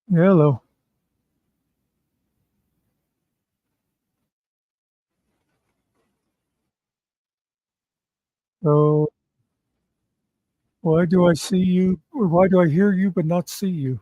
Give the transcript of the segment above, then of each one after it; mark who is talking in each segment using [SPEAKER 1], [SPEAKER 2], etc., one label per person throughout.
[SPEAKER 1] Hello. So, why do I see you, or why do I hear you but not see you?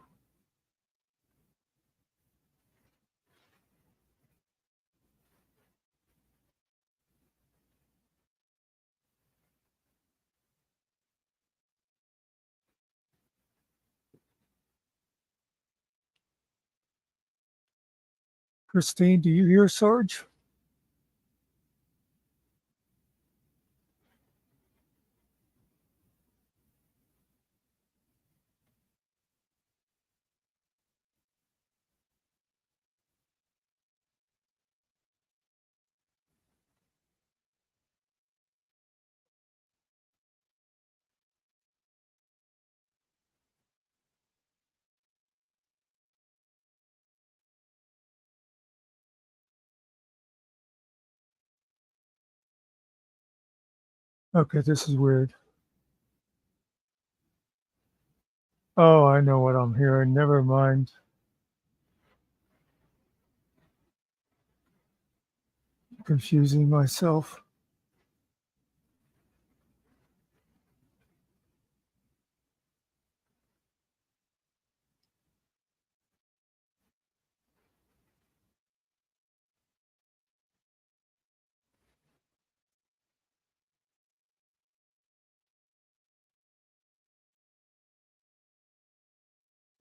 [SPEAKER 1] Christine, do you hear Sarge? Okay, this is weird. Oh, I know what I'm hearing. Never mind. Confusing myself.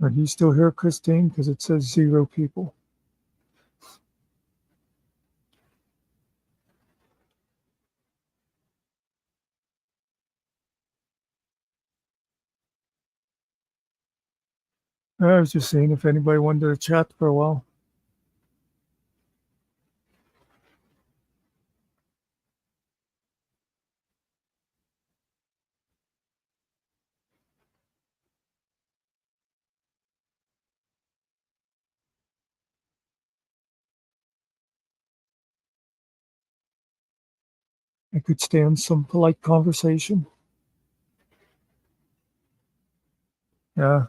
[SPEAKER 1] Are you still here, Christine? Because it says 0 people. I was just seeing if anybody wanted to chat for a while. I could stand some polite conversation. Yeah.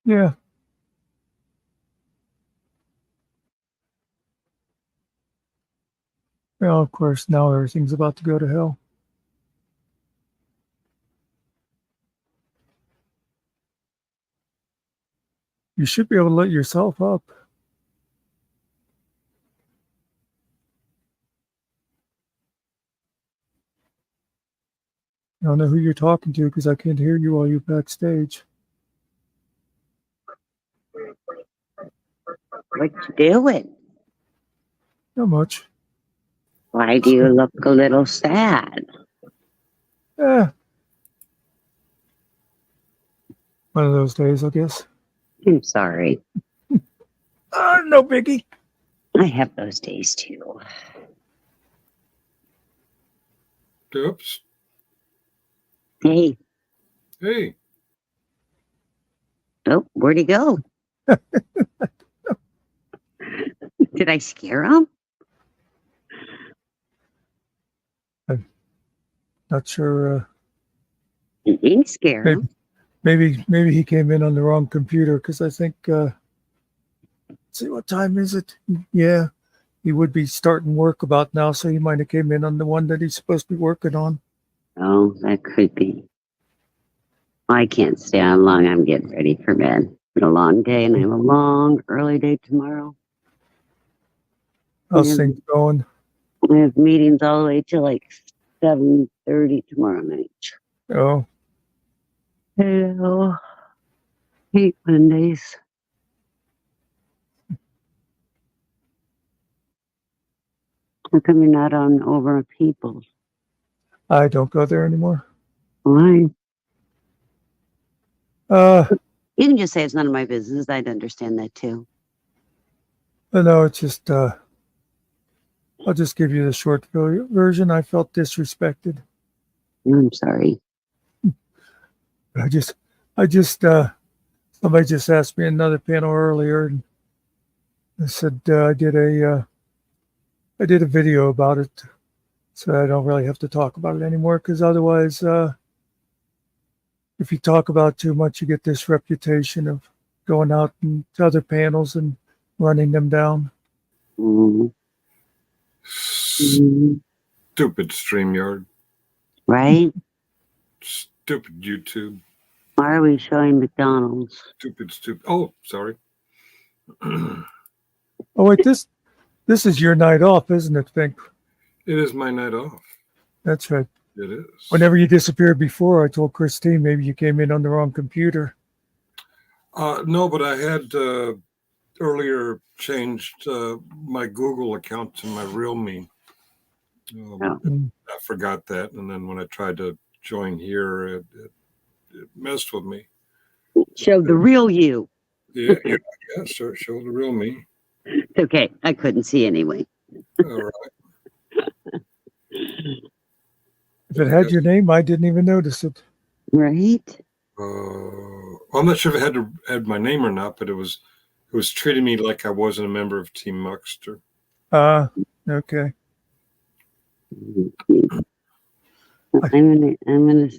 [SPEAKER 1] Yeah. Well, of course, now everything's about to go to hell. You should be able to let yourself up. I don't know who you're talking to because I can't hear you while you're backstage.
[SPEAKER 2] What you doing?
[SPEAKER 1] Not much.
[SPEAKER 2] Why do you look a little sad?
[SPEAKER 1] Eh, one of those days, I guess.
[SPEAKER 2] I'm sorry.
[SPEAKER 1] No biggie.
[SPEAKER 2] I have those days too.
[SPEAKER 3] Oops.
[SPEAKER 2] Hey,
[SPEAKER 3] Hey,
[SPEAKER 2] oh, where'd he go? Did I scare him?
[SPEAKER 1] Not sure.
[SPEAKER 2] You didn't scare
[SPEAKER 1] Maybe,
[SPEAKER 2] him.
[SPEAKER 1] maybe he came in on the wrong computer because I think. Let's see, what time is it? Yeah, he would be starting work about now, so he might have came in on the one that he's supposed to be working on.
[SPEAKER 2] Oh, that could be. I can't stay on long. I'm getting ready for bed. It's been a long day, and I have a long early day tomorrow.
[SPEAKER 1] How's things going?
[SPEAKER 2] I have meetings all the way till like 7:30 tomorrow night.
[SPEAKER 1] Oh,
[SPEAKER 2] Hello. Hate Mondays. How come you're not on over at People's?
[SPEAKER 1] I don't go there anymore.
[SPEAKER 2] Why?
[SPEAKER 1] Uh,
[SPEAKER 2] You can just say it's none of my business. I'd understand that too.
[SPEAKER 1] no, it's just. I'll just give you the short version. I felt disrespected.
[SPEAKER 2] I'm sorry.
[SPEAKER 1] I just, somebody just asked me another panel earlier, and I said I did a I did a video about it, so I don't really have to talk about it anymore. Because otherwise, if you talk about it too much, you get this reputation of going out to other panels and running them down.
[SPEAKER 2] Mm, mm,
[SPEAKER 3] Stupid StreamYard.
[SPEAKER 2] right?
[SPEAKER 3] Stupid YouTube.
[SPEAKER 2] Why are we showing McDonald's?
[SPEAKER 3] Stupid. Oh, sorry.
[SPEAKER 1] Oh wait, this is your night off, isn't it, Fink?
[SPEAKER 3] It is my night off.
[SPEAKER 1] That's right.
[SPEAKER 3] It is.
[SPEAKER 1] Whenever you disappeared before, I told Christine maybe you came in on the wrong computer.
[SPEAKER 3] No, but I had earlier changed my Google account to my real me.
[SPEAKER 2] Oh.
[SPEAKER 3] I forgot that, and then when I tried to join here, it messed with me.
[SPEAKER 2] Show the real you.
[SPEAKER 3] Yeah, show the real me.
[SPEAKER 2] It's okay. I couldn't see anyway.
[SPEAKER 3] All right.
[SPEAKER 1] If it had your name, I didn't even notice it.
[SPEAKER 2] Right?
[SPEAKER 3] Well, I'm not sure if it had my name or not, but it was treating me like I wasn't a member of Team Muckster.
[SPEAKER 1] Okay.
[SPEAKER 2] I'm gonna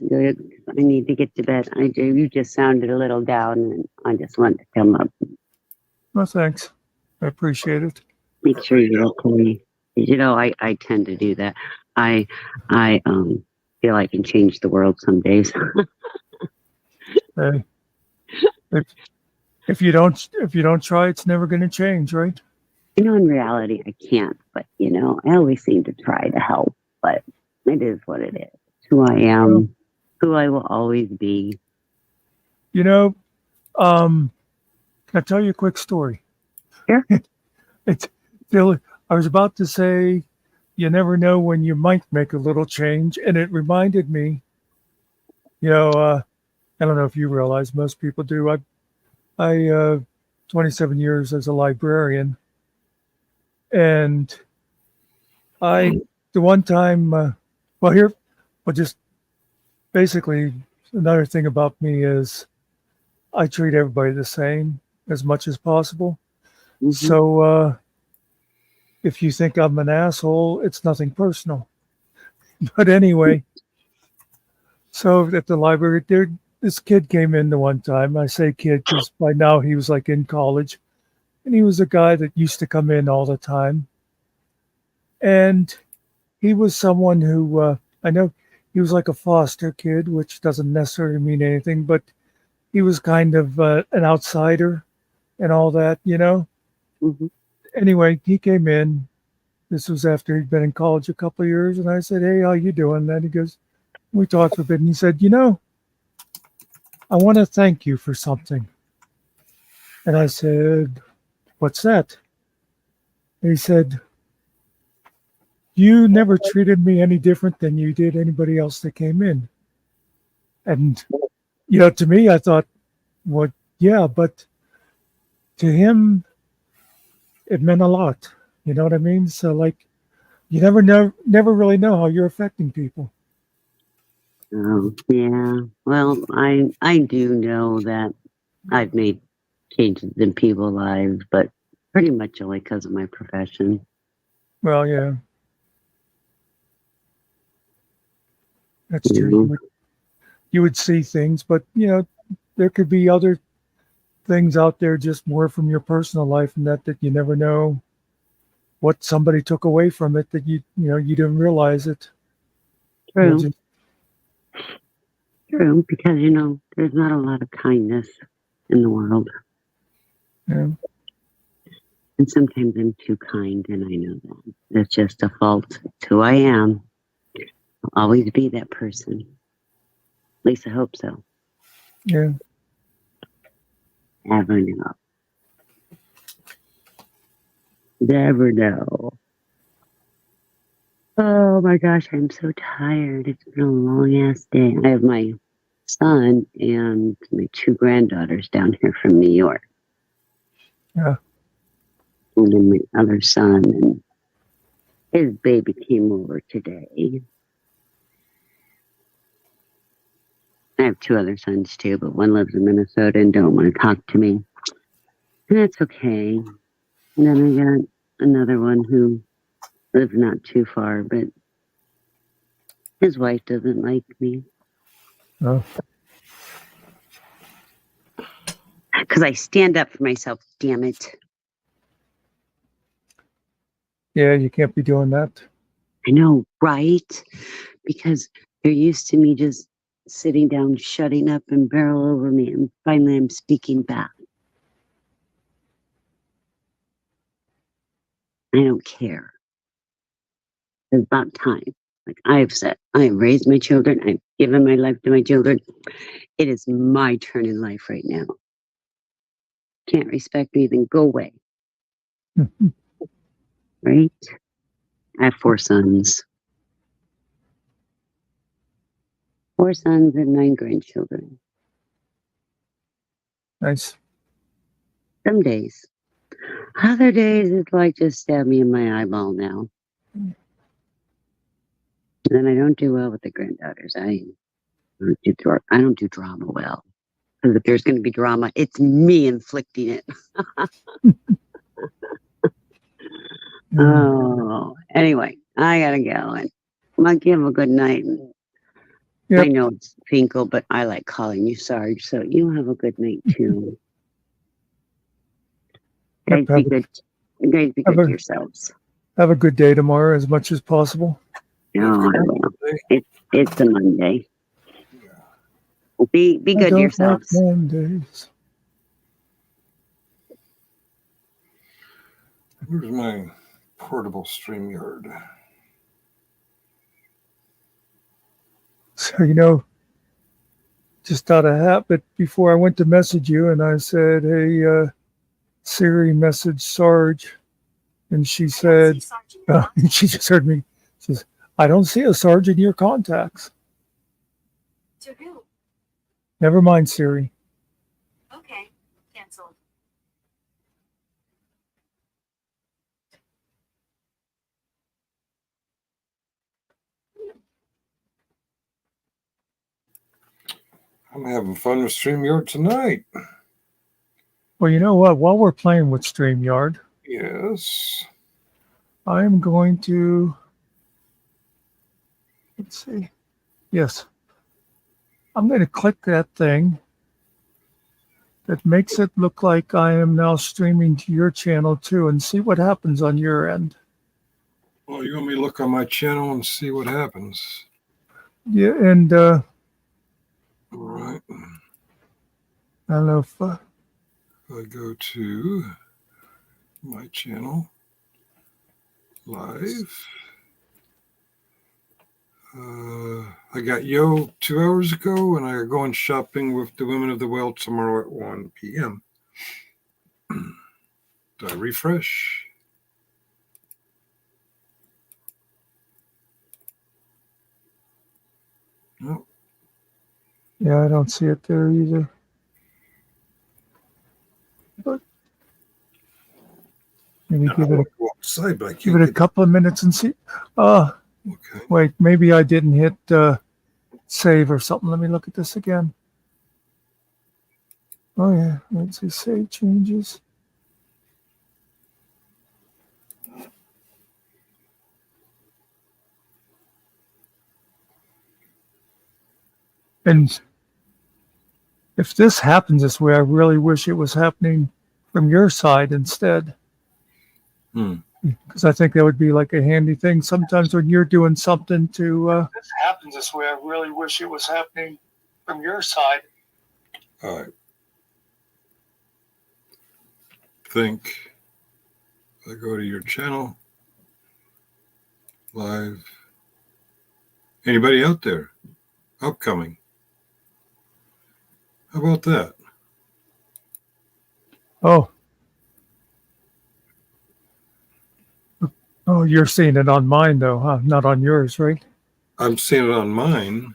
[SPEAKER 2] go. I need to get to bed. You just sounded a little down, and I just want to come up.
[SPEAKER 1] Well, thanks. I appreciate it.
[SPEAKER 2] Make sure you're okay. You know, I tend to do that. I feel I can change the world some days.
[SPEAKER 1] Hey, if you don't try, it's never going to change, right?
[SPEAKER 2] You know, in reality, I can't. But you know, I always seem to try to help. But it is what it is. It's who I am, who I will always be.
[SPEAKER 1] You know, can I tell you a quick story?
[SPEAKER 2] Sure.
[SPEAKER 1] I was about to say, you never know when you might make a little change, and it reminded me. You know, I don't know if you realize, most people do. I 27 years as a librarian, and the one time, just basically another thing about me is I treat everybody the same as much as possible.
[SPEAKER 2] Mm-hmm.
[SPEAKER 1] So if you think I'm an asshole, it's nothing personal. But anyway, so at the library, this kid came in the one time. I say kid because by now he was like in college. And he was a guy that used to come in all the time. And he was someone who, I know he was like a foster kid, which doesn't necessarily mean anything, but he was kind of an outsider and all that, you know?
[SPEAKER 2] Mm-hmm.
[SPEAKER 1] Anyway, he came in. This was after he'd been in college a couple of years. And I said, hey, how you doing? And he goes, we talked for a bit. And he said, you know, I want to thank you for something. And I said, what's that? And he said, you never treated me any different than you did anybody else that came in. And, you know, to me, I thought, well, yeah, but to him, it meant a lot. You know what I mean? So, like, you never really know how you're affecting people.
[SPEAKER 2] Oh, yeah. Well, I do know that I've made changes in people's lives, but pretty much only because of my profession.
[SPEAKER 1] Well, yeah. That's
[SPEAKER 2] Mm-hmm.
[SPEAKER 1] true. You would see things, but, you know, there could be other things out there just more from your personal life and that you never know what somebody took away from it that you didn't realize it.
[SPEAKER 2] True. True, because, you know, there's not a lot of kindness in the world.
[SPEAKER 1] Yeah.
[SPEAKER 2] And sometimes I'm too kind, and I know that. It's just a fault. It's who I am. I'll always be that person. At least I hope so.
[SPEAKER 1] Yeah.
[SPEAKER 2] Never know. Never know. Oh my gosh, I'm so tired. It's been a long ass day. I have my son and my two granddaughters down here from New York.
[SPEAKER 1] Yeah.
[SPEAKER 2] And then my other son and his baby came over today. I have two other sons too, but one lives in Minnesota and don't want to talk to me. And that's okay. And then I got another one who live not too far, but his wife doesn't like me.
[SPEAKER 1] Oh,
[SPEAKER 2] Because I stand up for myself, damn it.
[SPEAKER 1] yeah, you can't be doing that.
[SPEAKER 2] I know, right? Because they're used to me just sitting down, shutting up and barrel over me, and finally I'm speaking back. I don't care. It's about time. Like I've said, I have raised my children. I've given my life to my children. It is my turn in life right now. Can't respect me, then go away. Right? I have 4 sons. 4 sons and 9 grandchildren.
[SPEAKER 1] Nice.
[SPEAKER 2] Some days. Other days it's like just stab me in my eyeball now. And then I don't do well with the granddaughters. I don't do drama well. Because if there's going to be drama, it's me inflicting it. Oh, anyway, I gotta go. And Mike, you have a good night.
[SPEAKER 1] Yep.
[SPEAKER 2] I know it's Finkel, but I like calling you Sarge, so you have a good night too.
[SPEAKER 1] Yep,
[SPEAKER 2] Guys, be good. You guys be good to yourselves.
[SPEAKER 1] Have a good day tomorrow as much as possible.
[SPEAKER 2] No, I will. It's a Monday. Be good to yourselves.
[SPEAKER 1] Like Mondays.
[SPEAKER 3] Where's my portable StreamYard?
[SPEAKER 1] So, just out of habit, before I went to message you and I said, hey, Siri, message Sarge. And she said, and she just heard me. She says, I don't see a Sarge in your contacts.
[SPEAKER 4] To who?
[SPEAKER 1] Never mind, Siri.
[SPEAKER 4] Okay, canceled.
[SPEAKER 3] I'm having fun with StreamYard tonight.
[SPEAKER 1] Well, you know what? While we're playing with StreamYard,
[SPEAKER 3] Yes.
[SPEAKER 1] I'm going to, let's see. Yes. I'm going to click that thing that makes it look like I am now streaming to your channel too, and see what happens on your end.
[SPEAKER 3] Well, you want me to look on my channel and see what happens?
[SPEAKER 1] Yeah, and
[SPEAKER 3] All right.
[SPEAKER 1] I don't know if
[SPEAKER 3] I go to my channel, live. I got Yo 2 hours ago, and I are going shopping with the Women of the Well tomorrow at 1 p.m. Do I refresh? No.
[SPEAKER 1] yeah, I don't see it there either. But maybe
[SPEAKER 3] I want to go outside, but I can't
[SPEAKER 1] give it a couple of minutes and see.
[SPEAKER 3] Okay.
[SPEAKER 1] Wait, maybe I didn't hit save or something. Let me look at this again. Oh yeah, let's see, save changes. And if this happens this way, I really wish it was happening from your side instead. Because I think that would be like a handy thing. Sometimes when you're doing something to... If this happens this way, I really wish it was happening from your side.
[SPEAKER 3] All right. Think. I go to your channel, live. Anybody out there? Upcoming. How about that?
[SPEAKER 1] Oh. Oh, you're seeing it on mine though, huh? Not on yours, right?
[SPEAKER 3] I'm seeing it on mine.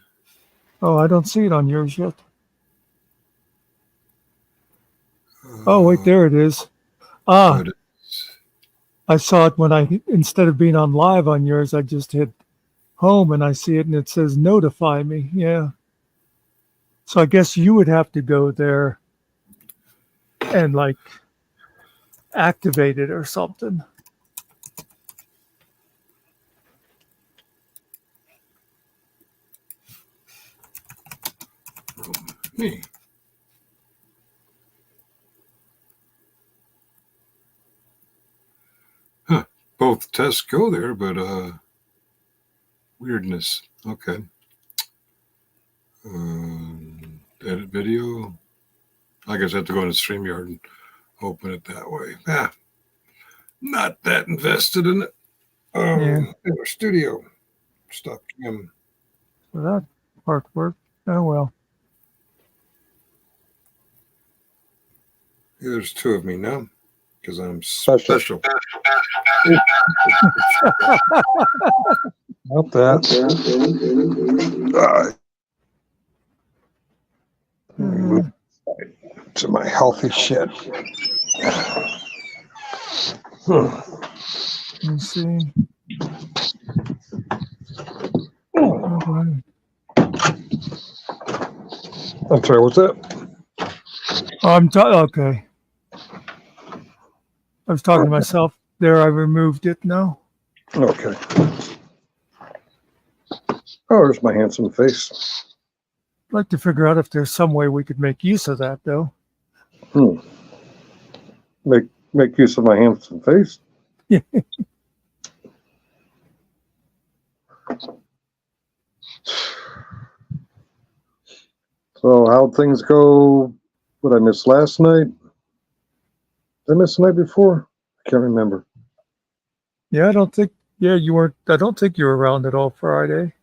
[SPEAKER 1] Oh, I don't see it on yours yet. Oh, wait, there it is. Ah, I saw it when instead of being on live on yours, I just hit home and I see it and it says notify me. Yeah. So I guess you would have to go there and like activate it or something.
[SPEAKER 3] Me. Huh. Both tests go there, but weirdness. Okay. Edit video. I guess I have to go into StreamYard and open it that way. Not that invested in it.
[SPEAKER 1] Yeah.
[SPEAKER 3] Our studio. Stop him.
[SPEAKER 1] So that part worked. Oh well.
[SPEAKER 3] There's two of me now because I'm special.
[SPEAKER 5] Not that. Move to my healthy shit.
[SPEAKER 1] Let me see. Okay.
[SPEAKER 5] I'm sorry, what's that?
[SPEAKER 1] Okay. I was talking to myself there. I removed it now.
[SPEAKER 5] Okay. Oh, there's my handsome face.
[SPEAKER 1] I'd like to figure out if there's some way we could make use of that, though.
[SPEAKER 5] Make use of my handsome face. So how'd things go? What I missed last night? Did I miss the night before? I can't remember.
[SPEAKER 1] Yeah, I don't think. Yeah, you weren't. I don't think you were around at all Friday.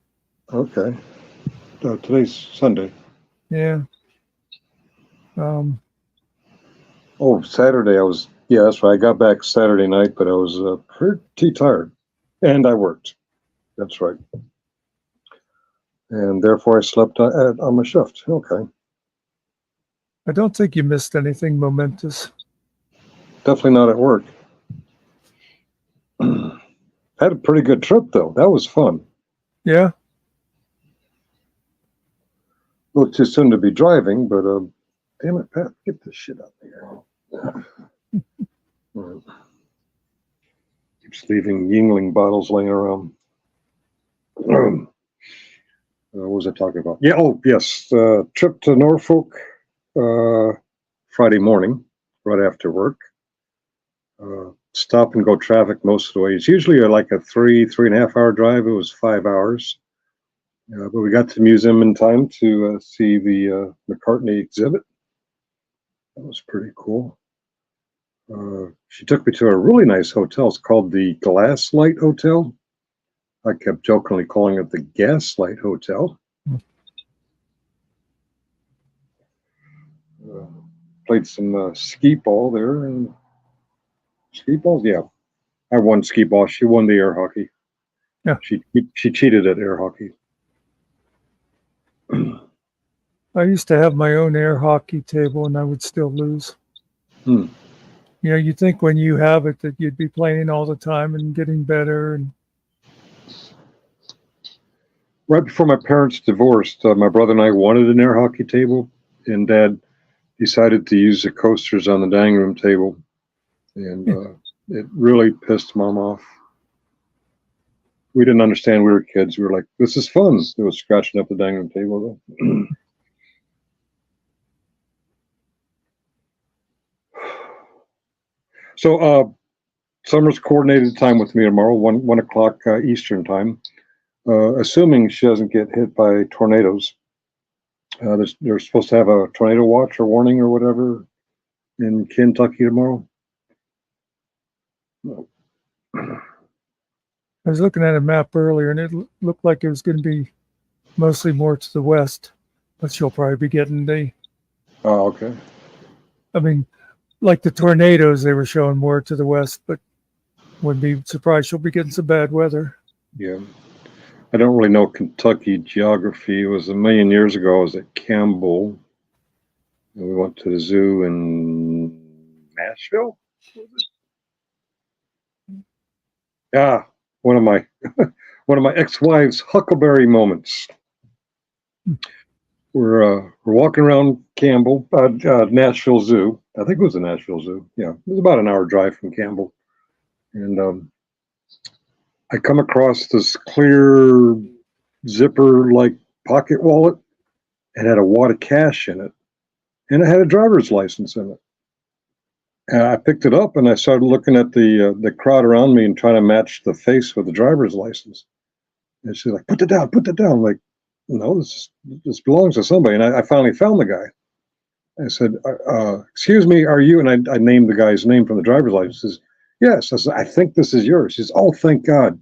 [SPEAKER 5] Okay. Today's Sunday.
[SPEAKER 1] Yeah.
[SPEAKER 5] Oh, Saturday I was. Yeah, that's right. I got back Saturday night, but I was pretty tired, and I worked. That's right. And therefore I slept on my shift. Okay.
[SPEAKER 1] I don't think you missed anything momentous.
[SPEAKER 5] Definitely not at work. Had a pretty good trip though. That was fun.
[SPEAKER 1] Yeah.
[SPEAKER 5] A little too soon to be driving, but damn it, Pat, get this shit out of here. Keeps leaving Yingling bottles laying around. What was I talking about? Yeah, oh yes, trip to Norfolk Friday morning, right after work. Stop and go traffic most of the way. It's usually like a 3.5 hour drive. It was 5 hours. But we got to the museum in time to see the McCartney exhibit. That was pretty cool. She took me to a really nice hotel. It's called the Glasslight Hotel. I kept jokingly calling it the Gaslight Hotel. Played some skee ball there. And skee balls? Yeah. I won skee ball. She won the air hockey.
[SPEAKER 1] Yeah.
[SPEAKER 5] She cheated at air hockey.
[SPEAKER 1] I used to have my own air hockey table, and I would still lose. You know, you think when you have it that you'd be playing all the time and getting better. And
[SPEAKER 5] right before my parents divorced, my brother and I wanted an air hockey table, and Dad decided to use the coasters on the dining room table, and it really pissed Mom off. We didn't understand. We were kids. We were like, "This is fun." It was scratching up the dining room table, though. So, Summer's coordinated time with me tomorrow, 1 o'clock Eastern time. Assuming she doesn't get hit by tornadoes. They're supposed to have a tornado watch or warning or whatever in Kentucky tomorrow.
[SPEAKER 1] I was looking at a map earlier, and it looked like it was going to be mostly more to the west, but she'll probably be getting the.
[SPEAKER 5] Oh, okay.
[SPEAKER 1] I mean, like the tornadoes, they were showing more to the west, but wouldn't be surprised she'll be getting some bad weather.
[SPEAKER 5] Yeah. I don't really know Kentucky geography. It was a million years ago. I was at Campbell. And we went to the zoo in Nashville. Yeah, one of my ex-wife's huckleberry moments. We're walking around Campbell, Nashville Zoo. I think it was the Nashville Zoo. Yeah, it was about an hour drive from Campbell, and I come across this clear zipper-like pocket wallet, and had a wad of cash in it, and it had a driver's license in it. And I picked it up and I started looking at the crowd around me and trying to match the face with the driver's license. And she's like, "Put that down, put that down." I'm like, no, this belongs to somebody. And I finally found the guy. I said, "Excuse me, are you?" And I named the guy's name from the driver's license. He says, "Yes." I said, "I think this is yours." She says, "Oh, thank God."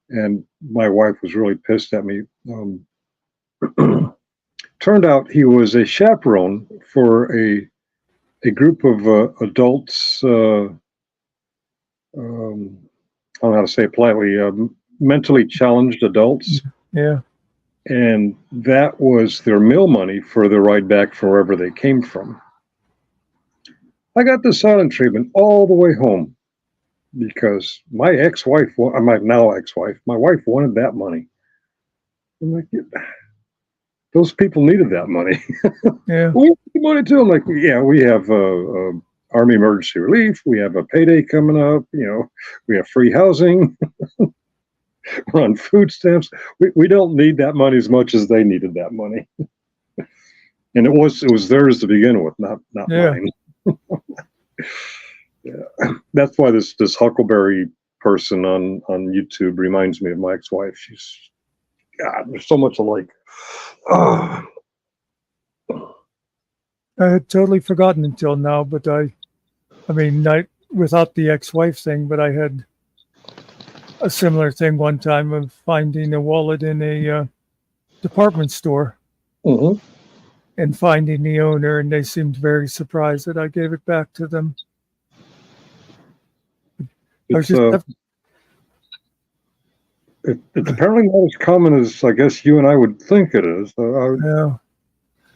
[SPEAKER 5] And my wife was really pissed at me. Turned out he was a chaperone for a group of adults. I don't know how to say it politely. Mentally challenged adults.
[SPEAKER 1] Yeah.
[SPEAKER 5] And that was their meal money for the ride back from wherever they came from. I got the silent treatment all the way home because my ex-wife, my now ex-wife, my wife wanted that money. I'm like, those people needed that money.
[SPEAKER 1] Yeah.
[SPEAKER 5] We need the money too. I'm like, yeah, we have Army Emergency Relief. We have a payday coming up. We have free housing. We're on food stamps. We don't need that money as much as they needed that money. And it was theirs to begin with, not
[SPEAKER 1] Yeah.
[SPEAKER 5] mine. Yeah. That's why this Huckleberry person on YouTube reminds me of my ex-wife. She's, God, there's so much alike.
[SPEAKER 1] I had totally forgotten until now, but I mean, without the ex-wife thing, but I had a similar thing one time of finding a wallet in a department store
[SPEAKER 5] Mm-hmm.
[SPEAKER 1] and finding the owner, and they seemed very surprised that I gave it back to them.
[SPEAKER 5] It's apparently not as common as I guess you and I would think it is.
[SPEAKER 1] Yeah.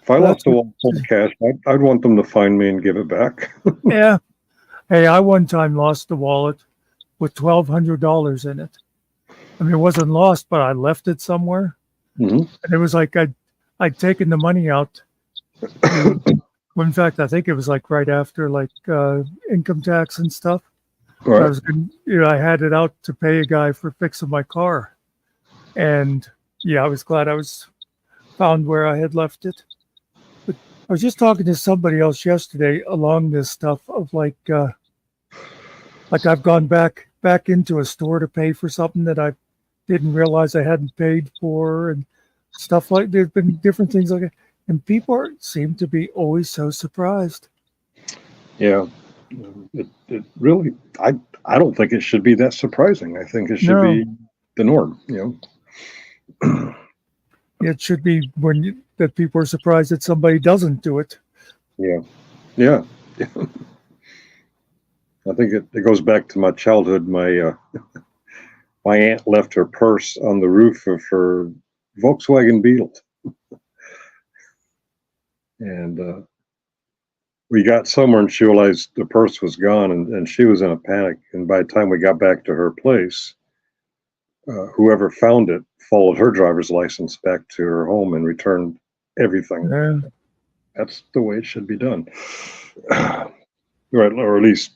[SPEAKER 5] If I
[SPEAKER 1] Well,
[SPEAKER 5] lost a wallet full of cash, I'd want them to find me and give it back.
[SPEAKER 1] Yeah. Hey, I one time lost a wallet with $1,200 in it. I mean, it wasn't lost, but I left it somewhere.
[SPEAKER 5] Mm-hmm.
[SPEAKER 1] And it was like I'd taken the money out. Well, in fact, I think it was like right after income tax and stuff.
[SPEAKER 5] Right.
[SPEAKER 1] I had it out to pay a guy for fixing my car. And yeah, I was glad I was found where I had left it. But I was just talking to somebody else yesterday along this stuff of like I've gone back into a store to pay for something that I didn't realize I hadn't paid for and stuff like. There's been different things like that, and people seem to be always so surprised.
[SPEAKER 5] Yeah. It really, I don't think it should be that surprising. I think it should be the norm.
[SPEAKER 1] It should be that people are surprised that somebody doesn't do it.
[SPEAKER 5] Yeah. I think it goes back to my childhood. My my aunt left her purse on the roof of her Volkswagen Beetle, and we got somewhere and she realized the purse was gone, and she was in a panic. And by the time we got back to her place, whoever found it followed her driver's license back to her home and returned everything.
[SPEAKER 1] Yeah.
[SPEAKER 5] That's the way it should be done. Right, or at least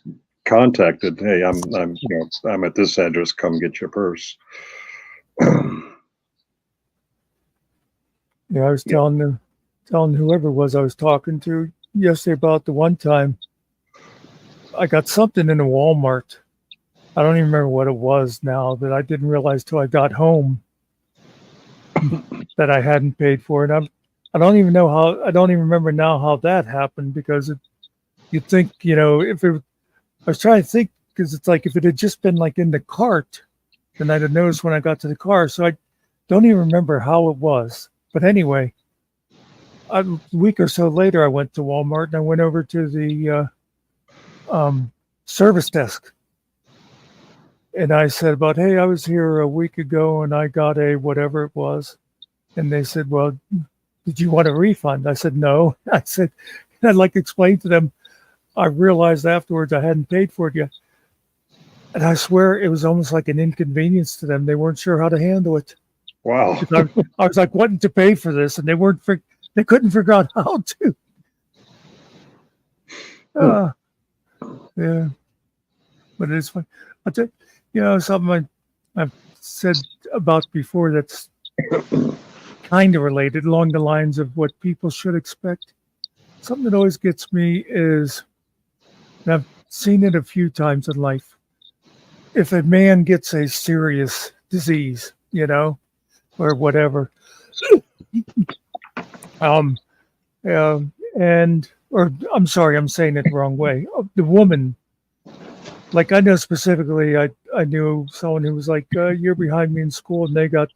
[SPEAKER 5] contacted. Hey, I'm at this address. Come get your purse.
[SPEAKER 1] Yeah, I was telling whoever it was I was talking to yesterday about the one time I got something in a Walmart. I don't even remember what it was now, that I didn't realize till I got home that I hadn't paid for it. I don't even remember now how that happened, because you'd think, if it, I was trying to think, because it's like if it had just been like in the cart, then I'd have noticed when I got to the car. So I don't even remember how it was. But anyway, a week or so later, I went to Walmart and I went over to the service desk. And I said about, hey, I was here a week ago and I got a whatever it was. And they said, well, did you want a refund? I said, no. I said, I'd like to explain to them. I realized afterwards I hadn't paid for it yet. And I swear it was almost like an inconvenience to them. They weren't sure how to handle it.
[SPEAKER 5] Wow.
[SPEAKER 1] I was like wanting to pay for this, and they couldn't figure out how to. Yeah. But it's fun. I'll tell you, something I've said about before that's kind of related along the lines of what people should expect. Something that always gets me is, and I've seen it a few times in life, if a man gets a serious disease, or whatever, um, and or I'm sorry, I'm saying it the wrong way. The woman, like I know specifically, I knew someone who was like a year behind me in school, and they got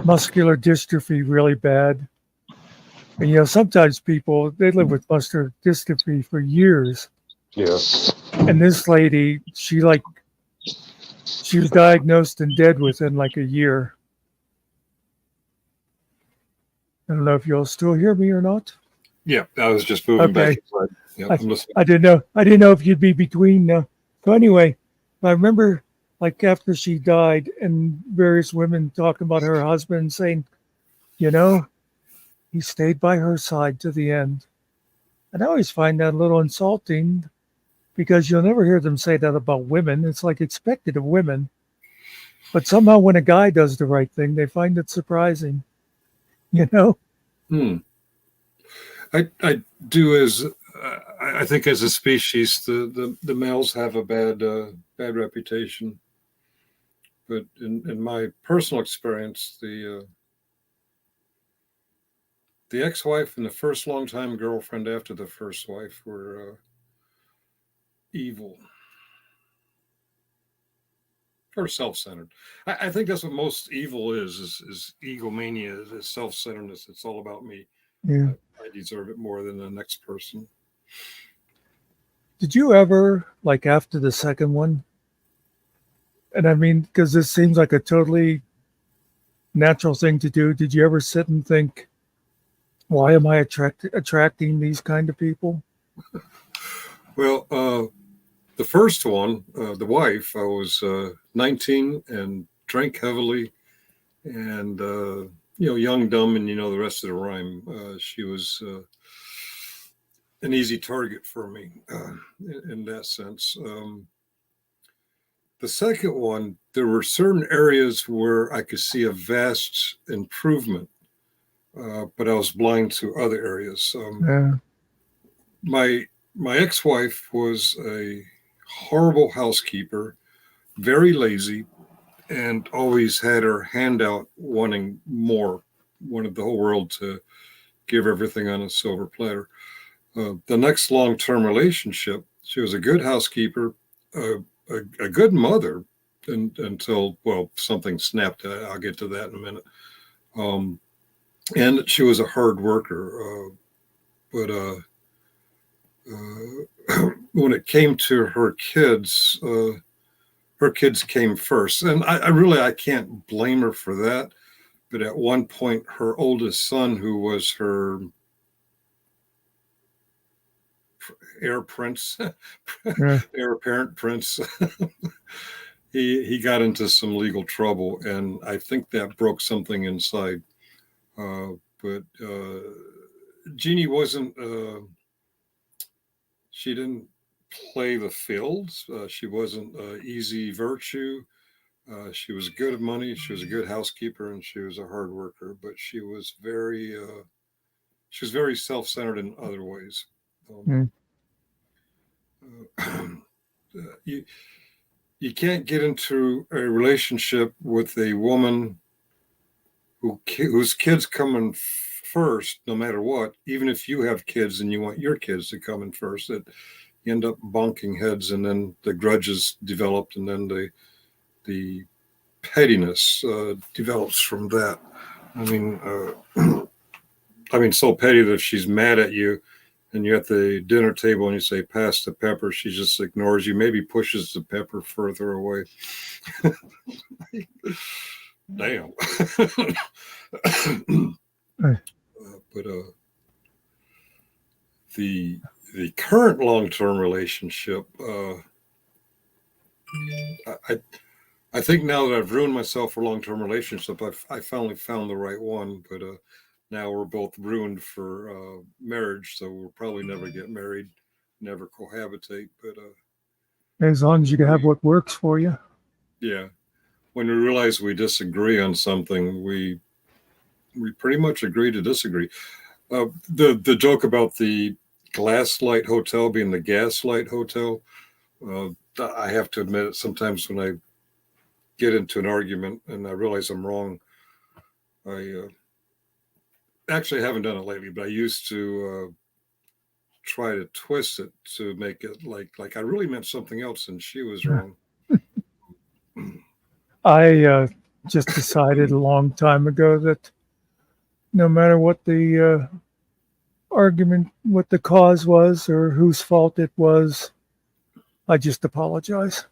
[SPEAKER 1] muscular dystrophy really bad. And sometimes people they live with muscular dystrophy for years.
[SPEAKER 5] Yeah.
[SPEAKER 1] And this lady, she was diagnosed and dead within like a year. I don't know if you'll still hear me or not.
[SPEAKER 3] Yeah, I was just moving back
[SPEAKER 1] Okay.
[SPEAKER 3] inside. Yeah,
[SPEAKER 1] I,
[SPEAKER 3] I'm listening.
[SPEAKER 1] I didn't know. I didn't know if you'd be between. So anyway, I remember like after she died, and various women talking about her husband, saying, he stayed by her side to the end. And I always find that a little insulting because you'll never hear them say that about women. It's like expected of women. But somehow when a guy does the right thing, they find it surprising. You know?
[SPEAKER 3] Hmm. I do as I think as a species, the males have a bad reputation. But in my personal experience, the ex-wife and the first longtime girlfriend after the first wife were evil or self-centered. I think that's what most evil is egomania, is self-centeredness. It's all about me.
[SPEAKER 1] Yeah.
[SPEAKER 3] I deserve it more than the next person.
[SPEAKER 1] Did you ever, like after the second one, and I mean, because this seems like a totally natural thing to do, did you ever sit and think, why am I attracting these kind of people?
[SPEAKER 3] Well, the first one, the wife, I was 19 and drank heavily and, young, dumb, and the rest of the rhyme. She was an easy target for me in that sense. The second one, there were certain areas where I could see a vast improvement, but I was blind to other areas.
[SPEAKER 1] Yeah.
[SPEAKER 3] My ex-wife was a horrible housekeeper, very lazy, and always had her hand out wanting more, wanted the whole world to give everything on a silver platter. The next long-term relationship, she was a good housekeeper, a good mother, until something snapped. I'll get to that in a minute. And she was a hard worker, but when it came to her kids came first, and I can't blame her for that. But at one point, her oldest son, who was her heir prince,
[SPEAKER 1] Yeah.
[SPEAKER 3] heir apparent prince, he got into some legal trouble, and I think that broke something inside. But Jeannie wasn't. She didn't play the fields. She wasn't easy virtue. She was good at money. She was a good housekeeper, and she was a hard worker. But she was very self-centered in other ways.
[SPEAKER 1] Mm.
[SPEAKER 3] You you can't get into a relationship with a woman whose kids come in first, no matter what. Even if you have kids and you want your kids to come in first, that you end up bonking heads, and then the grudges developed, and then the pettiness develops from that. I mean, so petty that if she's mad at you and you're at the dinner table and you say, pass the pepper, she just ignores you, maybe pushes the pepper further away. Damn. But the current long-term relationship, I think now that I've ruined myself for long-term relationship, I finally found the right one. But now we're both ruined for marriage, so we'll probably never get married, never cohabitate. But
[SPEAKER 1] As long as you can have what works for you.
[SPEAKER 3] yeah, when we realize we disagree on something, we we pretty much agree to disagree. The joke about the Glasslight Hotel being the Gaslight Hotel. Uh, I have to admit it. Sometimes when I get into an argument and I realize I'm wrong, I actually haven't done it lately, but I used to try to twist it to make it like I really meant something else and she was wrong.
[SPEAKER 1] I just decided a long time ago that no matter what the argument, what the cause was, or whose fault it was, I just apologize.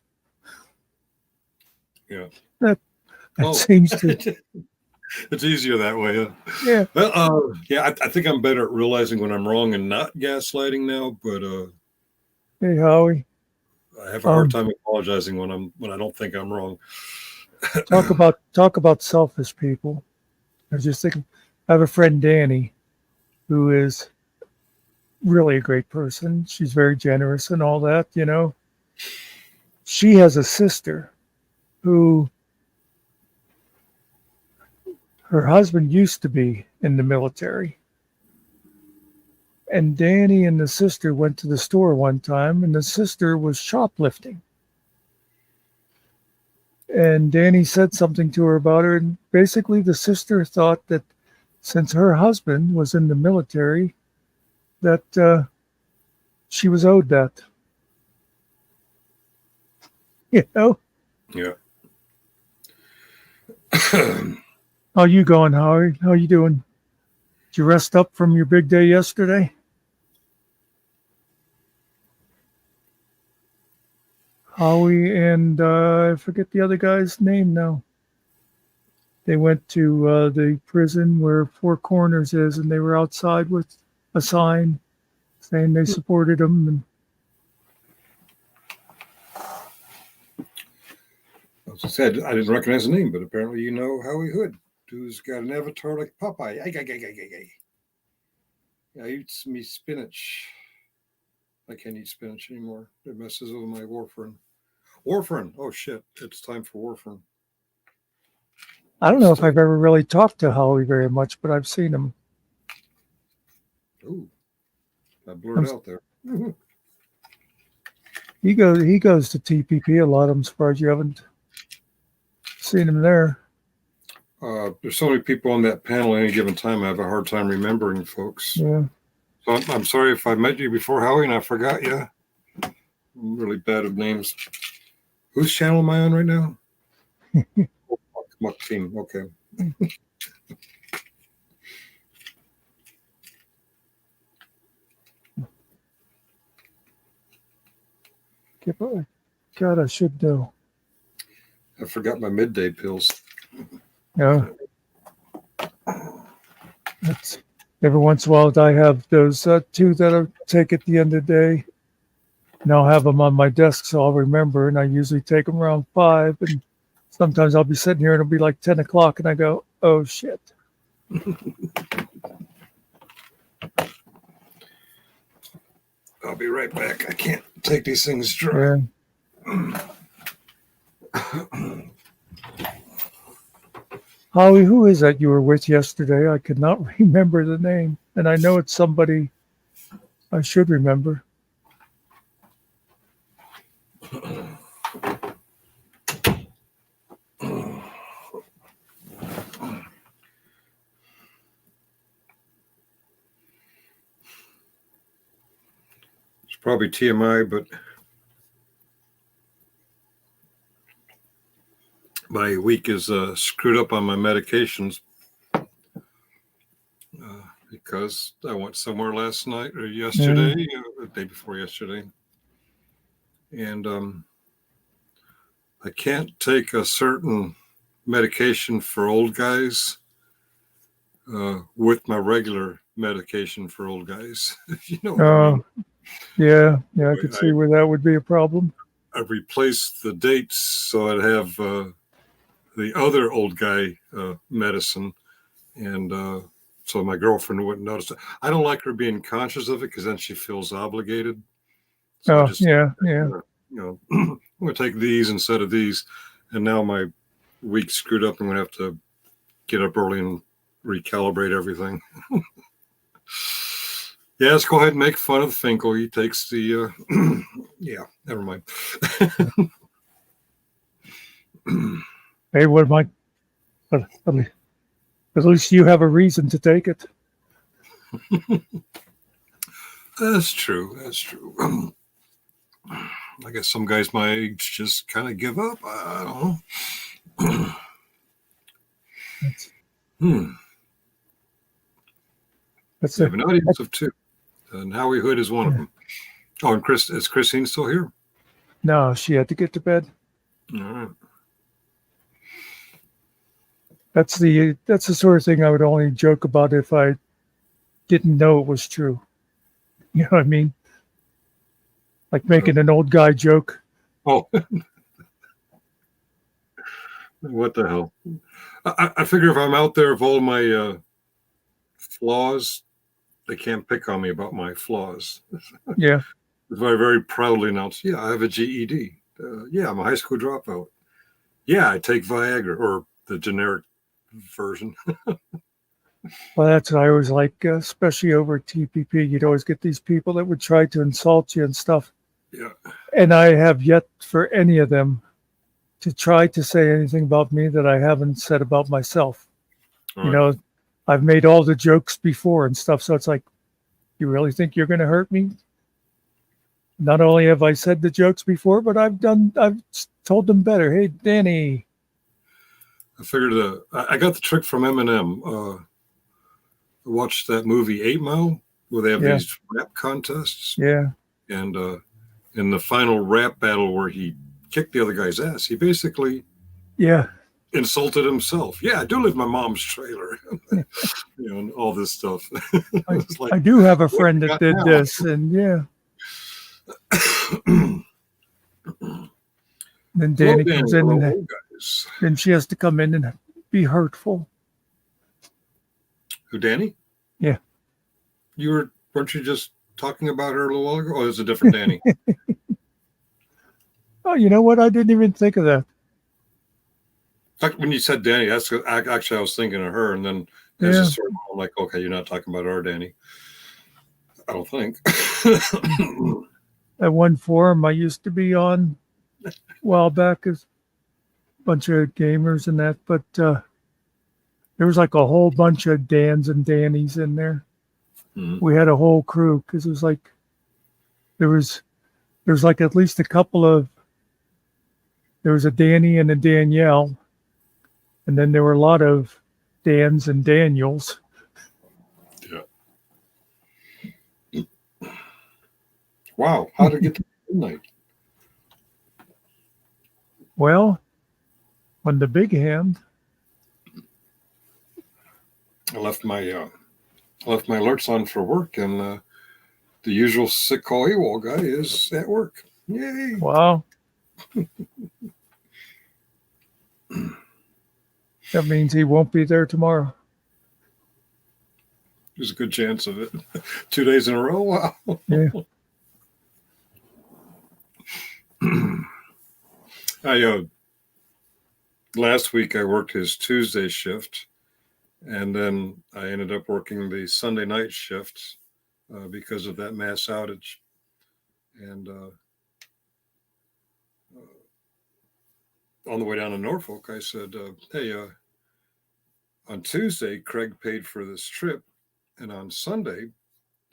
[SPEAKER 3] Yeah.
[SPEAKER 1] That
[SPEAKER 3] Oh,
[SPEAKER 1] seems to,
[SPEAKER 3] it's easier that way.
[SPEAKER 1] yeah.
[SPEAKER 3] Well, yeah, I think I'm better at realizing when I'm wrong and not gaslighting now, but
[SPEAKER 1] Hey, Howie,
[SPEAKER 3] I have a hard time apologizing when I don't think I'm wrong.
[SPEAKER 1] talk about selfish people. I was just thinking, I have a friend, Danny, who is really a great person. She's very generous and all that, you know. She has a sister who her husband used to be in the military. And Danny and the sister went to the store one time, and the sister was shoplifting. And Danny said something to her about her, and basically the sister thought that since her husband was in the military, that she was owed that. You know?
[SPEAKER 3] Yeah.
[SPEAKER 1] How you going, Howie? How you doing? Did you rest up from your big day yesterday? Howie and I forget the other guy's name now. They went to the prison where Four Corners is, and they were outside with a sign saying they supported him. And
[SPEAKER 3] As I said, I didn't recognize the name, but apparently you know Howie Hood, who's got an avatar like Popeye. I eat me spinach. I can't eat spinach anymore. It messes with my warfarin. Warfarin. Oh shit! It's time for warfarin.
[SPEAKER 1] I don't know if I've ever really talked to Howie very much, but I've seen him.
[SPEAKER 3] Ooh, I blurred out there.
[SPEAKER 1] He goes to TPP a lot. I'm surprised you haven't seen him there.
[SPEAKER 3] There's so many people on that panel at any given time. I have a hard time remembering folks.
[SPEAKER 1] Yeah.
[SPEAKER 3] So I'm sorry if I met you before, Howie, and I forgot you. I'm really bad at names. Whose channel am I on right now? Muck team. Okay.
[SPEAKER 1] God, I should know.
[SPEAKER 3] I forgot my midday pills.
[SPEAKER 1] Yeah. That's, every once in a while, I have those two that I take at the end of the day. And I'll have them on my desk so I'll remember. And I usually take them around 5. And sometimes I'll be sitting here and it'll be like 10 o'clock. And I go, oh, shit.
[SPEAKER 3] I'll be right back. I can't take these things dry.
[SPEAKER 1] Yeah. Howie, who is that you were with yesterday? I could not remember the name. And I know it's somebody I should remember.
[SPEAKER 3] It's probably TMI, but my week is screwed up on my medications because I went somewhere last night or yesterday, the day before yesterday, and I can't take a certain medication for old guys with my regular medication for old guys. You know what I mean?
[SPEAKER 1] Yeah, I could see where that would be a problem.
[SPEAKER 3] I replaced the dates so I'd have the other old guy medicine, and so my girlfriend wouldn't notice it. I don't like her being conscious of it because then she feels obligated. So
[SPEAKER 1] yeah.
[SPEAKER 3] You know, I'm going to take these instead of these, and now my week's screwed up. I'm going to have to get up early and recalibrate everything. Yeah, let's go ahead and make fun of Finkel. He takes the yeah, never mind.
[SPEAKER 1] Hey, what am I? But at least you have a reason to take it.
[SPEAKER 3] That's true. That's true. I guess some guys my age just kind of give up. I don't know.
[SPEAKER 1] That's,
[SPEAKER 3] Hmm.
[SPEAKER 1] that's
[SPEAKER 3] We have
[SPEAKER 1] a,
[SPEAKER 3] an audience of two, and Howie Hood is one of
[SPEAKER 1] Yeah.
[SPEAKER 3] them. Oh, and is Christine still here?
[SPEAKER 1] no, she had to get to bed.
[SPEAKER 3] All right.
[SPEAKER 1] That's the sort of thing I would only joke about if I didn't know it was true. You know what I mean? Like making an old guy joke.
[SPEAKER 3] Oh, what the hell? I figure if I'm out there with all my flaws, they can't pick on me about my flaws.
[SPEAKER 1] Yeah.
[SPEAKER 3] That's why I very proudly announce, yeah, I have a GED. Yeah, I'm a high school dropout. Yeah, I take Viagra, or the generic version.
[SPEAKER 1] Well, that's what I always like, especially over at TPP. You'd always get these people that would try to insult you and stuff.
[SPEAKER 3] Yeah.
[SPEAKER 1] And I have yet for any of them to try to say anything about me that I haven't said about myself.
[SPEAKER 3] All
[SPEAKER 1] You
[SPEAKER 3] right.
[SPEAKER 1] know, I've made all the jokes before and stuff. So it's like, you really think you're going to hurt me? Not only have I said the jokes before, but I've told them better. Hey, Danny.
[SPEAKER 3] I figured I got the trick from Eminem. I watched that movie 8 Mile, where they have
[SPEAKER 1] Yeah.
[SPEAKER 3] these rap contests.
[SPEAKER 1] Yeah.
[SPEAKER 3] And in the final rap battle where he kicked the other guy's ass, he basically
[SPEAKER 1] Yeah.
[SPEAKER 3] insulted himself. Yeah, I do live in my mom's trailer. You know, and all this stuff. It's like,
[SPEAKER 1] I do have a
[SPEAKER 3] what
[SPEAKER 1] friend
[SPEAKER 3] you
[SPEAKER 1] that
[SPEAKER 3] got
[SPEAKER 1] did
[SPEAKER 3] now?
[SPEAKER 1] this. And yeah. Then
[SPEAKER 3] Hello,
[SPEAKER 1] Danny
[SPEAKER 3] Danny.
[SPEAKER 1] comes in
[SPEAKER 3] Hello,
[SPEAKER 1] and
[SPEAKER 3] old guys.
[SPEAKER 1] then she has to come in and be hurtful.
[SPEAKER 3] Who, Danny?
[SPEAKER 1] Yeah.
[SPEAKER 3] Weren't you just talking about her a little while ago? Oh, it's a different Danny.
[SPEAKER 1] Oh, you know what? I didn't even think of that.
[SPEAKER 3] In fact, when you said Danny, that's actually I was thinking of her, and then as
[SPEAKER 1] Yeah.
[SPEAKER 3] a sort of, I'm like, okay, you're not talking about our Danny. I don't think.
[SPEAKER 1] At one forum I used to be on a while back, is a bunch of gamers and that, but there was like a whole bunch of Dans and Dannies in there.
[SPEAKER 3] Mhm.
[SPEAKER 1] We had a whole crew because it was like there was like at least a couple of, there was a Danny and a Danielle, and then there were a lot of Dans and Daniels.
[SPEAKER 3] Yeah. Wow, how did it get to midnight?
[SPEAKER 1] Well, on the big hand,
[SPEAKER 3] I left my alerts on for work, and the usual sick call AWOL guy is at work. Yay!
[SPEAKER 1] wow. That means he won't be there tomorrow.
[SPEAKER 3] There's a good chance of it. 2 days in a row. Wow.
[SPEAKER 1] Yeah.
[SPEAKER 3] Last week I worked his Tuesday shift, and then I ended up working the Sunday night shift because of that mass outage. And on the way down to Norfolk, I said, "Hey, on Tuesday, Craig paid for this trip, and on Sunday,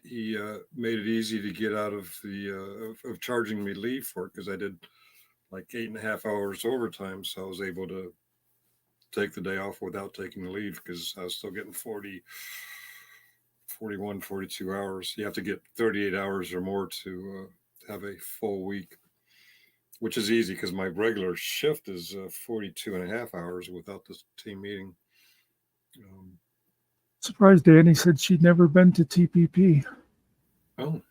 [SPEAKER 3] he made it easy to get out of the of charging me leave for it because I did like 8.5 hours overtime, so I was able to take the day off without taking the leave because I was still getting 40, 41, 42 hours. You have to get 38 hours or more to have a full week, which is easy because my regular shift is 42.5 hours without this team meeting.
[SPEAKER 1] Surprised Danny said she'd never been to TPP.
[SPEAKER 3] Oh,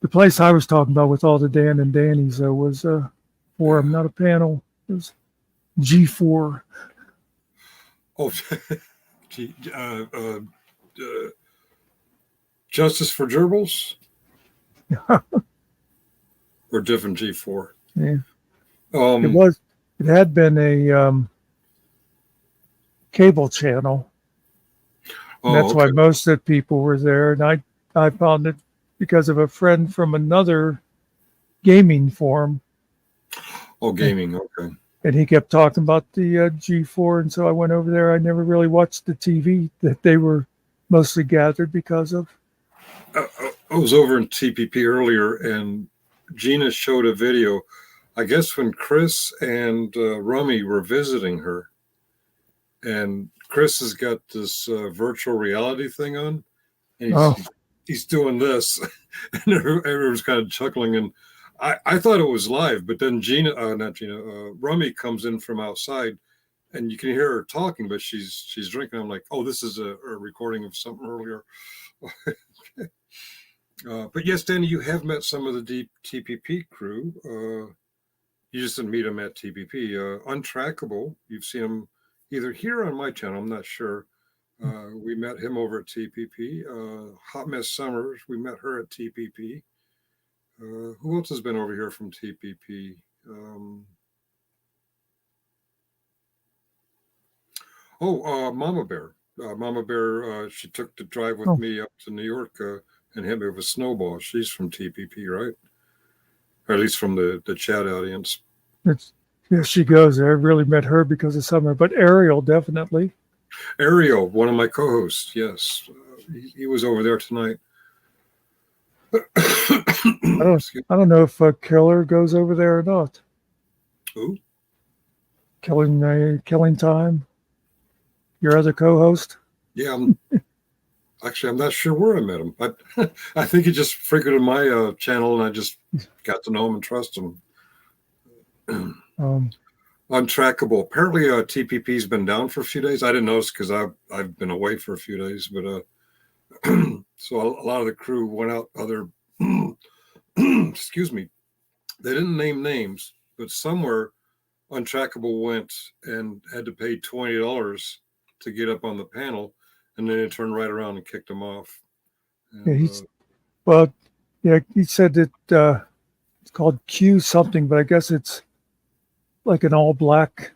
[SPEAKER 1] The place I was talking about with all the Dan and Dannies was a forum, not a panel. It was G4.
[SPEAKER 3] oh, gee, Justice for Gerbils or different G4.
[SPEAKER 1] Yeah. It had been a cable channel. And
[SPEAKER 3] Oh,
[SPEAKER 1] that's why
[SPEAKER 3] okay.
[SPEAKER 1] most of the people were there. And I found it because of a friend from another gaming forum.
[SPEAKER 3] Oh, gaming. Okay.
[SPEAKER 1] And he kept talking about the G4. And so I went over there. I never really watched the TV that they were mostly gathered because of.
[SPEAKER 3] I was over in TPP earlier, and Gina showed a video. I guess when Chris and Rummy were visiting her, and Chris has got this virtual reality thing on, and
[SPEAKER 1] Oh,
[SPEAKER 3] he's doing this, and everyone's kind of chuckling. And I thought it was live, but then not Gina, Rummy comes in from outside, and you can hear her talking, but she's drinking. I'm like, oh, this is a recording of something earlier. But yes, Danny, you have met some of the TPP crew. You just didn't meet them at TPP. Untrackable, you've seen them either here on my channel, I'm not sure. We met him over at TPP. Hot Mess Summers, we met her at TPP. Who else has been over here from TPP? Mama Bear. Mama Bear, she took the drive with
[SPEAKER 1] oh,
[SPEAKER 3] me up to New York and hit me with a snowball. She's from TPP, right? Or at least from the chat audience.
[SPEAKER 1] it's, yeah, she goes there. I really met her because of Summer, but Ariel definitely.
[SPEAKER 3] Ariel, one of my co-hosts, yes, he was over there tonight.
[SPEAKER 1] I don't know if Killer goes over there or not.
[SPEAKER 3] Who?
[SPEAKER 1] Killing Time, your other co-host.
[SPEAKER 3] Yeah, I'm not sure where I met him. I think he just frequented my channel, and I just got to know him and trust him. Untrackable. Apparently, TPP's been down for a few days. I didn't notice because I've been away for a few days, but so a lot of the crew went out. Other, excuse me, they didn't name names, but somewhere Untrackable went and had to pay $20 to get up on the panel, and then they turned right around and kicked him off. And,
[SPEAKER 1] Yeah, well, yeah, he said that it's called Q something, but I guess it's like an all black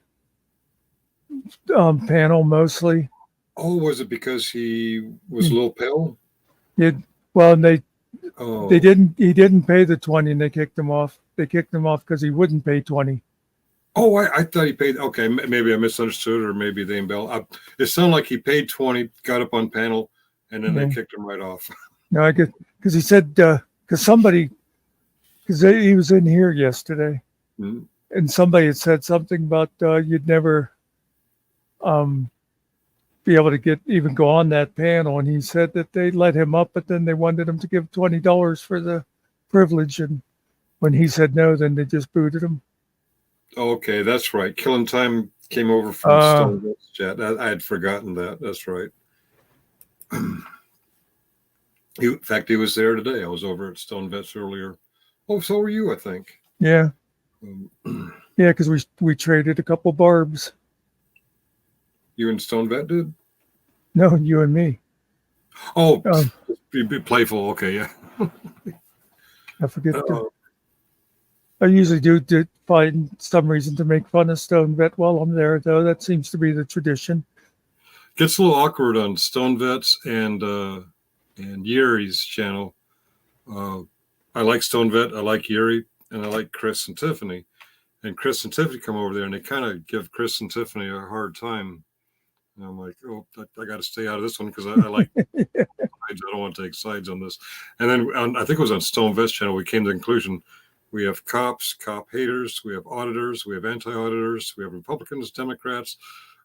[SPEAKER 1] panel mostly.
[SPEAKER 3] oh, was it because he was a little pale?
[SPEAKER 1] Yeah, well, and they
[SPEAKER 3] Oh,
[SPEAKER 1] didn't. He didn't pay the 20, and they kicked him off. They kicked him off because he wouldn't pay 20.
[SPEAKER 3] oh, I thought he paid. Okay, maybe I misunderstood, or maybe they embelled. It sounded like he paid 20, got up on panel, and then they
[SPEAKER 1] Yeah.
[SPEAKER 3] kicked him right off.
[SPEAKER 1] No, I get because he said because he was in here yesterday,
[SPEAKER 3] Mhm.
[SPEAKER 1] and somebody had said something about you'd never be able to even go on that panel, and he said that they let him up, but then they wanted him to give $20 for the privilege, and when he said no, then they just booted him.
[SPEAKER 3] Okay, that's right. Killing Time came over from
[SPEAKER 1] Uh,
[SPEAKER 3] Stone chat. I had forgotten that. That's right. In fact, he was there today. I was over at Stone Vets earlier. Oh, so were you, I think.
[SPEAKER 1] yeah,
[SPEAKER 3] Um,
[SPEAKER 1] yeah, because we traded a couple barbs.
[SPEAKER 3] you and Stone Vet did?
[SPEAKER 1] No, you and me.
[SPEAKER 3] Oh,
[SPEAKER 1] Um,
[SPEAKER 3] be playful. Okay, yeah.
[SPEAKER 1] I forget. I usually do find some reason to make fun of Stone Vet while I'm there, though. That seems to be the tradition.
[SPEAKER 3] Gets a little awkward on Stone Vets and Yuri's channel. I like Stone Vet, I like Yuri, and I like Chris and Tiffany. And Chris and Tiffany come over there, and they kind of give Chris and Tiffany a hard time. And I'm like, oh, I got to stay out of this one because I like sides. I don't want to take sides on this. And then I think it was on Stone Vet's channel, we came to the conclusion we have cops, cop haters, we have auditors, we have anti-auditors, we have Republicans, Democrats,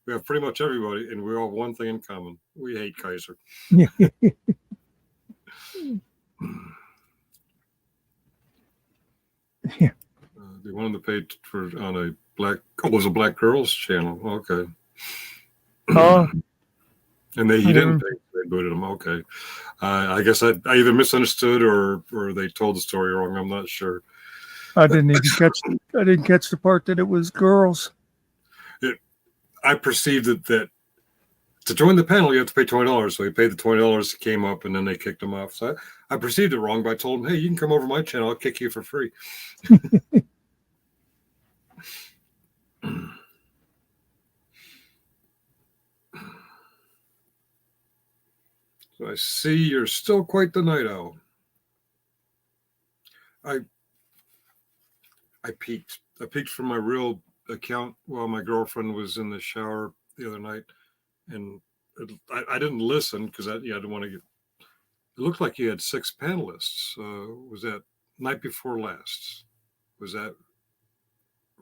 [SPEAKER 3] we have pretty much everybody, and we all have one thing in common: we hate Kaiser.
[SPEAKER 1] Yeah.
[SPEAKER 3] They wanted to pay for on a black. Oh, it was a Black Girls channel. Okay.
[SPEAKER 1] Oh,
[SPEAKER 3] And he didn't pay. They booted him. Okay. I guess I either misunderstood or they told the story wrong. I'm not sure.
[SPEAKER 1] I didn't catch the part that it was girls.
[SPEAKER 3] I perceived that to join the panel you have to pay $20. So he paid the $20, came up, and then they kicked him off. So I perceived it wrong, but I told him, hey, you can come over my channel. I'll kick you for free. So I see you're still quite the night owl. I I peeked. I peeked from my real account while my girlfriend was in the shower the other night, and I didn't listen because I didn't want to get. It looked like you had 6 panelists. Was that night before last? Was that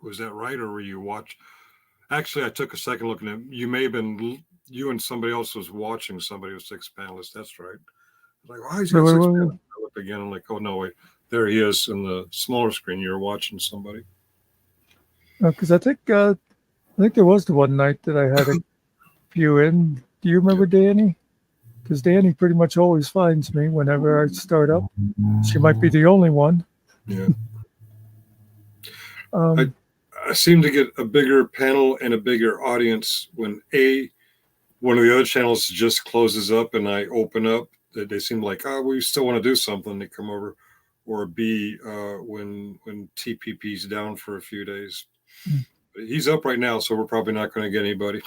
[SPEAKER 3] right, or were you watch? Actually, I took a second looking at. You may have been you and somebody else was watching somebody with 6 panelists. That's right. Like, oh, he's got
[SPEAKER 1] Wait,
[SPEAKER 3] 6 panelists. I looked again. I'm like, oh no, wait, there he is in the smaller screen. You're watching somebody.
[SPEAKER 1] because I think there was the one night that I had a few in. Do you remember Danny? Because Danny pretty much always finds me whenever I start up. She might be the only one.
[SPEAKER 3] Yeah.
[SPEAKER 1] Um,
[SPEAKER 3] I seem to get a bigger panel and a bigger audience when one of the other channels just closes up and I open up. They seem like, oh, we still want to do something. They come over, or B, when TPP's down for a few days. He's up right now, so we're probably not going to get anybody.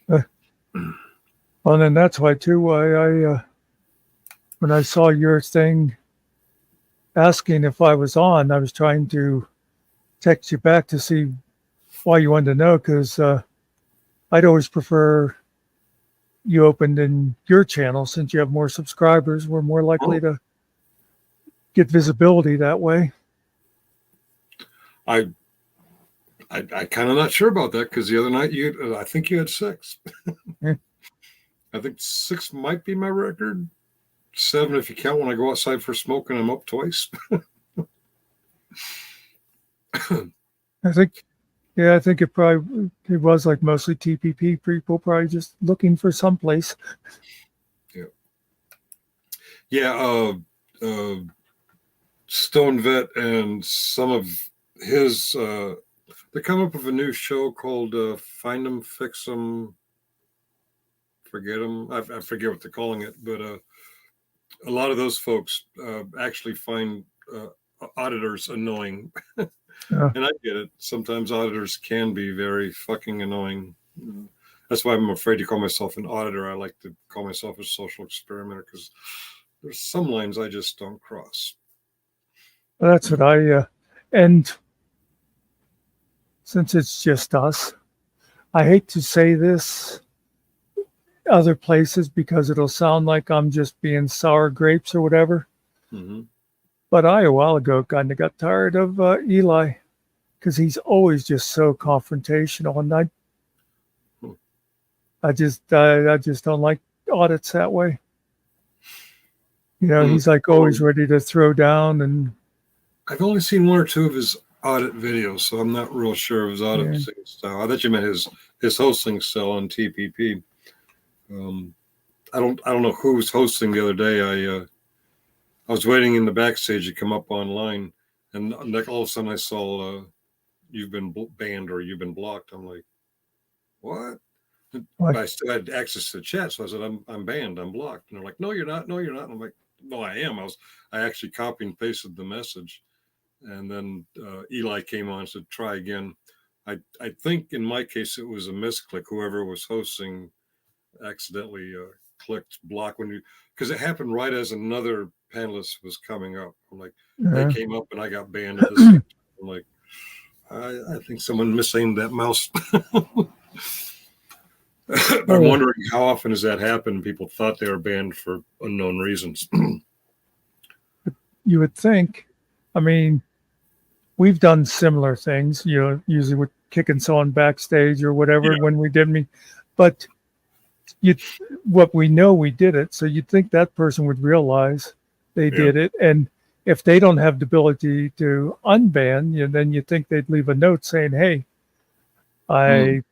[SPEAKER 1] well, then that's why too. Why I when I saw your thing asking if I was on, I was trying to text you back to see why you wanted to know, because I'd always prefer you opened in your channel since you have more subscribers. We're more likely to get visibility that way.
[SPEAKER 3] I kind of not sure about that because the other night I think you had 6.
[SPEAKER 1] Yeah.
[SPEAKER 3] I think 6 might be my record. 7 if you count when I go outside for smoke and I'm up twice.
[SPEAKER 1] I think it was like mostly TPP people, probably just looking for someplace.
[SPEAKER 3] Yeah. Stone Vet and some of his they come up with a new show called Find 'em, Fix 'em, Forget 'em. I forget what they're calling it, but a lot of those folks actually find auditors annoying. And I get it. Sometimes auditors can be very fucking annoying. That's why I'm afraid to call myself an auditor. I like to call myself a social experimenter because there's some lines I just don't cross.
[SPEAKER 1] That's what and since it's just us, I hate to say this other places because it'll sound like I'm just being sour grapes or whatever.
[SPEAKER 3] Mm-hmm.
[SPEAKER 1] But I, a while ago, kind of got tired of Eli because he's always just so confrontational, and I just don't like audits that way. He's like always ready to throw down, and
[SPEAKER 3] I've only seen 1 or 2 of his audit videos, so I'm not real sure of his audit style. I thought you meant his hosting style on TPP. I don't know who was hosting the other day. I was waiting in the backstage to come up online, and all of a sudden I saw you've been banned or you've been blocked. I'm like, what? But I still had access to the chat, so I said, I'm banned, I'm blocked. And they're like, no, you're not. No, you're not. And I'm like, no, I am. I actually copy and pasted the message, and then Eli came on and said, try again. I think in my case it was a misclick. Whoever was hosting accidentally clicked block because it happened right as another panelist was coming up. I'm like, they came up and I got banned at the same time. I'm like, I think someone misaimed that mouse. I'm wondering how often does that happen? People thought they were banned for unknown reasons.
[SPEAKER 1] You would think, I mean, we've done similar things, usually with kicking someone backstage or whatever when we did me, but what we know, we did it. So you'd think that person would realize they did it. And if they don't have the ability to unban, then you think they'd leave a note saying, hey, I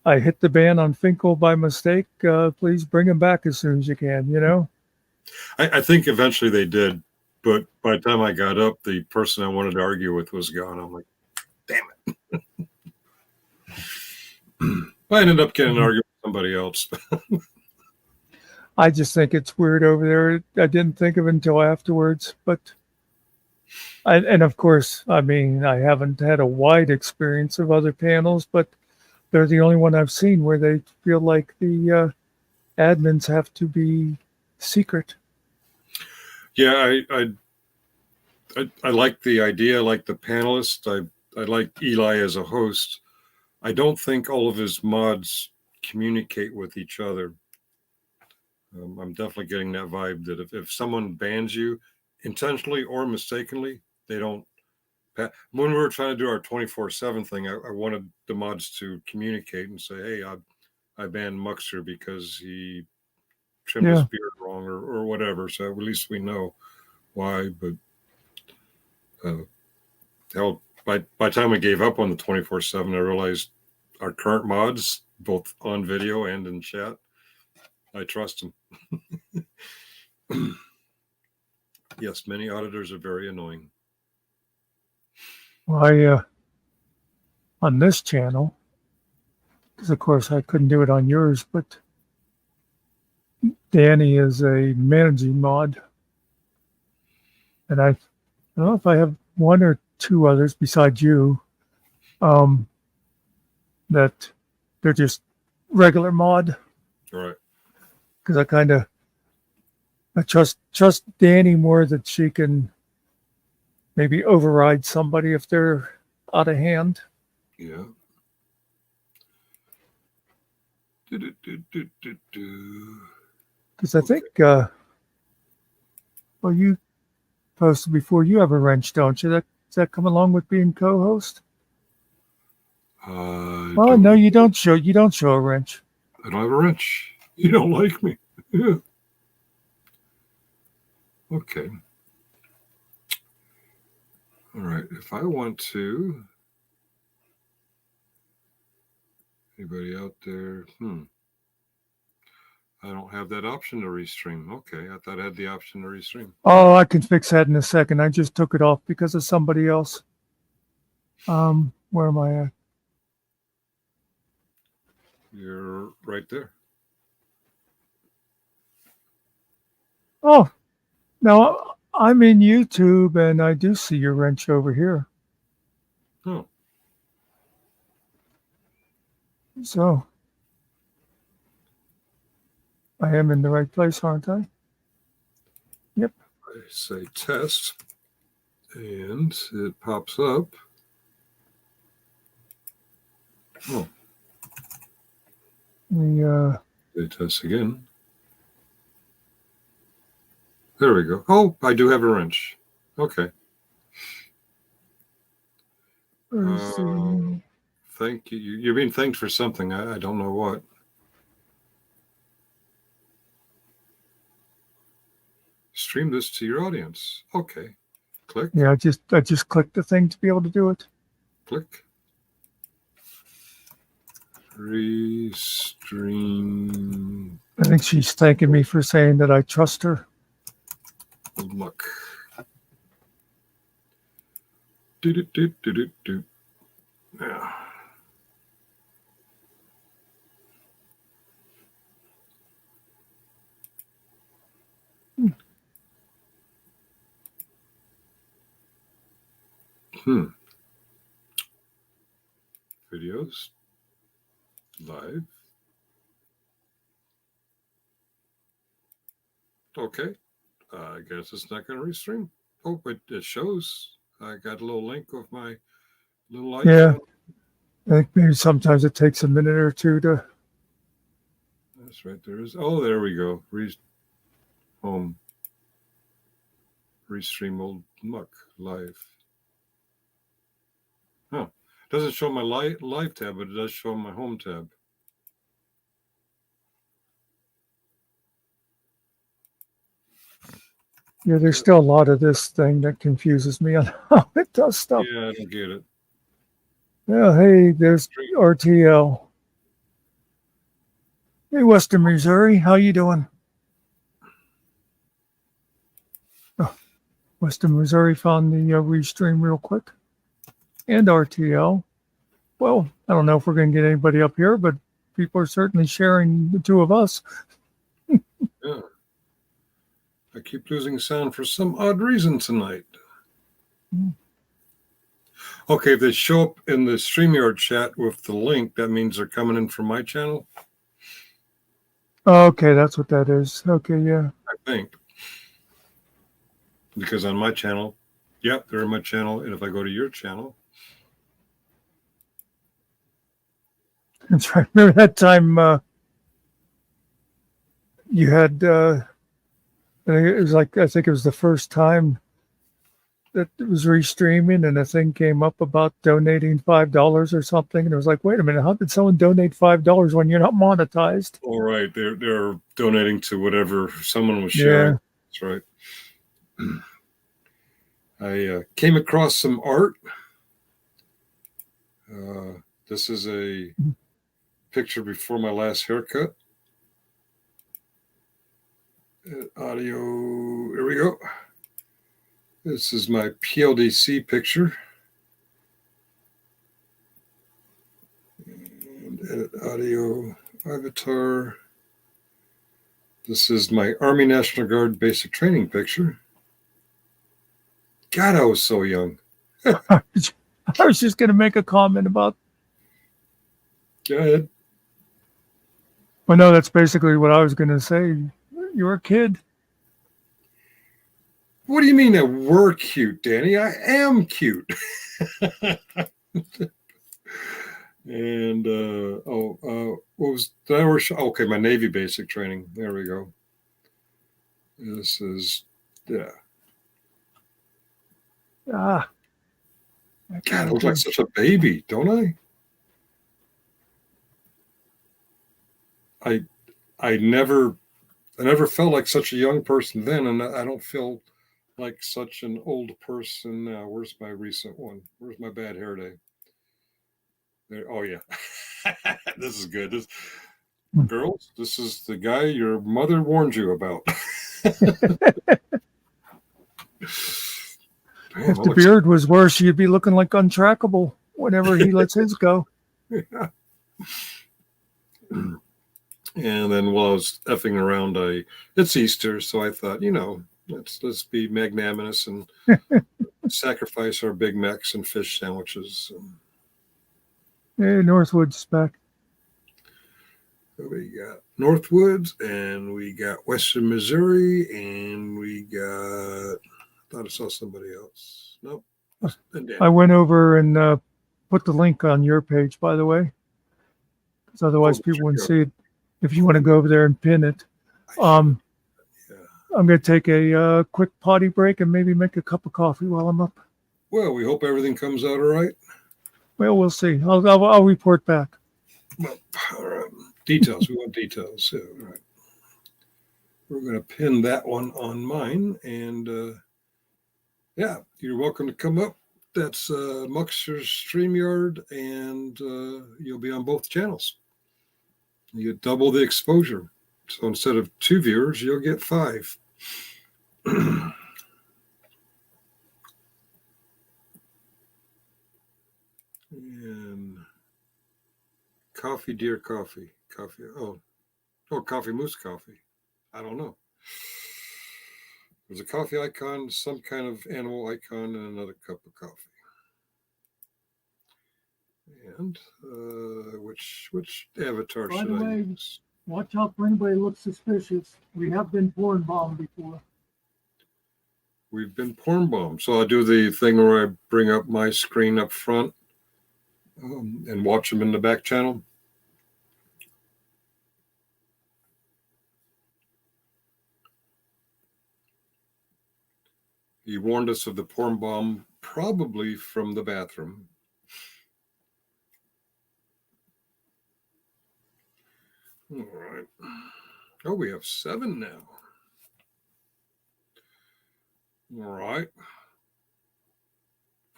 [SPEAKER 1] hit the ban on Finkel by mistake. Please bring him back as soon as you can,
[SPEAKER 3] I think eventually they did. But by the time I got up, the person I wanted to argue with was gone. I'm like, damn it. I ended up getting an argument with somebody else.
[SPEAKER 1] I just think it's weird over there. I didn't think of it until afterwards. But, and of course, I mean, I haven't had a wide experience of other panels, but they're the only one I've seen where they feel like the admins have to be secret.
[SPEAKER 3] Yeah, I like the idea. I like the panelist. I like Eli as a host. I don't think all of his mods communicate with each other. I'm definitely getting that vibe that if someone bans you intentionally or mistakenly, they don't. When we were trying to do our 24/7 thing, I wanted the mods to communicate and say, "Hey, I banned Muxter because he trimmed his
[SPEAKER 1] Yeah.
[SPEAKER 3] beard wrong or whatever." So at least we know why. But hell, by the time we gave up on the 24/7, I realized our current mods, both on video and in chat, I trust them. Yes, many auditors are very annoying.
[SPEAKER 1] Well, on this channel, because of course I couldn't do it on yours, but Danny is a managing mod, and I don't know if I have one or two others besides you, that they're just regular mod.
[SPEAKER 3] All right.
[SPEAKER 1] Because I trust Danny more that she can maybe override somebody if they're out of hand.
[SPEAKER 3] Yeah.
[SPEAKER 1] Because I think, well, you posted before, you have a wrench, don't you? Does that come along with being co-host? Well, no, you don't show a wrench.
[SPEAKER 3] I don't have a wrench. You don't like me. Yeah. Okay. All right. If I want to, anybody out there? I don't have that option to restream. Okay, I thought I had the option to restream.
[SPEAKER 1] Oh, I can fix that in a second. I just took it off because of somebody else. Where am I at?
[SPEAKER 3] You're right there.
[SPEAKER 1] Oh, now I'm in YouTube and I do see your wrench over here.
[SPEAKER 3] Oh,
[SPEAKER 1] So I am in the right place, aren't I? Yep.
[SPEAKER 3] I say test, and it pops up. Oh, say test again. There we go. Oh, I do have a wrench. Okay. Thank you. You're being thanked for something. I don't know what. Stream this to your audience. Okay. Click.
[SPEAKER 1] Yeah, I just clicked the thing to be able to do it.
[SPEAKER 3] Click. Restream.
[SPEAKER 1] I think she's thanking me for saying that I trust her.
[SPEAKER 3] Look. Do. Yeah. Videos. Live. Okay. I guess it's not going to restream. Oh, but it shows. I got a little link of my little light.
[SPEAKER 1] Yeah. I think maybe sometimes it takes a minute or two to.
[SPEAKER 3] That's right. There is. Oh, there we go. Home. Restream old muck live. Huh. Doesn't show my live tab, but it does show my home tab.
[SPEAKER 1] Yeah, there's still a lot of this thing that confuses me on how it does stuff.
[SPEAKER 3] Yeah, I don't get it.
[SPEAKER 1] Yeah, hey, there's RTL. Hey, Western Missouri, how you doing? Oh, Western Missouri found the restream real quick. And RTL. Well, I don't know if we're going to get anybody up here, but people are certainly sharing the two of us.
[SPEAKER 3] Yeah. I keep losing sound for some odd reason tonight. Okay, if they show up in the StreamYard chat with the link, that means they're coming in from my channel?
[SPEAKER 1] Okay, that's what that is. Okay, yeah.
[SPEAKER 3] I think. Because on my channel, yeah, they're in my channel. And if I go to your channel,
[SPEAKER 1] That's right. Remember that time you had it was like I think it was the first time that it was restreaming and a thing came up about donating $5 or something. And it was like, wait a minute, how did someone donate $5 when you're not monetized?
[SPEAKER 3] all right, they're donating to whatever someone was sharing.
[SPEAKER 1] Yeah.
[SPEAKER 3] That's right. I came across some art. This is a picture before my last haircut. Audio, here we go. This is my PLDC picture. And edit audio, avatar. This is my Army National Guard basic training picture. God, I was so young.
[SPEAKER 1] I was just going to make a comment about,
[SPEAKER 3] Go ahead.
[SPEAKER 1] well, no, that's basically what I was going to say. You were a kid.
[SPEAKER 3] What do you mean that we're cute, Danny? I am cute. And what was did I ever show? Okay, my Navy basic training. There we go. This is yeah.
[SPEAKER 1] Ah,
[SPEAKER 3] God, I look like such a baby, don't I? I never felt like such a young person then, and I don't feel like such an old person now. Where's my recent one? Where's my bad hair day? There. Oh yeah, this is good. Girls, this is the guy your mother warned you about. Damn,
[SPEAKER 1] if the beard was worse, you'd be looking like Untrackable whenever he lets his go.
[SPEAKER 3] Yeah. And then while I was effing around, it's Easter, so I thought, let's be magnanimous and sacrifice our Big Macs and fish sandwiches.
[SPEAKER 1] Hey, Northwood's back.
[SPEAKER 3] We got Northwoods, and we got Western Missouri, and we got. I thought I saw somebody else. Nope.
[SPEAKER 1] I went over and put the link on your page, by the way, because otherwise people wouldn't see it. If you want to go over there and pin it, I'm going to take a quick potty break and maybe make a cup of coffee while I'm up.
[SPEAKER 3] Well, we hope everything comes out all right.
[SPEAKER 1] Well, we'll see. I'll report back.
[SPEAKER 3] Well, details. We want details. Yeah, all right. We're going to pin that one on mine, and yeah, you're welcome to come up. That's Muxter's StreamYard, and you'll be on both channels. You get double the exposure. So instead of 2 viewers, you'll get 5. And coffee, dear coffee. Coffee. Oh, coffee moose coffee. I don't know. There's a coffee icon, some kind of animal icon, and another cup of coffee. And which avatar
[SPEAKER 1] By
[SPEAKER 3] should
[SPEAKER 1] the
[SPEAKER 3] I
[SPEAKER 1] way,
[SPEAKER 3] use?
[SPEAKER 1] watch out for anybody who looks suspicious. We have been porn bombed before.
[SPEAKER 3] We've been porn bombed. So I'll do the thing where I bring up my screen up front and watch them in the back channel. He warned us of the porn bomb, probably from the bathroom. All right. Oh, we have 7 now. All right.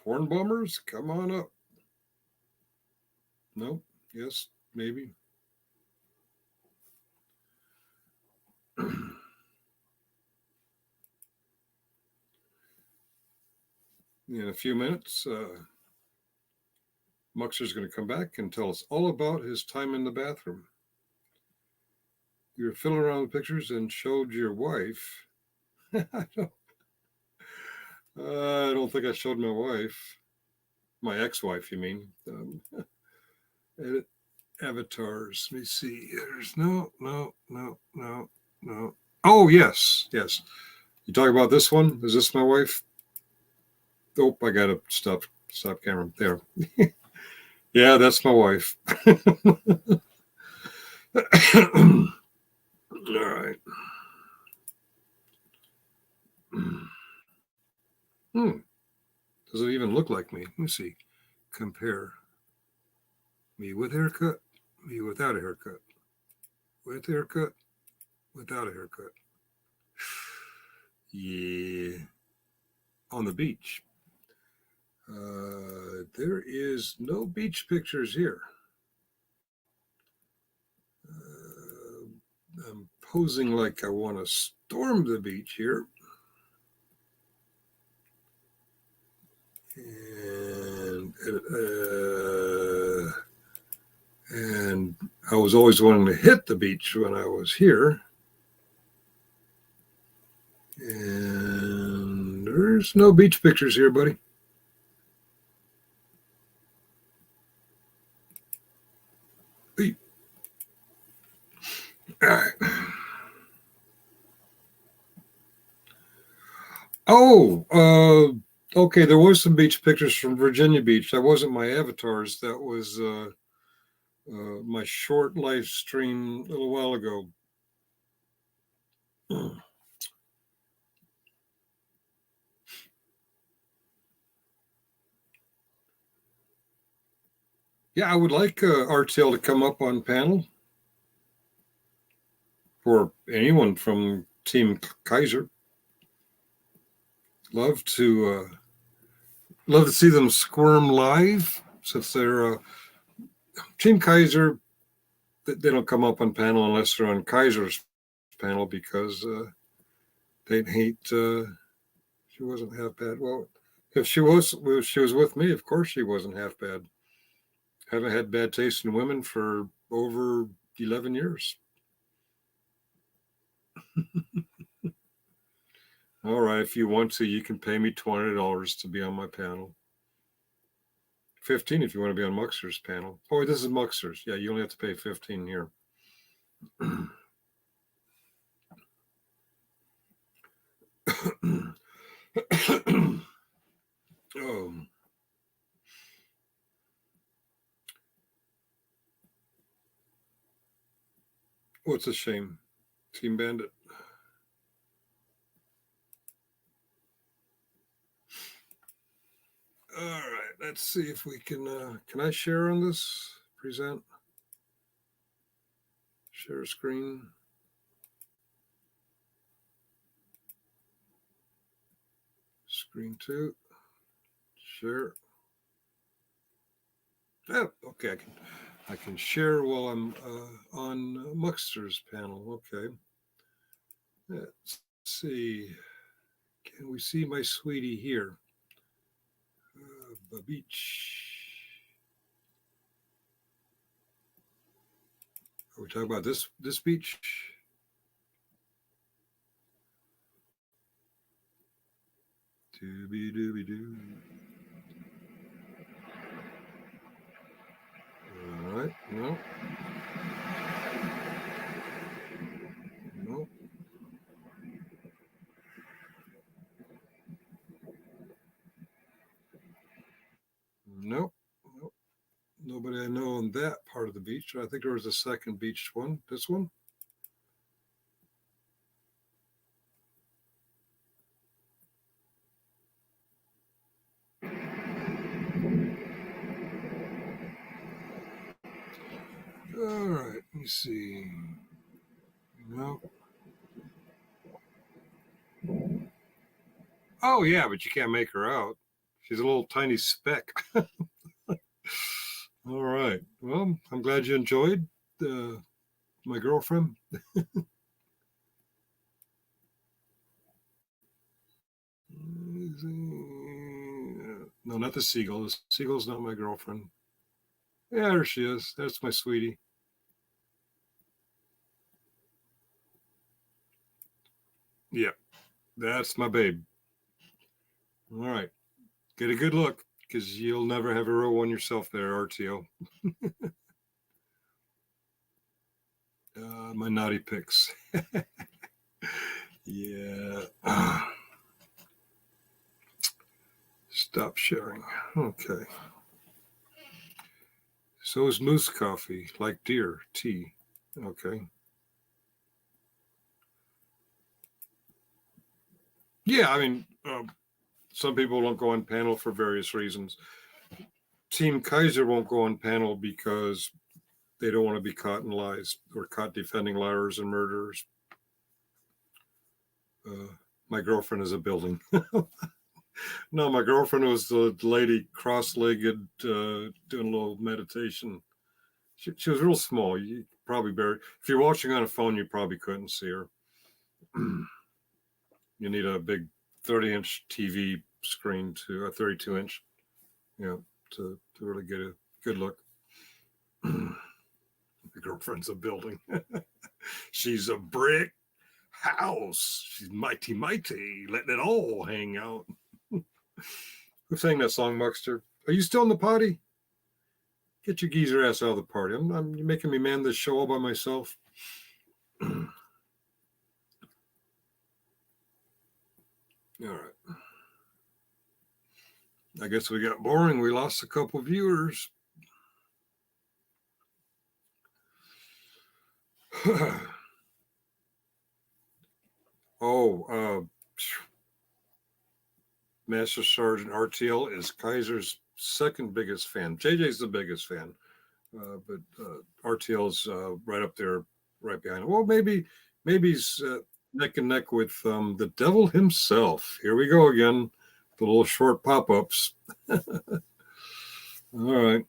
[SPEAKER 3] Porn bombers, come on up. Nope. Yes, maybe. In a few minutes, Muxer's going to come back and tell us all about his time in the bathroom. You were fiddling around with pictures and showed your wife. I don't think I showed my wife. My ex-wife, you mean? Edit. avatars. Let me see. There's no. Oh, yes. You talk about this one? Is this my wife? Oh, I got to stop camera. There. Yeah, that's my wife. All right. Does it even look like me? Let me see. Compare me with haircut, me without a haircut, with haircut, without a haircut. Yeah, on the beach. There is no beach pictures here. I'm posing like I want to storm the beach here. And I was always wanting to hit the beach when I was here. And there's no beach pictures here, buddy. Hey. All right. Oh, okay. There was some beach pictures from Virginia Beach. That wasn't my avatars. That was my short live stream a little while ago. Yeah, I would like RTL to come up on panel, or anyone from Team Kaiser. Love to see them squirm live, since they're Team Kaiser. They don't come up on panel unless they're on Kaiser's panel, because they'd hate. She wasn't half bad. Well, if she was with me, of course she wasn't half bad. Haven't had bad taste in women for over 11 years. All right, if you want to, you can pay me $20 to be on my panel. 15 if you want to be on Muxter's panel. Oh, this is Muxter's. Yeah, you only have to pay 15 here. Oh. What's a shame? Team Bandit. All right, let's see if we can I share on this? Present. Share screen. Screen 2. Share. Oh, okay, I can share while I'm on Muxter's panel. Okay. Let's see. Can we see my sweetie here? The beach. Are we talking about this beach? Dooby dooby doo. All right. No. No. Nope. Nope. Nobody I know on that part of the beach. I think there was a second beach one. This one? All right. Let me see. No. Oh, yeah, but you can't make her out. She's a little tiny speck. All right. Well, I'm glad you enjoyed my girlfriend. No, not the seagull. The seagull's not my girlfriend. Yeah, there she is. That's my sweetie. Yeah, that's my babe. All right. Get a good look, because you'll never have a real one yourself there, RTO. My naughty picks. Yeah. Stop sharing. Okay. So is moose coffee, like deer, tea. Okay. Yeah, I mean, some people don't go on panel for various reasons. Team Kaiser won't go on panel because they don't want to be caught in lies or caught defending liars and murderers. My girlfriend is a building. No, my girlfriend was the lady cross-legged doing a little meditation. She was real small. You probably if you're watching on a phone, you probably couldn't see her. You need a big 30-inch TV screen to a 32-inch, to really get a good look. My girlfriend's a building. She's a brick house. She's mighty, letting it all hang out. Who sang that song, Muxter? Are you still in the potty? Get your geezer ass out of the party. You're making me man this show all by myself. All right. I guess we got boring. We lost a couple viewers. Master Sergeant RTL is Kaiser's second biggest fan. JJ's the biggest fan, but RTL's right up there, right behind him. Well, maybe he's neck and neck with the devil himself. Here we go again, the little short pop-ups. All right.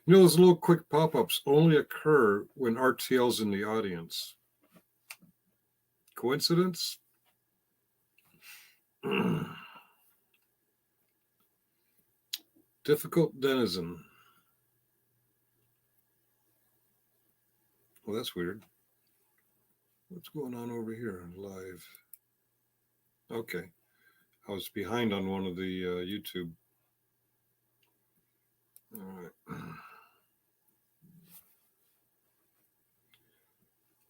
[SPEAKER 3] Those little quick pop-ups only occur when RTL's in the audience. Coincidence? Difficult denizen. Well, that's weird. What's going on over here live? Okay. I was behind on one of the YouTube. All right.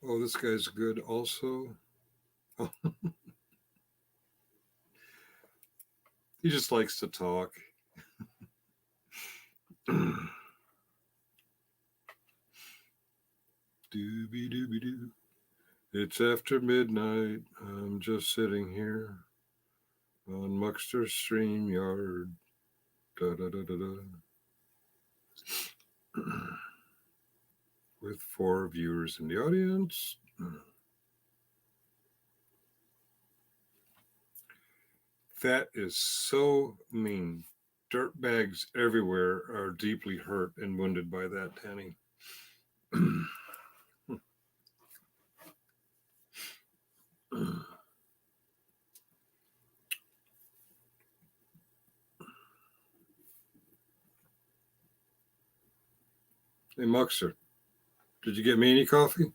[SPEAKER 3] Oh, this guy's good also. Oh. He just likes to talk. Dooby dooby doo. It's after midnight. I'm just sitting here on Muxter's StreamYard. Da, da, da, da, da. With 4 viewers in the audience. That is so mean. Dirtbags everywhere are deeply hurt and wounded by that, Danny. Hey, Muxer, did you get me any coffee?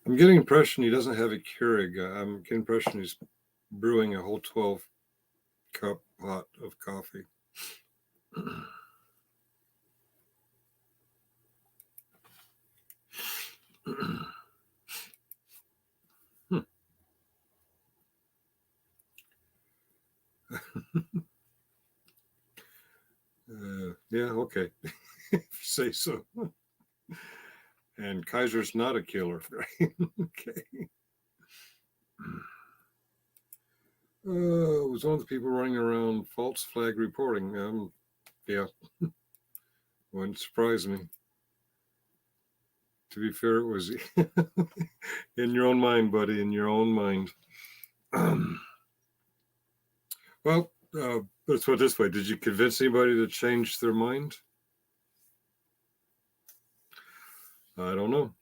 [SPEAKER 3] I'm getting the impression he doesn't have a Keurig. I'm getting the impression he's brewing a whole 12-cup pot of coffee. Yeah, okay. If you say so. And Kaiser's not a killer, right? Okay. Was one of the people running around false flag reporting. Yeah, wouldn't surprise me. To be fair, it was in your own mind, buddy, in your own mind. Well, let's put it this way. Did you convince anybody to change their mind? I don't know.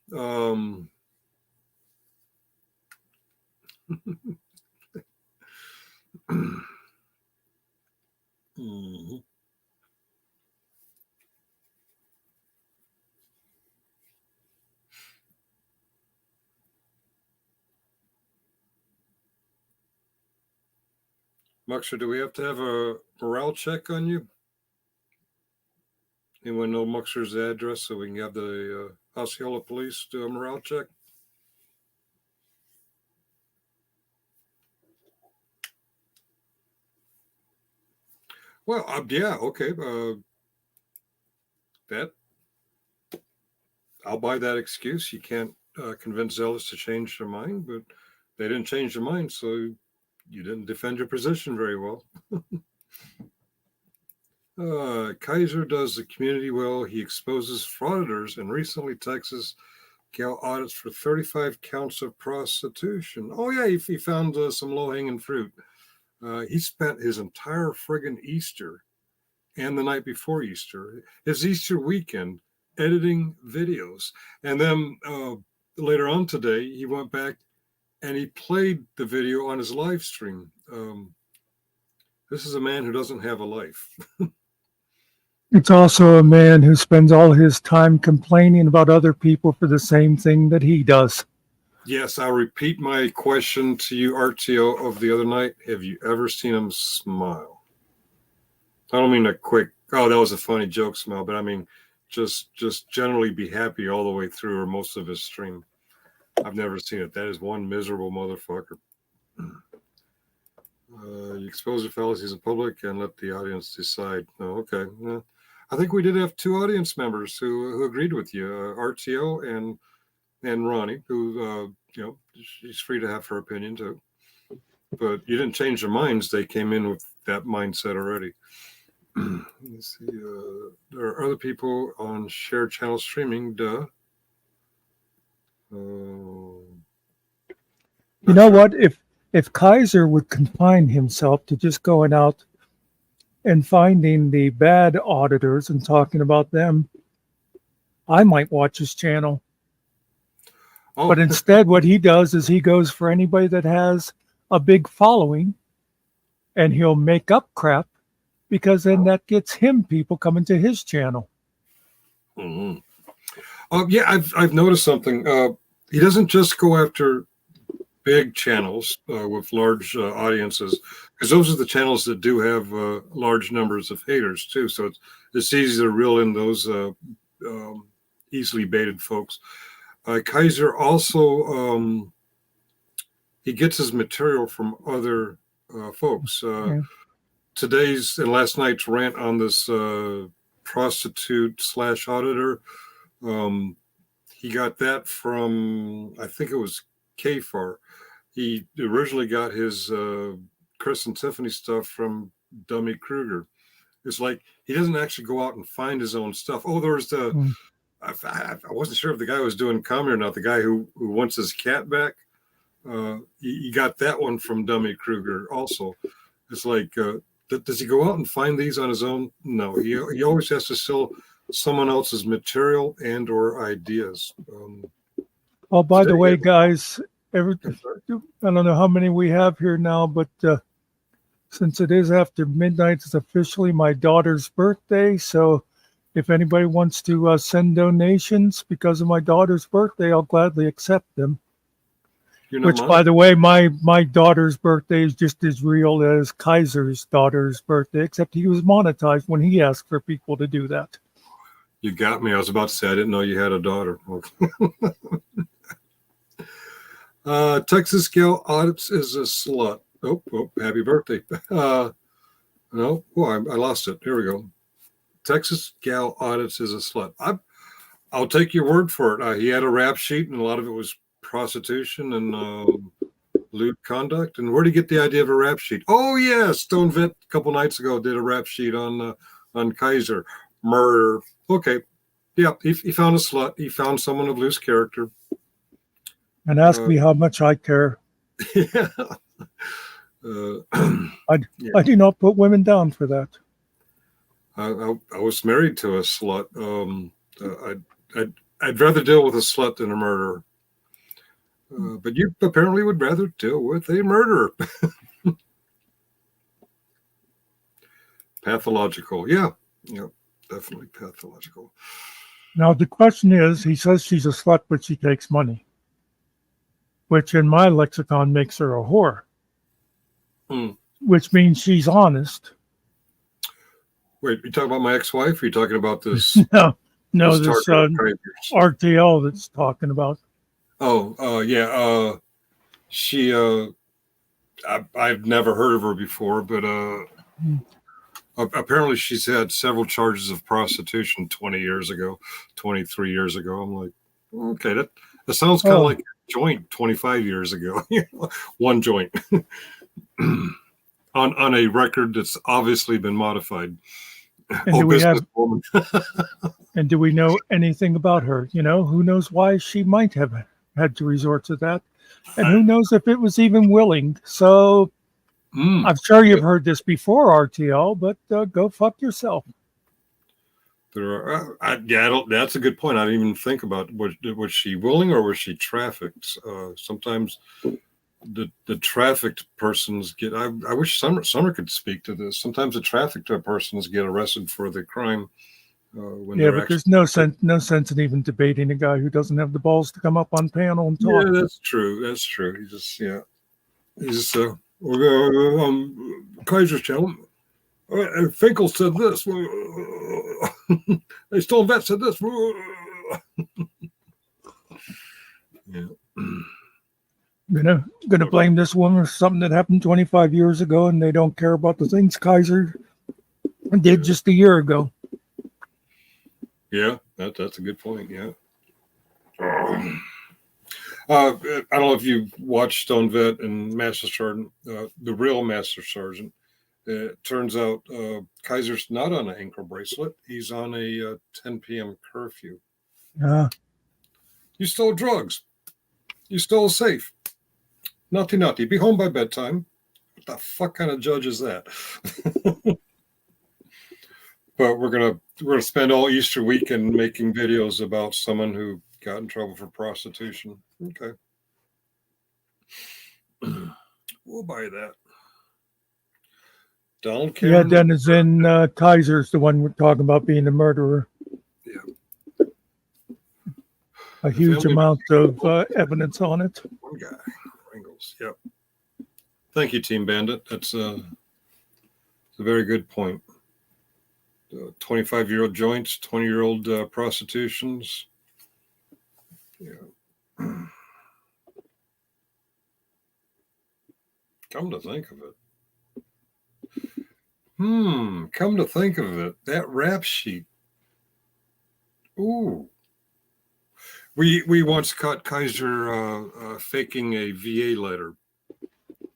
[SPEAKER 3] Mhm. Muxer, do we have to have a morale check on you? Anyone know Muxer's address so we can have the Osceola police do a morale check? Well, yeah, okay. That I'll buy that excuse. You can't convince zealots to change their mind, but they didn't change their mind, so you didn't defend your position very well. Kaiser does the community well. He exposes frauditors, and recently Texas gal audits for 35 counts of prostitution. Oh yeah, he found some low-hanging fruit. He spent his entire friggin' Easter and the night before Easter, his Easter weekend, editing videos. And then later on today, he went back and he played the video on his live stream. This is a man who doesn't have a life.
[SPEAKER 1] It's also a man who spends all his time complaining about other people for the same thing that he does.
[SPEAKER 3] Yes, I'll repeat my question to you, RTO, of the other night. Have you ever seen him smile? I don't mean a quick, oh, that was a funny joke smile, but I mean just generally be happy all the way through or most of his stream. I've never seen it. That is one miserable motherfucker. You expose your fallacies in public and let the audience decide. Oh, okay. I think we did have two audience members who agreed with you, RTO and Ronnie, who, she's free to have her opinion too. But you didn't change their minds. They came in with that mindset already. Let's see. There are other people on shared channel streaming. Duh.
[SPEAKER 1] You know what? If Kaiser would confine himself to just going out and finding the bad auditors and talking about them, I might watch his channel.
[SPEAKER 3] Oh.
[SPEAKER 1] But instead, what he does is he goes for anybody that has a big following, and he'll make up crap, because then that gets him people coming to his channel.
[SPEAKER 3] Mm-hmm. Yeah, I've noticed something. He doesn't just go after big channels with large audiences, because those are the channels that do have large numbers of haters too. So it's easy to reel in those easily baited folks. Kaiser also he gets his material from other folks. Today's and last night's rant on this prostitute / auditor, he got that from, I think it was KFAR. He originally got his Chris and Tiffany stuff from Dummy Kruger. It's like he doesn't actually go out and find his own stuff. Oh, there's the, I wasn't sure if the guy was doing comedy or not. The guy who wants his cat back, he got that one from Dummy Kruger also. It's like, does he go out and find these on his own? No, he always has to sell someone else's material and or ideas.
[SPEAKER 1] Oh, by the way, guys, I don't know how many we have here now, but since it is after midnight, it's officially my daughter's birthday. So if anybody wants to send donations because of my daughter's birthday, I'll gladly accept them. Which, by the way, my daughter's birthday is just as real as Kaiser's daughter's birthday, except he was monetized when he asked for people to do that.
[SPEAKER 3] You got me. I was about to say I didn't know you had a daughter. Texas gal audits is a slut. Oh, happy birthday. No, I lost it. Here we go. Texas gal audits is a slut. I'll take your word for it. He had a rap sheet, and a lot of it was prostitution and lewd conduct. And where did he get the idea of a rap sheet? Oh yeah, Stone Vet a couple nights ago did a rap sheet on Kaiser murder. Okay, yeah, he found a slut. He found someone of loose character.
[SPEAKER 1] And ask me how much I care.
[SPEAKER 3] Yeah.
[SPEAKER 1] I do not put women down for that.
[SPEAKER 3] I was married to a slut. I'd rather deal with a slut than a murderer. But you apparently would rather deal with a murderer. Pathological. Yeah, definitely pathological.
[SPEAKER 1] Now, the question is, he says she's a slut, but she takes money, which in my lexicon makes her a whore. which means she's honest.
[SPEAKER 3] Wait, you talking about my ex-wife? Or are you talking about this
[SPEAKER 1] No,
[SPEAKER 3] this
[SPEAKER 1] this
[SPEAKER 3] target behaviors?
[SPEAKER 1] RTL that's talking about.
[SPEAKER 3] Oh, yeah. She I've never heard of her before, but apparently she's had several charges of prostitution 20 years ago, 23 years ago. I'm like, okay, that sounds kind of like a joint 25 years ago. One joint on a record that's obviously been modified.
[SPEAKER 1] And do we have
[SPEAKER 3] businesswoman.
[SPEAKER 1] and do we know anything about her? You know, who knows why she might have had to resort to that, and who knows if it was even willing. So I'm sure you've heard this before, RTL, but go fuck yourself.
[SPEAKER 3] There are, that's a good point. I didn't even think about was she willing or was she trafficked? Sometimes the trafficked persons get. I wish Summer could speak to this. Sometimes the trafficked persons get arrested for the crime. When
[SPEAKER 1] Yeah, but there's no sense in even debating a guy who doesn't have the balls to come up on panel and talk.
[SPEAKER 3] Yeah, that's true. That's true. He's just Kaiser's channel. Finkel said this. They stole vet said this. Yeah.
[SPEAKER 1] Gonna blame this woman for something that happened 25 years ago, and they don't care about the things Kaiser did just a year ago.
[SPEAKER 3] Yeah, that's a good point. Yeah. I don't know if you watched Stone Vet and Master Sergeant, the real Master Sergeant. It turns out Kaiser's not on an ankle bracelet. He's on a 10 p.m. curfew. You stole drugs. You stole a safe. Naughty. Be home by bedtime. What the fuck kind of judge is that? But we're gonna spend all Easter weekend making videos about someone who got in trouble for prostitution. Okay. We'll buy that. Donald Cameron.
[SPEAKER 1] Yeah, Dennis in Kaiser's the one we're talking about being a murderer.
[SPEAKER 3] Yeah.
[SPEAKER 1] A huge amount of evidence on it.
[SPEAKER 3] One guy. Pringles. Yep. Thank you, Team Bandit. That's a very good point. 25-year-old joints, 20-year-old prostitutions. Yeah. Come to think of it. Come to think of it, that rap sheet. Ooh. We once caught Kaiser faking a VA letter,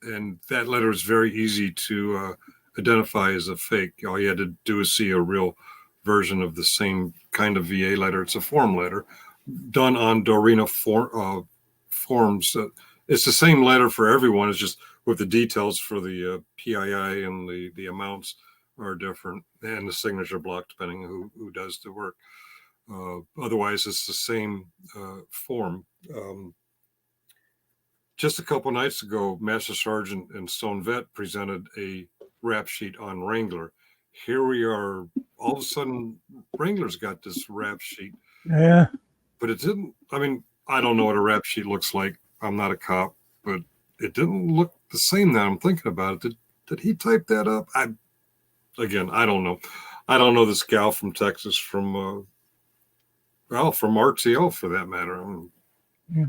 [SPEAKER 3] and that letter is very easy to identify as a fake. All you had to do is see a real version of the same kind of VA letter. It's a form letter done on Dorina forms. It's the same letter for everyone. It's just with the details for the PII and the amounts are different, and the signature block depending on who does the work. Otherwise, it's the same form. Just a couple nights ago, Master Sergeant and Stone Vet presented a rap sheet on Wrangler. Here we are. All of a sudden, Wrangler's got this rap sheet.
[SPEAKER 1] Yeah.
[SPEAKER 3] But it didn't. I mean, I don't know what a rap sheet looks like. I'm not a cop, but it didn't look the same now I'm thinking about it. Did he type that up? I don't know. I don't know this gal from Texas from RTL for that matter.
[SPEAKER 1] Yeah.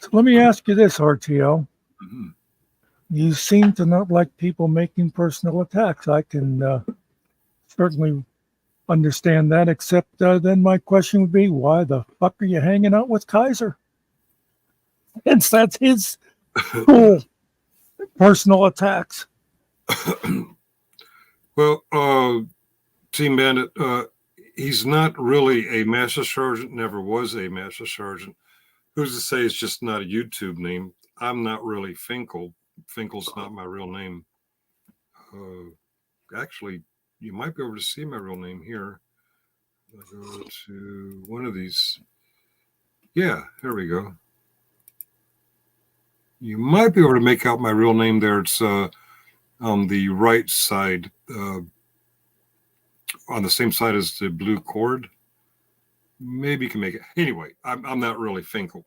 [SPEAKER 1] So let me ask you this, RTL.
[SPEAKER 3] Mm-hmm.
[SPEAKER 1] You seem to not like people making personal attacks. I can certainly understand that, except then my question would be, why the fuck are you hanging out with Kaiser? Since that's his personal attacks.
[SPEAKER 3] Well, Team Bandit, he's not really a Master Sergeant, never was a Master Sergeant. Who's to say it's just not a YouTube name? I'm not really Finkel. Finkel's not my real name. Actually, you might be able to see my real name here. I'll go to one of these. Yeah, here we go. You might be able to make out my real name there. It's on the right side, on the same side as the blue cord. Maybe you can make it. Anyway, I'm not really Finkel.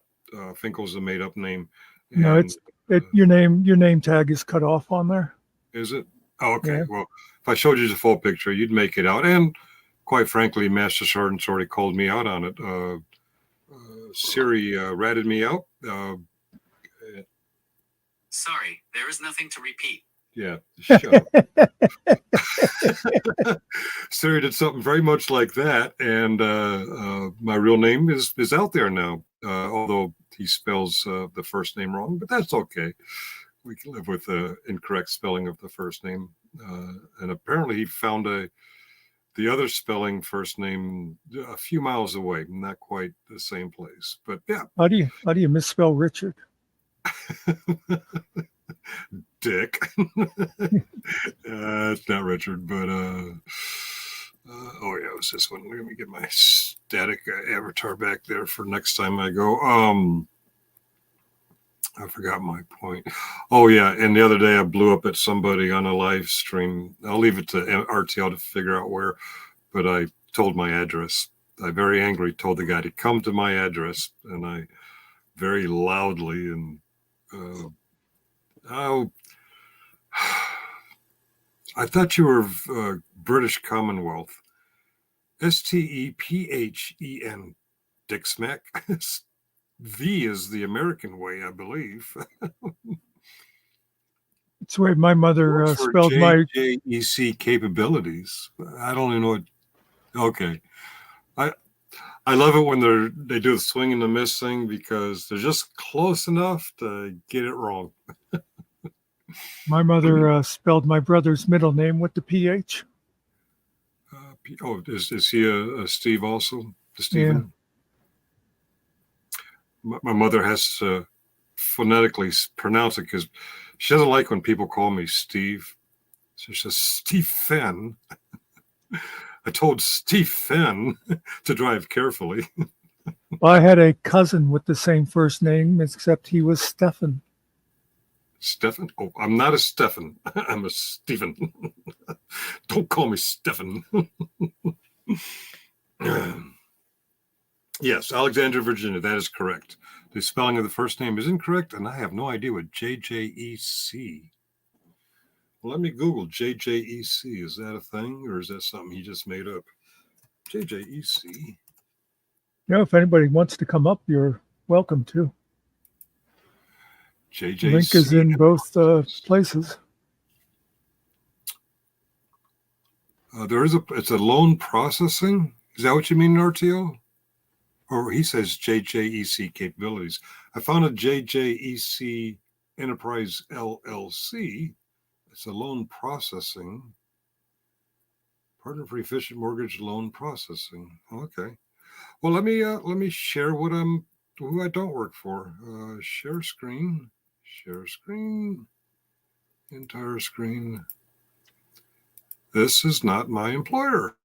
[SPEAKER 3] Finkel's a made-up name.
[SPEAKER 1] No, your name tag is cut off on there.
[SPEAKER 3] Is it? Oh, okay.
[SPEAKER 1] Yeah.
[SPEAKER 3] Well, if I showed you the full picture, you'd make it out. And quite frankly, Master Sergeant's already called me out on it. Siri ratted me out.
[SPEAKER 6] Sorry, there is nothing to repeat.
[SPEAKER 3] Yeah, shut up. Siri did something very much like that, and my real name is out there now. Although he spells the first name wrong, but that's okay. We can live with the incorrect spelling of the first name. And apparently, he found the other spelling first name a few miles away, not quite the same place. But yeah,
[SPEAKER 1] How do you misspell Richard?
[SPEAKER 3] Dick. It's not Richard, but oh yeah, it was this one. Let me get my static avatar back there for next time I go. I forgot my point. Oh yeah, and the other day I blew up at somebody on a live stream. I'll leave it to RTL to figure out where, but I told my address. I very angry told the guy to come to my address, and I very loudly and oh, I thought you were British Commonwealth. Stephen, Dick Smack. V is the American way, I believe.
[SPEAKER 1] It's the way my mother
[SPEAKER 3] For
[SPEAKER 1] spelled my.
[SPEAKER 3] JEC capabilities. I don't even know what. Okay, I love it when they do the swing and the miss thing because they're just close enough to get it wrong.
[SPEAKER 1] My mother spelled my brother's middle name with the PH.
[SPEAKER 3] Is he a Steve also? Stephen? Yeah. My mother has to phonetically pronounce it because she doesn't like when people call me Steve. So she says, Stephen. I told Stephen to drive carefully.
[SPEAKER 1] Well, I had a cousin with the same first name, except he was Stefan.
[SPEAKER 3] Stefan? Oh, I'm not a Stefan. I'm a Stephen. Don't call me Stefan. Yes, Alexandria, Virginia. That is correct. The spelling of the first name is incorrect, and I have no idea what JJEC. Well, let me Google JJEC. Is that a thing, or is that something he just made up? JJEC.
[SPEAKER 1] You know, if anybody wants to come up, you're welcome to.
[SPEAKER 3] JJC.
[SPEAKER 1] Link is in both places.
[SPEAKER 3] It's a loan processing. Is that what you mean, RTO? Or he says JJEC capabilities. I found a JJEC Enterprise LLC. It's a loan processing partner for efficient mortgage loan processing. Okay. Well, let me share who I don't work for. Share screen, entire screen. This is not my employer.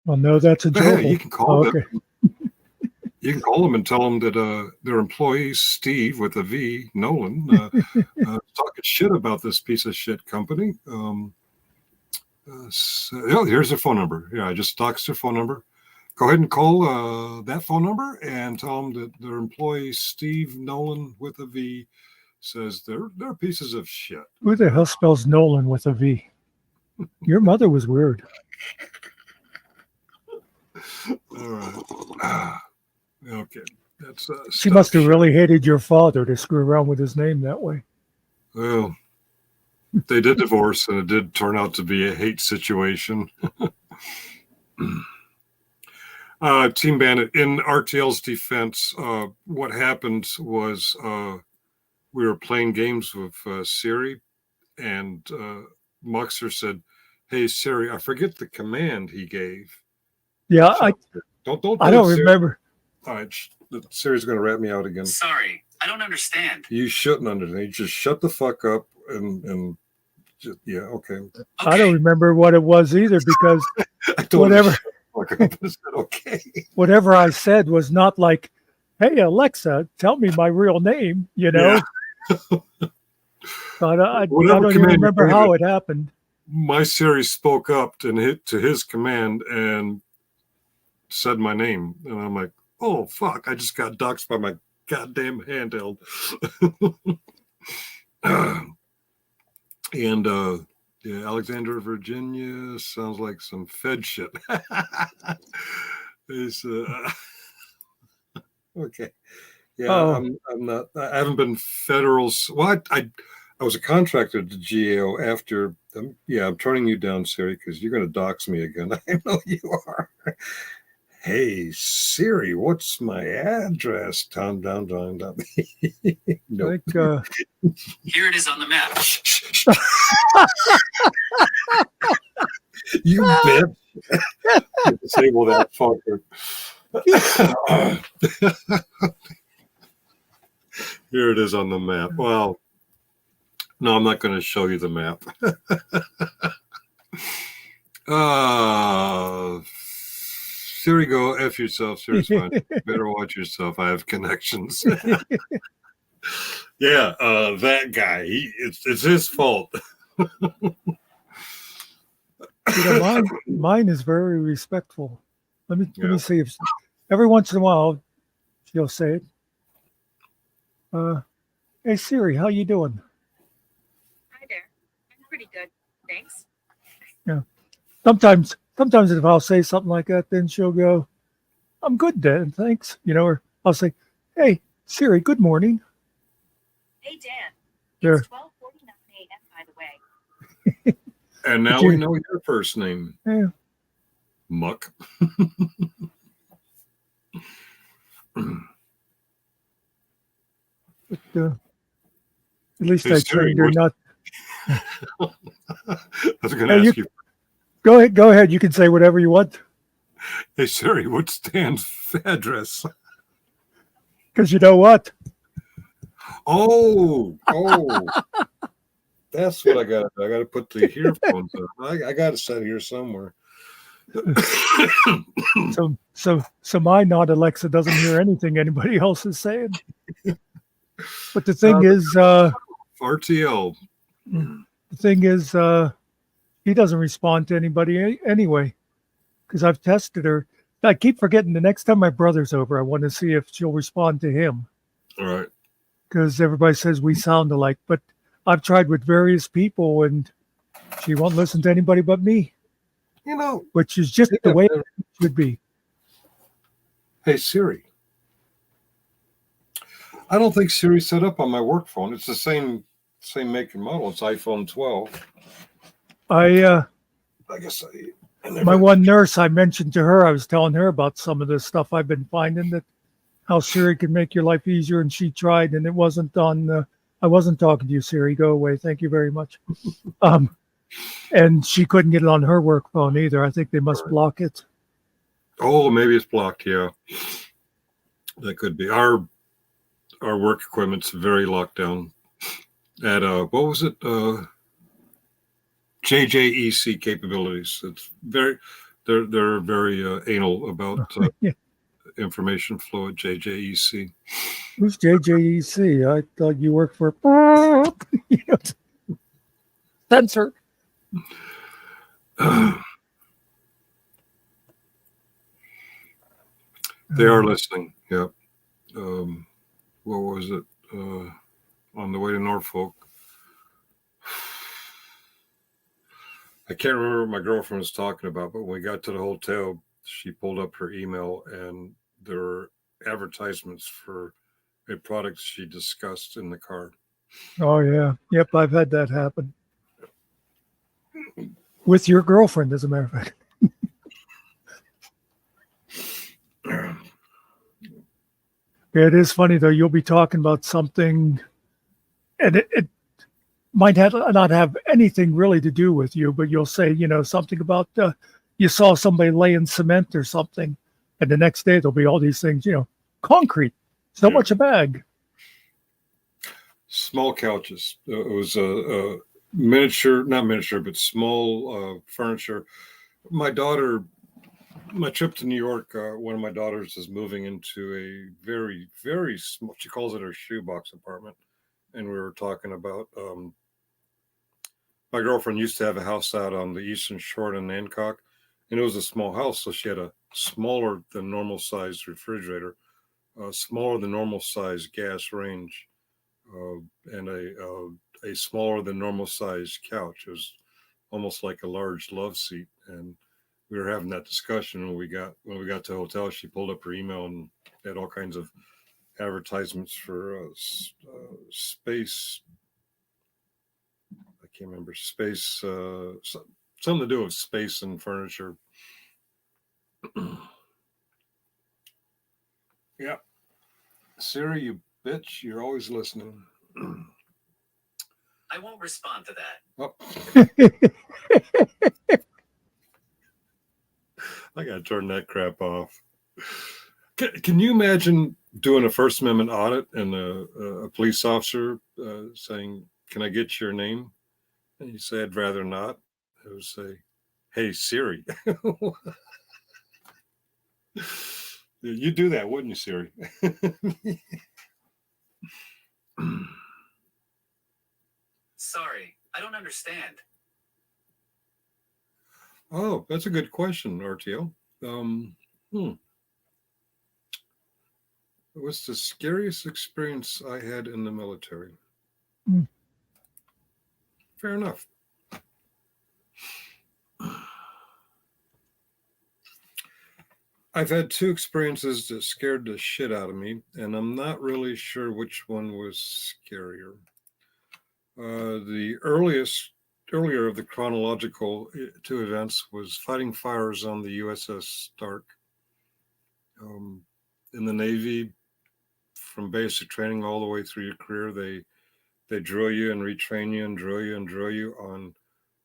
[SPEAKER 1] Well, no, that's a joke.
[SPEAKER 3] Hey, you can call them.
[SPEAKER 1] Okay.
[SPEAKER 3] You can call them and tell them that their employee, Steve, with a V, Nolan, talking shit about this piece of shit company. Here's their phone number. Yeah, I just doxed their phone number. Go ahead and call that phone number and tell them that their employee, Steve Nolan, with a V, says they're pieces of shit.
[SPEAKER 1] Who the hell spells Nolan with a V? Your mother was weird.
[SPEAKER 3] All right. Okay. That's
[SPEAKER 1] She must have really hated your father to screw around with his name that way.
[SPEAKER 3] Well, they did divorce, and it did turn out to be a hate situation. Team Bandit, in RTL's defense, what happened was we were playing games with Siri, and Muxer said, "Hey Siri, I forget the command he gave."
[SPEAKER 1] Yeah,
[SPEAKER 3] don't
[SPEAKER 1] I don't remember.
[SPEAKER 3] All right, Siri's going to rat me out again.
[SPEAKER 6] Sorry, I don't understand.
[SPEAKER 3] You shouldn't understand. Just shut the fuck up and just, yeah, okay.
[SPEAKER 1] I don't remember what it was either because whatever I said was not like, "Hey Alexa, tell me my real name," you know. Yeah. But I don't even remember how it happened.
[SPEAKER 3] My Siri spoke up to his command and said my name, and I'm like, oh fuck! I just got doxxed by my goddamn handheld. And Yeah, Alexandria, Virginia sounds like some Fed shit. It's, okay. Yeah,
[SPEAKER 1] Oh,
[SPEAKER 3] I'm not. I haven't been federal. Well, I was a contractor to GAO after. Yeah, I'm turning you down, Siri, because you're going to dox me again. I know you are. Hey Siri, what's my address? Down.
[SPEAKER 1] I
[SPEAKER 3] Nope.
[SPEAKER 1] think
[SPEAKER 6] Here it is on the map.
[SPEAKER 3] You bitch. Disable that fucker. Here it is on the map. Well, no, I'm not going to show you the map. Siri, go F yourself. Siri's fine. Better watch yourself. I have connections. Yeah, that guy. It's his fault.
[SPEAKER 1] mine is very respectful. Let
[SPEAKER 3] Yeah.
[SPEAKER 1] me see if every once in a while she'll say it. Hey Siri, how you doing?
[SPEAKER 4] Hi there. I'm pretty good. Thanks.
[SPEAKER 1] Sometimes if I'll say something like that, then she'll go, I'm good, Dad, thanks. Or I'll say, hey Siri, good morning.
[SPEAKER 4] Hey, Dan.
[SPEAKER 1] There.
[SPEAKER 4] It's 12:49 a.m., by the way.
[SPEAKER 3] And now we know your first name.
[SPEAKER 1] Yeah.
[SPEAKER 3] Muck.
[SPEAKER 1] But, at least
[SPEAKER 3] Hey,
[SPEAKER 1] I
[SPEAKER 3] Siri,
[SPEAKER 1] trained her not.
[SPEAKER 3] I was going to
[SPEAKER 1] Hey,
[SPEAKER 3] ask you.
[SPEAKER 1] Go ahead. You can say whatever you want
[SPEAKER 3] Hey Siri, what's Dan's address?
[SPEAKER 1] because you know what?
[SPEAKER 3] Oh, that's what I got. I got to put the earphones on. I got it set here somewhere.
[SPEAKER 1] So my not Alexa doesn't hear anything anybody else is saying. But the thing is,
[SPEAKER 3] RTL.
[SPEAKER 1] he doesn't respond to anybody anyway. Because I've tested her. I keep forgetting the next time my brother's over, I want to see if she'll respond to him.
[SPEAKER 3] All right.
[SPEAKER 1] Because everybody says we sound alike, but I've tried with various people and she won't listen to anybody but me, which is just the way it should be.
[SPEAKER 3] Hey Siri. I don't think Siri's set up on my work phone. It's the same make and model. It's iPhone 12.
[SPEAKER 1] I
[SPEAKER 3] guess
[SPEAKER 1] my one nurse, I mentioned to her, I was telling her about some of the stuff I've been finding, that how Siri can make your life easier, and she tried, and it wasn't on. I wasn't talking to you, Siri. Go away. Thank you very much. And she couldn't get it on her work phone either. I think they must block it.
[SPEAKER 3] Oh, maybe it's blocked. Yeah, that could be. Our work equipment's very locked down. At what was it? JJEC capabilities. It's very. They're very anal about
[SPEAKER 1] Yeah.
[SPEAKER 3] information flow at JJEC.
[SPEAKER 1] Who's JJEC? I thought you worked for censor.
[SPEAKER 3] They are listening. Yep. What was it? On the way to Norfolk. I can't remember what my girlfriend was talking about, but when we got to the hotel, she pulled up her email and there were advertisements for a product she discussed in the car.
[SPEAKER 1] Oh yeah. Yep, I've had that happen. With your girlfriend, as a matter of fact. It is funny though. You'll be talking about something, and it might not have anything really to do with you, but you'll say, something about you saw somebody laying cement or something, and the next day there'll be all these things, concrete, so much a bag.
[SPEAKER 3] Small couches. It was a miniature, not miniature, but small furniture. My trip to New York, one of my daughters is moving into a very, very small, she calls it her shoebox apartment. And we were talking about, my girlfriend used to have a house out on the Eastern Shore in Hancock, and it was a small house. So she had a smaller than normal sized refrigerator, a smaller than normal sized gas range, and a smaller than normal sized couch. It was almost like a large love seat. And we were having that discussion when we got to the hotel. She pulled up her email and had all kinds of advertisements for space. I can't remember space. Something to do with space and furniture. Yeah, Siri, you bitch, you're always listening.
[SPEAKER 6] I won't respond to that.
[SPEAKER 3] Oh, I gotta turn that crap off. Can you imagine doing a First Amendment audit and a police officer saying, "Can I get your name?" And you say, "I'd rather not." It would say, "Hey Siri." You'd do that, wouldn't you, Siri?
[SPEAKER 6] Sorry, I don't understand.
[SPEAKER 3] Oh, that's a good question, RTO. What's the scariest experience I had in the military?
[SPEAKER 1] Hmm.
[SPEAKER 3] Fair enough. I've had two experiences that scared the shit out of me, and I'm not really sure which one was scarier. The earlier of the chronological two events was fighting fires on the USS Stark. In the Navy, from basic training all the way through your career, they drill you and retrain you and drill you on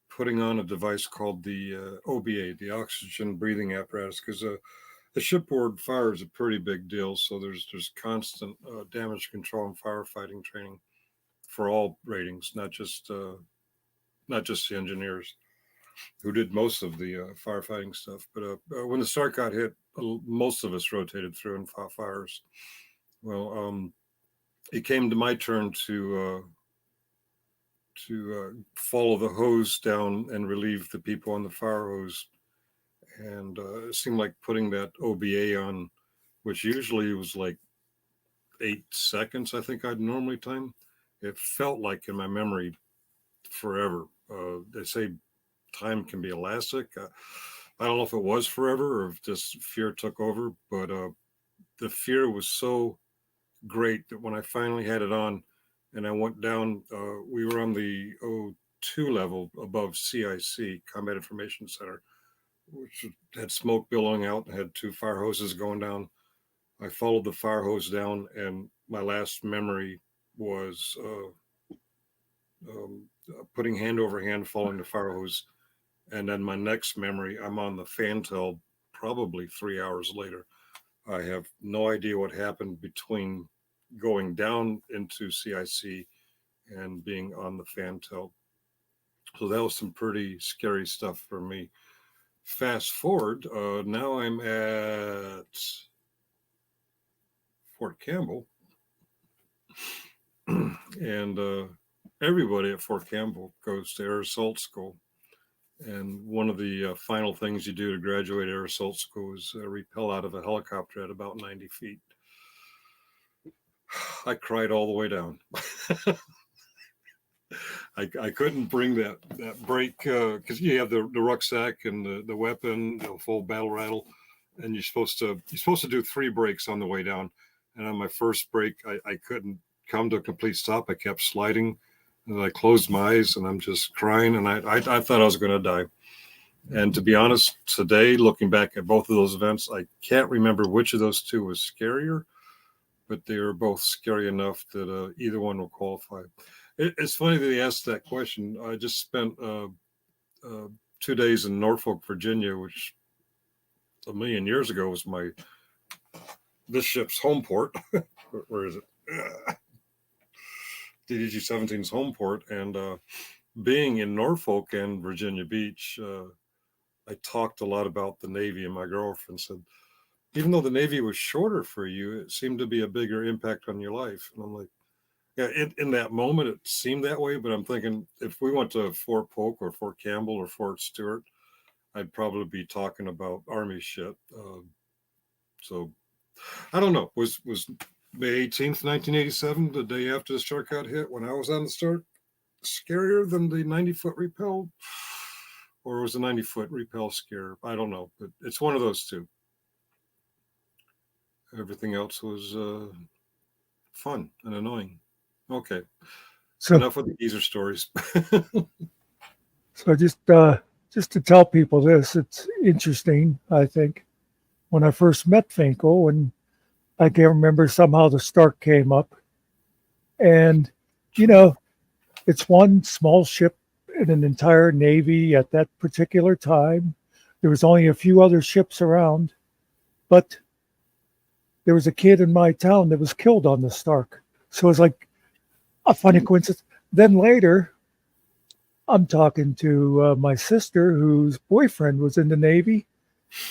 [SPEAKER 3] putting on a device called the OBA, the oxygen breathing apparatus, because the shipboard fire is a pretty big deal. So there's constant damage control and firefighting training for all ratings, not just the engineers who did most of the firefighting stuff. But when the Stark got hit, most of us rotated through and fought fires. Well, it came to my turn to follow the hose down and relieve the people on the fire hose. And it seemed like putting that OBA on, which usually was like 8 seconds, I think I'd normally time. It felt like in my memory forever. They say time can be elastic. I don't know if it was forever or if just fear took over, but the fear was so great that when I finally had it on and I went down, we were on the O2 level above CIC, Combat Information Center, which had smoke billowing out and had two fire hoses going down. I followed the fire hose down, and my last memory was putting hand over hand, following the fire hose. And then my next memory, I'm on the fantail probably 3 hours later. I have no idea what happened between going down into CIC and being on the fantail. So that was some pretty scary stuff for me. Fast forward, now I'm at Fort Campbell, and everybody at Fort Campbell goes to air assault school. And one of the final things you do to graduate air assault school is rappel out of a helicopter at about 90 feet. I cried all the way down. I couldn't bring that break because you have the rucksack and the weapon, the full battle rattle, and you're supposed to do 3 breaks on the way down. And on my first break, I couldn't come to a complete stop. I kept sliding, and I closed my eyes, and I'm just crying, and I thought I was going to die. And to be honest, today, looking back at both of those events, I can't remember which of those two was scarier, but they were both scary enough that either one will qualify. It's funny that they asked that question. I just spent 2 days in Norfolk, Virginia, which a million years ago was this ship's home port. Where is it? DDG-17's home port. And being in Norfolk and Virginia Beach, I talked a lot about the Navy, and my girlfriend said, even though the Navy was shorter for you, it seemed to be a bigger impact on your life. And I'm like, yeah, in that moment, it seemed that way. But I'm thinking if we went to Fort Polk or Fort Campbell or Fort Stewart, I'd probably be talking about Army shit. So I don't know. Was May 18th, 1987, the day after the Stark got hit, when I was on the Stark, scarier than the 90-foot repel? or it was a 90-foot repel scare. I don't know, but it's one of those two. Everything else was fun and annoying. Okay,
[SPEAKER 1] So,
[SPEAKER 3] enough with the geezer stories.
[SPEAKER 1] so just to tell people this, it's interesting. I think when I first met Finkel, and I can't remember, somehow the Stark came up, and you know, it's one small ship in an entire navy at that particular time. There was only a few other ships around, but there was a kid in my town that was killed on the Stark. So it's like a funny coincidence. Then later, I'm talking to my sister, whose boyfriend was in the Navy,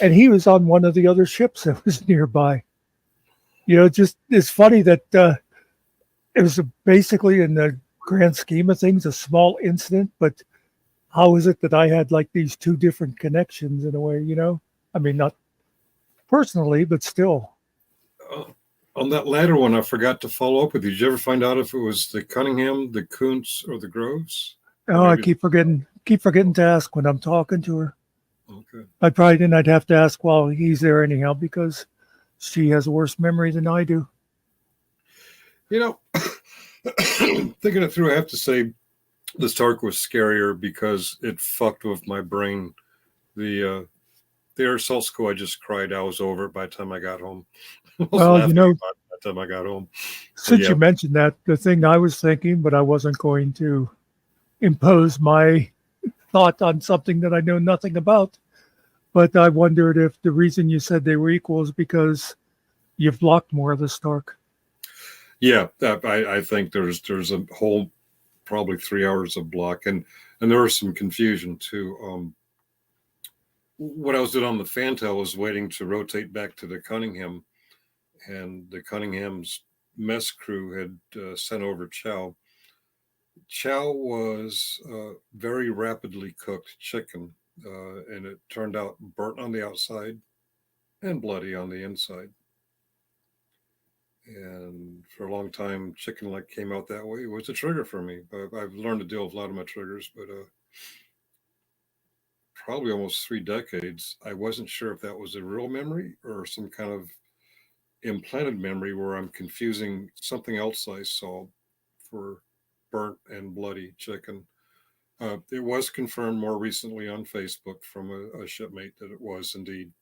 [SPEAKER 1] and he was on one of the other ships that was nearby. Just it's funny that it was basically, in the grand scheme of things, a small incident, but how is it that I had like these two different connections in a way, I mean, not personally, but still.
[SPEAKER 3] On that latter one, I forgot to follow up with you. Did you ever find out if it was the Cunningham, the Kuntz, or the Groves?
[SPEAKER 1] Oh, I keep forgetting to ask when I'm talking to her.
[SPEAKER 3] Okay.
[SPEAKER 1] I'd have to ask while he's there anyhow, because she has a worse memory than I do.
[SPEAKER 3] Thinking it through, I have to say the Stark was scarier because it fucked with my brain. The air assault school, I just cried. I was over it by the time I got home. I was
[SPEAKER 1] Well,
[SPEAKER 3] laughing about it by the time I got home.
[SPEAKER 1] Since you mentioned that, the thing I was thinking, but I wasn't going to impose my thought on something that I know nothing about. But I wondered if the reason you said they were equal is because you've blocked more of the Stark.
[SPEAKER 3] Yeah, I think there's a whole probably 3 hours of block, and there was some confusion too. What I was doing on the Fantail was waiting to rotate back to the Cunningham, and the Cunningham's mess crew had sent over chow. Chow was very rapidly cooked chicken, and it turned out burnt on the outside and bloody on the inside. And for a long time, chicken like came out that way. It was a trigger for me. I've learned to deal with a lot of my triggers, but probably almost 3 decades, I wasn't sure if that was a real memory or some kind of implanted memory where I'm confusing something else I saw for burnt and bloody chicken. It was confirmed more recently on Facebook from a shipmate that it was indeed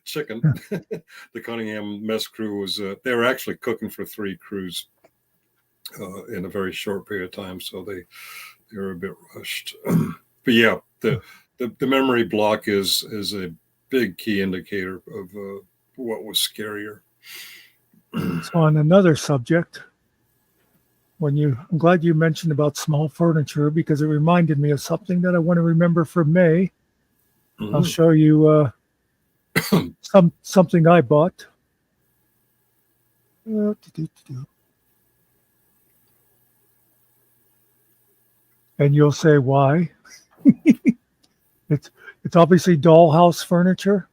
[SPEAKER 3] chicken. The Cunningham mess crew was, they were actually cooking for 3 crews in a very short period of time, so they were a bit rushed. But yeah, the memory block is a big key indicator of what was scarier.
[SPEAKER 1] So on another subject, I'm glad you mentioned about small furniture, because it reminded me of something that I want to remember for May.
[SPEAKER 3] Mm-hmm.
[SPEAKER 1] I'll show you something I bought. And you'll say why. It's obviously dollhouse furniture.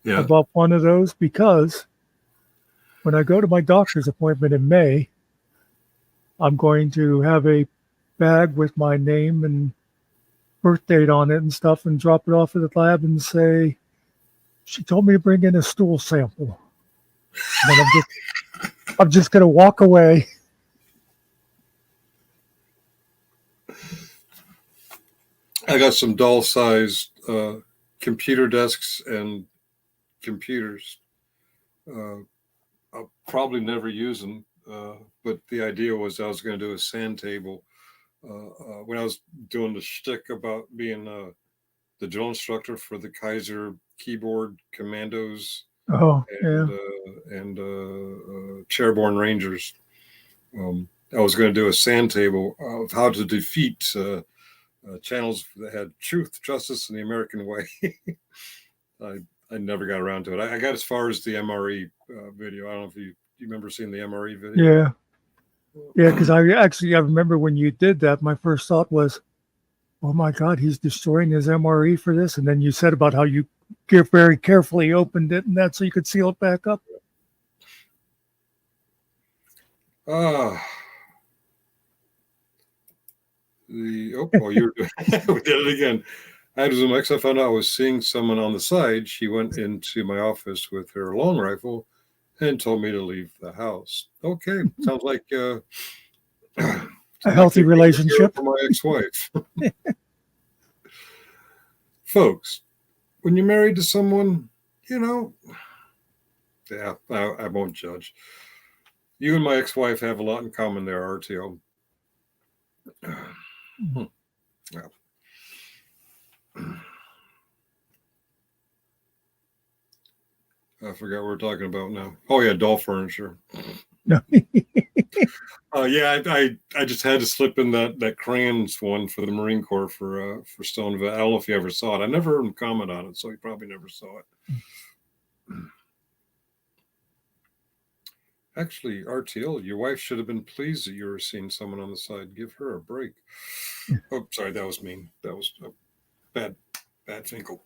[SPEAKER 3] Yeah.
[SPEAKER 1] I bought one of those because when I go to my doctor's appointment in May, I'm going to have a bag with my name and birth date on it and stuff, and drop it off at the lab and say, she told me to bring in a stool sample. And I'm just going to walk away.
[SPEAKER 3] I got some doll-sized computer desks and computers. I'll probably never use them, but the idea was I was going to do a sand table. When I was doing the shtick about being the drill instructor for the Kaiser keyboard commandos and chairborne rangers, I was going to do a sand table of how to defeat channels that had truth, justice, and the American way. I never got around to it. I got as far as the MRE video. I don't know if you remember seeing the MRE video.
[SPEAKER 1] Yeah, because I remember when you did that, my first thought was, oh my God, he's destroying his MRE for this. And then you said about how you very carefully opened it and that so you could seal it back up.
[SPEAKER 3] You we did it again. I had to Zoom X. I found out I was seeing someone on the side. She went into my office with her long rifle and told me to leave the house. Okay, sounds like
[SPEAKER 1] A
[SPEAKER 3] sounds
[SPEAKER 1] healthy
[SPEAKER 3] like they're taking care
[SPEAKER 1] relationship.
[SPEAKER 3] for my ex-wife. Folks, when you're married to someone, you know, yeah, I won't judge. You and my ex-wife have a lot in common there, RTO. Yeah. I forgot what we're talking about now. Oh yeah, doll furniture.
[SPEAKER 1] No.
[SPEAKER 3] Yeah, I just had to slip in that crayons one for the Marine Corps for Stoneville. I don't know if you ever saw it. I never heard him comment on it, so he probably never saw it. Actually, RTL, your wife should have been pleased that you were seeing someone on the side. Give her a break. Oh, sorry, that was mean. That was a bad Finkel.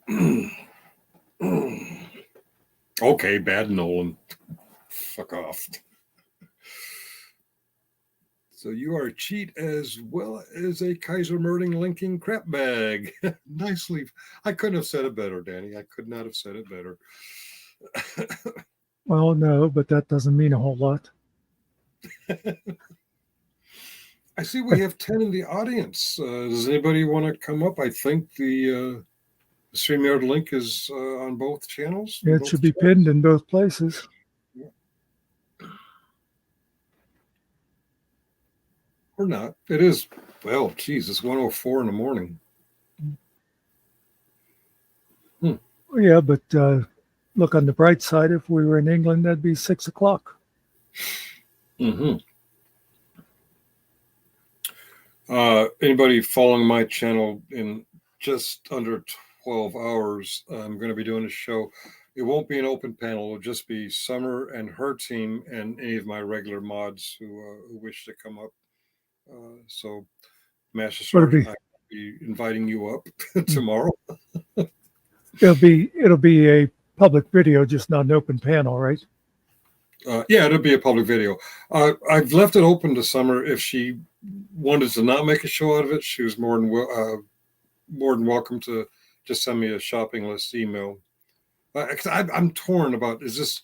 [SPEAKER 3] Okay, bad Nolan. Fuck off. So you are a cheat as well as a Kaiser Merding linking crap bag. Nicely. I couldn't have said it better, Danny. I could not have said it better.
[SPEAKER 1] Well, no, but that doesn't mean a whole lot.
[SPEAKER 3] I see we have 10 in the audience. Does anybody want to come up? I think the StreamYard link is on both channels.
[SPEAKER 1] It should be pinned in both places.
[SPEAKER 3] Or not. It is, well, geez, it's 1:04 in the morning.
[SPEAKER 1] Yeah, but look on the bright side. If we were in England, that'd be 6 o'clock.
[SPEAKER 3] Mm-hmm. Anybody following my channel in just under 12 hours, I'm going to be doing a show. It won't be an open panel. It'll just be Summer and her team and any of my regular mods who wish to come up. So, Master Sergeant, I'll be inviting you up tomorrow.
[SPEAKER 1] It'll be a public video, just not an open panel, right?
[SPEAKER 3] Yeah, it'll be a public video. I've left it open to Summer. If she wanted to not make a show out of it, she was more than welcome to just send me a shopping list email. I'm torn about is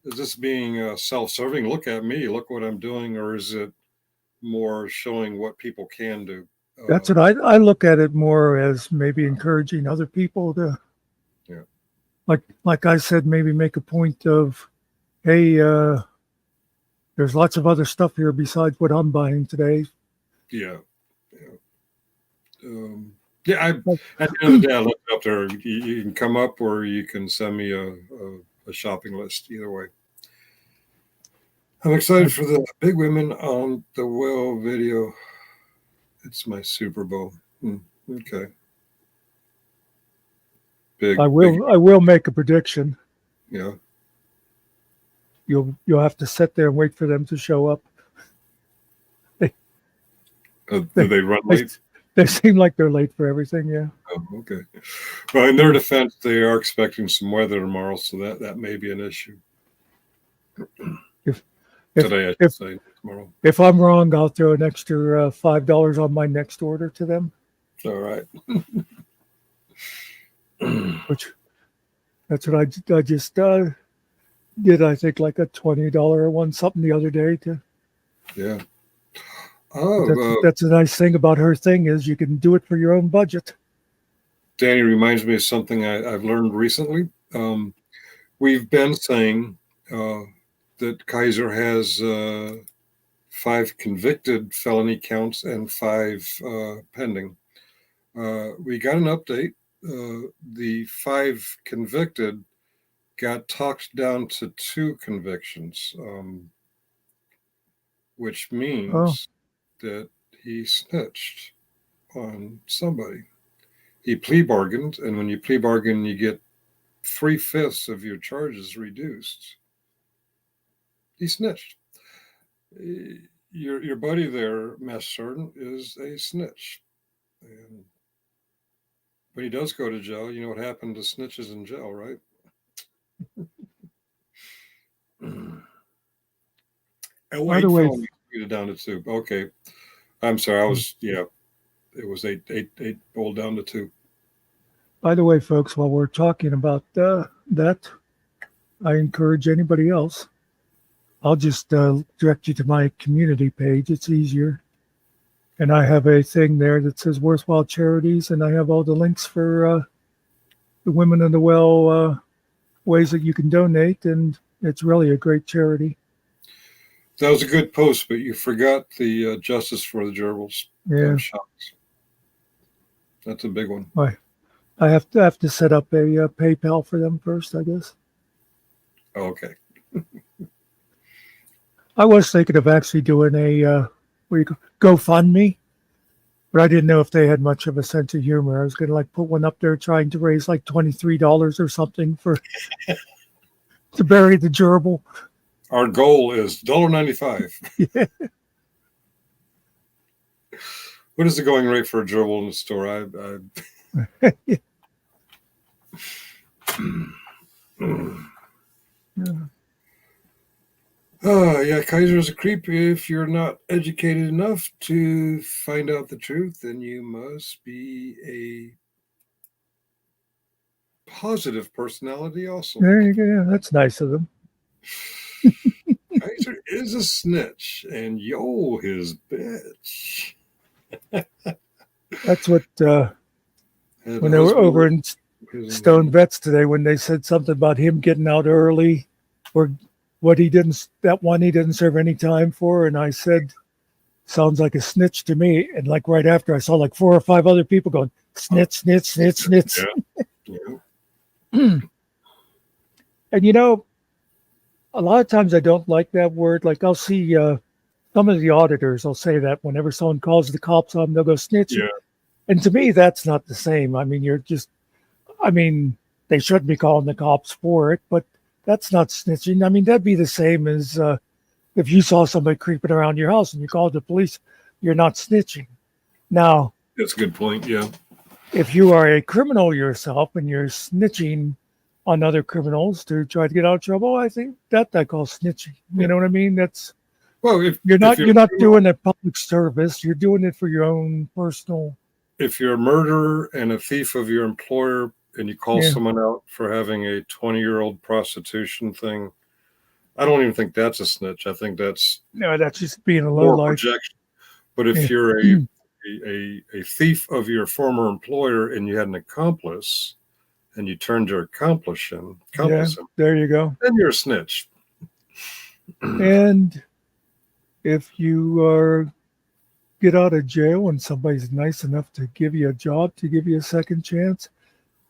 [SPEAKER 3] this being self-serving? Look at me, look what I'm doing, or is it more showing what people can do?
[SPEAKER 1] That's what I look at it more as maybe encouraging other people to,
[SPEAKER 3] yeah,
[SPEAKER 1] like I said, maybe make a point of, hey, there's lots of other stuff here besides what I'm buying today.
[SPEAKER 3] Yeah. At the end of the day, I looked up there. You can come up, or you can send me a shopping list. Either way, I'm excited for the big women on the well video. It's my Super Bowl. Okay.
[SPEAKER 1] I will make a prediction.
[SPEAKER 3] Yeah.
[SPEAKER 1] You'll have to sit there and wait for them to show up.
[SPEAKER 3] Do they run late?
[SPEAKER 1] They seem like they're late for everything. Yeah.
[SPEAKER 3] Oh, okay. Well, in their defense, they are expecting some weather tomorrow, so that may be an issue. Today, I should say tomorrow.
[SPEAKER 1] If I'm wrong, I'll throw an extra $5 on my next order to them.
[SPEAKER 3] All right.
[SPEAKER 1] Which that's what I just did. I think like a $20 one something the other day to.
[SPEAKER 3] Yeah. Oh,
[SPEAKER 1] that's a nice thing about her thing is you can do it for your own budget.
[SPEAKER 3] Danny reminds me of something I've learned recently. We've been saying that Kaiser has 5 convicted felony counts and 5 pending. We got an update. The 5 convicted got talked down to 2 convictions, which means that he snitched on somebody. He plea bargained, and when you plea bargain, you get 3/5 of your charges reduced. He snitched. Your buddy there, Master Sergeant, is a snitch. And when he does go to jail, you know what happened to snitches in jail, right?
[SPEAKER 1] By the way,
[SPEAKER 3] down to 2. Okay, I'm sorry. I was it was 8 rolled down to 2.
[SPEAKER 1] By the way, folks, while we're talking about that, I encourage anybody else. I'll just direct you to my community page. It's easier. And I have a thing there that says worthwhile charities, and I have all the links for the Women of the Well ways that you can donate, and it's really a great charity.
[SPEAKER 3] That was a good post, but you forgot the justice for the gerbils.
[SPEAKER 1] Yeah.
[SPEAKER 3] I'm shocked. That's a big one.
[SPEAKER 1] I have to set up a PayPal for them first, I guess.
[SPEAKER 3] Oh, okay.
[SPEAKER 1] I was thinking of actually doing a GoFundMe, but I didn't know if they had much of a sense of humor. I was going to like put one up there trying to raise like $23 or something for to bury the gerbil.
[SPEAKER 3] Our goal is $1.95.
[SPEAKER 1] Yeah.
[SPEAKER 3] What is the going rate for a gerbil in the store? Oh, yeah, Kaiser's a creep. If you're not educated enough to find out the truth, then you must be a positive personality also.
[SPEAKER 1] There you go. Yeah, that's nice of them.
[SPEAKER 3] Kaiser is a snitch, and yo, his bitch.
[SPEAKER 1] That's what
[SPEAKER 3] And
[SPEAKER 1] when they were over in
[SPEAKER 3] his-
[SPEAKER 1] Stone Vets today, when they said something about him getting out early, or what he didn't, that one he didn't serve any time for, and I said, sounds like a snitch to me. And like right after, I saw like 4 or 5 other people going snitch, snitch, snitch, snitch.
[SPEAKER 3] Yeah.
[SPEAKER 1] And you know, a lot of times I don't like that word. Like I'll see some of the auditors will say that whenever someone calls the cops on them, they'll go snitch.
[SPEAKER 3] Yeah.
[SPEAKER 1] And to me, that's not the same. I mean, they shouldn't be calling the cops for it, but that's not snitching. I mean, that'd be the same as if you saw somebody creeping around your house and you called the police, you're not snitching. Now,
[SPEAKER 3] That's a good point. Yeah.
[SPEAKER 1] if you are a criminal yourself and you're snitching on other criminals to try to get out of trouble, I think that I call snitching. You know what I mean? That's
[SPEAKER 3] Well, if
[SPEAKER 1] you're not
[SPEAKER 3] you're a criminal,
[SPEAKER 1] doing a public service. You're doing it for your own personal.
[SPEAKER 3] if you're a murderer and a thief of your employer, and you call
[SPEAKER 1] Yeah.
[SPEAKER 3] someone out for having a 20-year-old prostitution thing, I don't even think that's a snitch. I think that's
[SPEAKER 1] No, that's just being a low
[SPEAKER 3] more
[SPEAKER 1] life.
[SPEAKER 3] projection. But if
[SPEAKER 1] Yeah.
[SPEAKER 3] you're a thief of your former employer and you had an accomplice and you turned your accomplice in,
[SPEAKER 1] There you go.
[SPEAKER 3] then you're a snitch.
[SPEAKER 1] And if you are get out of jail and somebody's nice enough to give you a job, to give you a second chance,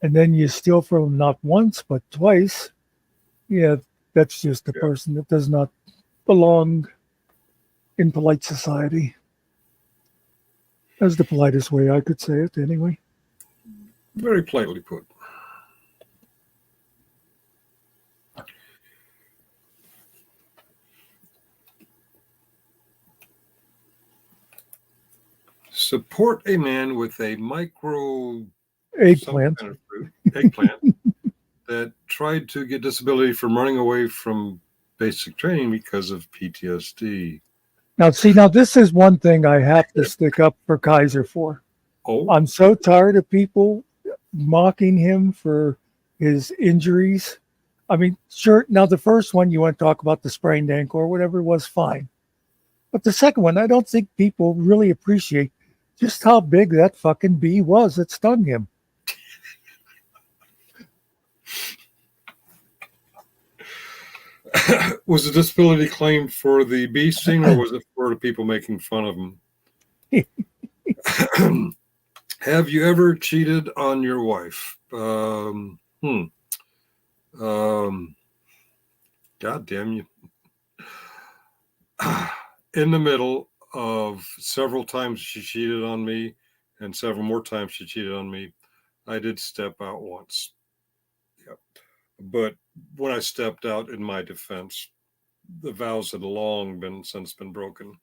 [SPEAKER 1] and then you steal from them not once but twice, yeah, that's just a person that does not belong in polite society. That's the politest way I could say it, anyway.
[SPEAKER 3] Very politely put. Support a man with a micro
[SPEAKER 1] Eggplant.
[SPEAKER 3] some kind of fruit, eggplant, that tried to get disability from running away from basic training because of PTSD.
[SPEAKER 1] Now, this is one thing I have to stick up for Kaiser for.
[SPEAKER 3] Oh,
[SPEAKER 1] I'm so tired of people mocking him for his injuries. I mean, sure, now the first one you want to talk about the sprained ankle or whatever was fine. But the second one, I don't think people really appreciate just how big that fucking bee was that stung him.
[SPEAKER 3] was the disability claim for the bee sting, or was it for the people making fun of him? Have you ever cheated on your wife? God damn you. In the middle of several times she cheated on me and several more times she cheated on me, I did step out once. Yep. But when I stepped out, in my defense, the vows had long since been broken.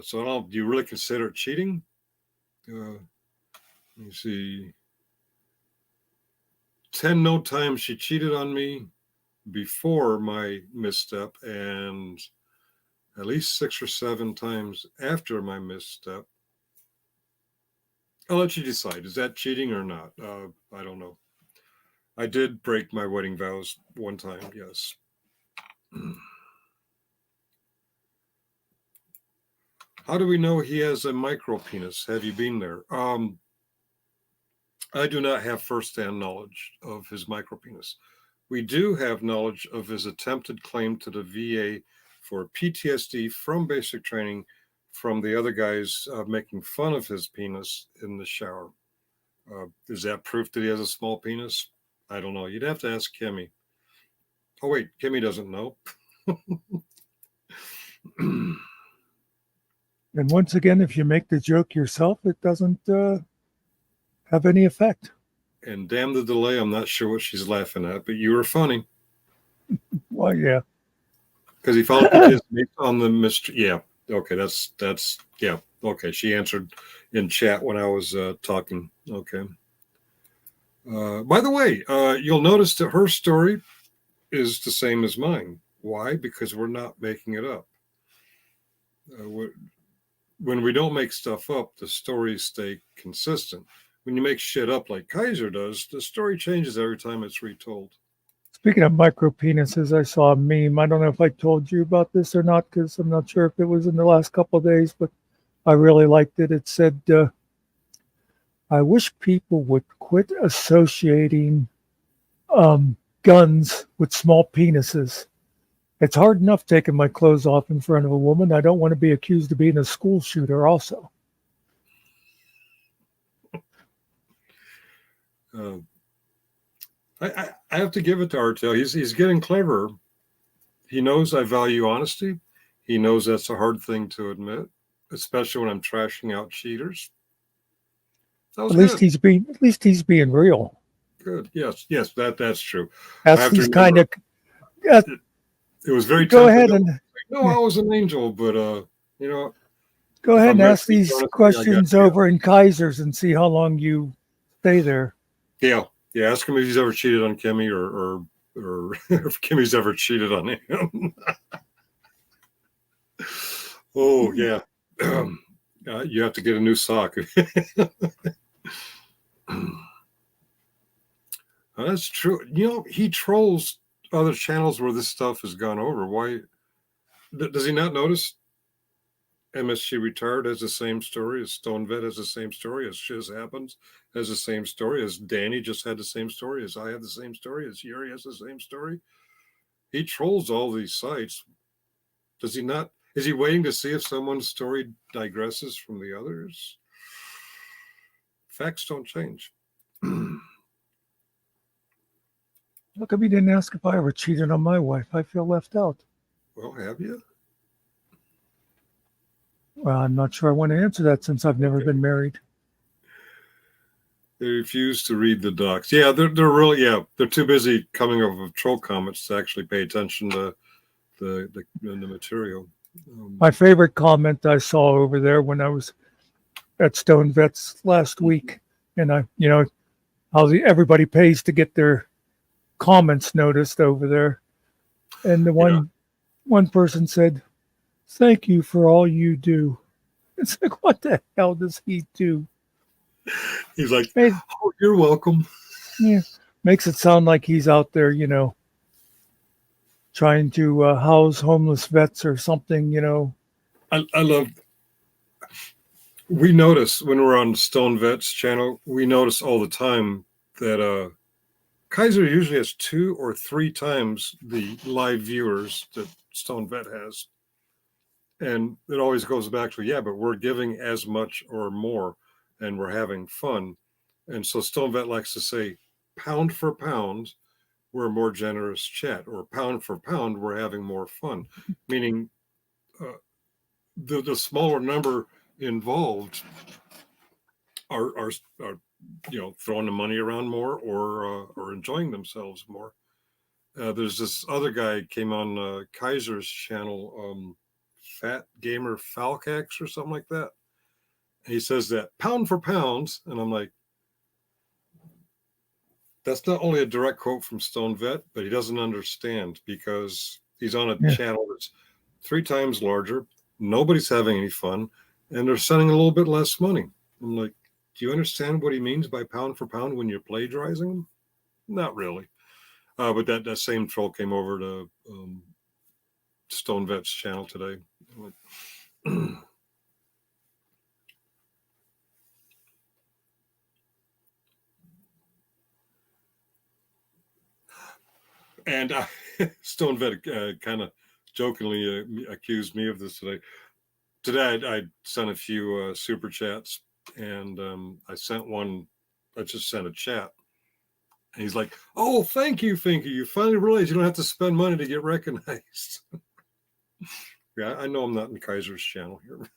[SPEAKER 3] So do you really consider it cheating? Let me see. 10 no times she cheated on me before my misstep, and at least 6 or 7 times after my misstep. I'll let you decide. Is that cheating or not? I don't know. I did break my wedding vows one time. Yes. How do we know he has a micro penis? Have you been there? I do not have firsthand knowledge of his micro penis. We do have knowledge of his attempted claim to the VA for PTSD from basic training from the other guys making fun of his penis in the shower. Is that proof that he has a small penis? I don't know. You'd have to ask Kimmy. Oh, wait, Kimmy doesn't know.
[SPEAKER 1] And once again, if you make the joke yourself, it doesn't have any effect.
[SPEAKER 3] And damn the delay, I'm not sure what she's laughing at, but you were funny.
[SPEAKER 1] Well, yeah.
[SPEAKER 3] Because he followed the kids based on the mystery. Yeah. Okay. That's yeah. Okay. She answered in chat when I was talking. Okay. By the way, you'll notice that her story is the same as mine. Why? Because we're not making it up. When we don't make stuff up, the stories stay consistent. When you make shit up like Kaiser does, the story changes every time it's retold.
[SPEAKER 1] Speaking of micro penises, I saw a meme. I don't know if I told you about this or not, because I'm not sure if it was in the last couple of days, but I really liked it. It said, I wish people would quit associating guns with small penises. It's hard enough taking my clothes off in front of a woman. I don't want to be accused of being a school shooter also.
[SPEAKER 3] I have to give it to Artel. He's getting cleverer. He knows I value honesty. He knows that's a hard thing to admit, especially when I'm trashing out cheaters. That was
[SPEAKER 1] At least
[SPEAKER 3] good.
[SPEAKER 1] he's being real.
[SPEAKER 3] Good. Yes, that's true.
[SPEAKER 1] As he's kind of
[SPEAKER 3] it was very
[SPEAKER 1] go
[SPEAKER 3] tempting.
[SPEAKER 1] ahead and
[SPEAKER 3] No, I was an angel, but you know,
[SPEAKER 1] go
[SPEAKER 3] if
[SPEAKER 1] ahead
[SPEAKER 3] I'm
[SPEAKER 1] and
[SPEAKER 3] gonna
[SPEAKER 1] ask
[SPEAKER 3] speak
[SPEAKER 1] these
[SPEAKER 3] honestly, I
[SPEAKER 1] questions
[SPEAKER 3] got
[SPEAKER 1] over in Kaiser's and see how long you stay there.
[SPEAKER 3] yeah. Ask him if he's ever cheated on Kimmy or if Kimmy's ever cheated on him. Oh yeah. You have to get a new sock. That's true. You know, he trolls other channels where this stuff has gone over. Why does he not notice? MSG Retired has the same story as Stone Vet has the same story as Shiz Happens has the same story as Danny just had the same story as I had the same story as Yuri has the same story. He trolls all these sites. Does he not? Is he waiting to see if someone's story digresses from the others? Facts don't change.
[SPEAKER 1] How come you didn't ask if I ever cheated on my wife? I feel left out.
[SPEAKER 3] Well, have you?
[SPEAKER 1] Well, I'm not sure I want to answer that since I've never been married.
[SPEAKER 3] They refuse to read the docs. Yeah, they're really they're too busy coming up with troll comments to actually pay attention to the material.
[SPEAKER 1] My favorite comment I saw over there when I was at Stone Vets last week, and how everybody pays to get their comments noticed over there, and the one person said, "Thank you for all you do." It's like, what the hell does he do?
[SPEAKER 3] He's like, "Oh, you're welcome."
[SPEAKER 1] Yeah, makes it sound like he's out there, trying to house homeless vets or something,
[SPEAKER 3] I love. We notice when we're on Stone Vet's channel, we notice all the time that Kaiser usually has 2 or 3 times the live viewers that Stone Vet has. And it always goes back to, but we're giving as much or more and we're having fun. And so Stone Vet likes to say, pound for pound, we're a more generous chat, or pound for pound, we're having more fun. Meaning the smaller number involved are throwing the money around more or enjoying themselves more. There's this other guy came on Kaiser's channel, Fat Gamer Falcax or something like that. He says that pound for pound, and I'm like, that's not only a direct quote from Stone Vet, but he doesn't understand because he's on a channel that's 3 times larger. Nobody's having any fun, and they're sending a little bit less money. I'm like, Do you understand what he means by pound for pound when you're plagiarizing him? Not really. But that same troll came over to Stone Vet's channel today. And Stone Vet kind of jokingly accused me of this today. Today I sent a few super chats, and I sent one. I just sent a chat. And he's like, "Oh, thank you, Finky. You finally realized you don't have to spend money to get recognized." Yeah, I know I'm not in Kaiser's channel here.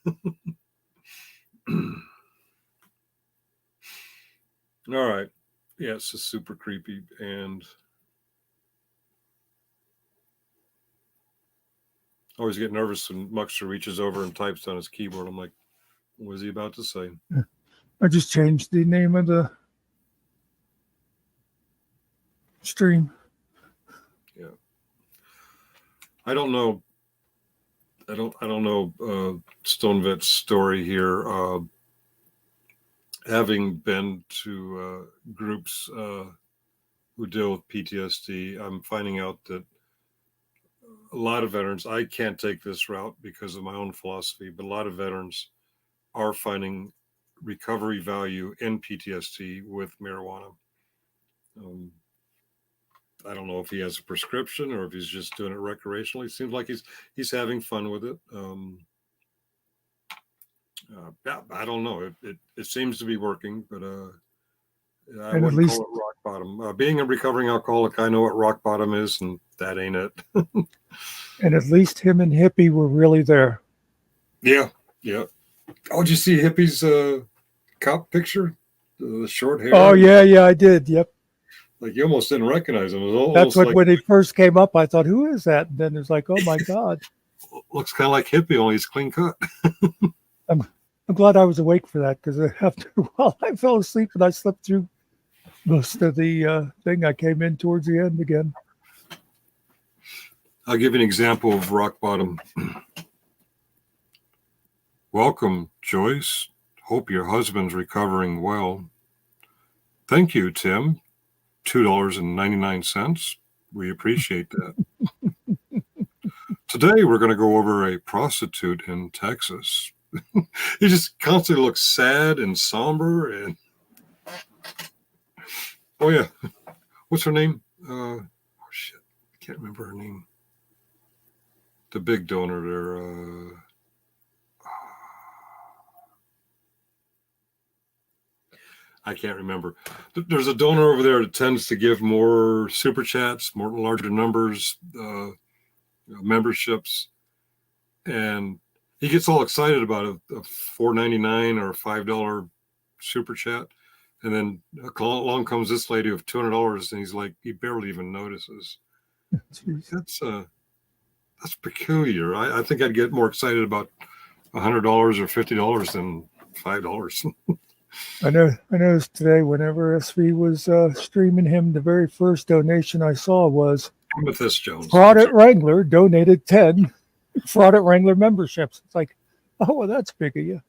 [SPEAKER 3] All right. Yeah, it's just super creepy. And I always get nervous when Muxter reaches over and types on his keyboard. I'm like, what is he about to say?
[SPEAKER 1] I just changed the name of the stream.
[SPEAKER 3] Yeah. I don't know. I don't know Stone Vet's story here. Having been to groups who deal with PTSD, I'm finding out that a lot of veterans, I can't take this route because of my own philosophy, but a lot of veterans are finding recovery value in PTSD with marijuana. I don't know if he has a prescription or if he's just doing it recreationally. It seems like he's having fun with it. I don't know. It seems to be working, but I
[SPEAKER 1] And at
[SPEAKER 3] wouldn't
[SPEAKER 1] least,
[SPEAKER 3] call it rock bottom. Being a recovering alcoholic, I know what rock bottom is, and that ain't it.
[SPEAKER 1] and at least him and Hippie were really there.
[SPEAKER 3] Yeah. Oh, did you see Hippie's cop picture? The short hair.
[SPEAKER 1] Oh yeah, I did. Yep.
[SPEAKER 3] Like you almost didn't recognize him. It was almost
[SPEAKER 1] That's what
[SPEAKER 3] like
[SPEAKER 1] when it first came up, I thought, who is that? And then it's like, oh my God.
[SPEAKER 3] looks kind of like Hippie, only he's clean cut.
[SPEAKER 1] I'm glad I was awake for that because after a while I fell asleep and I slept through most of the thing. I came in towards the end again.
[SPEAKER 3] I'll give you an example of rock bottom. Welcome, Joyce. Hope your husband's recovering well. Thank you, Tim. $2.99. We appreciate that. Today, we're going to go over a prostitute in Texas. He just constantly looks sad and somber. And oh, yeah. What's her name? Oh, shit. I can't remember her name. The big donor there. I can't remember. There's a donor over there that tends to give more super chats, more larger numbers, memberships, and he gets all excited about a $4.99 or a $5 super chat, and then along comes this lady with $200, and he's like, he barely even notices.
[SPEAKER 1] Jeez.
[SPEAKER 3] That's peculiar. I think I'd get more excited about $100 or $50 than $5.
[SPEAKER 1] I noticed today whenever SV was streaming him, the very first donation I saw was
[SPEAKER 3] Amethyst Jones.
[SPEAKER 1] Fraud Wrangler donated 10 Fraud Wrangler memberships. It's like, oh, well, that's big of you.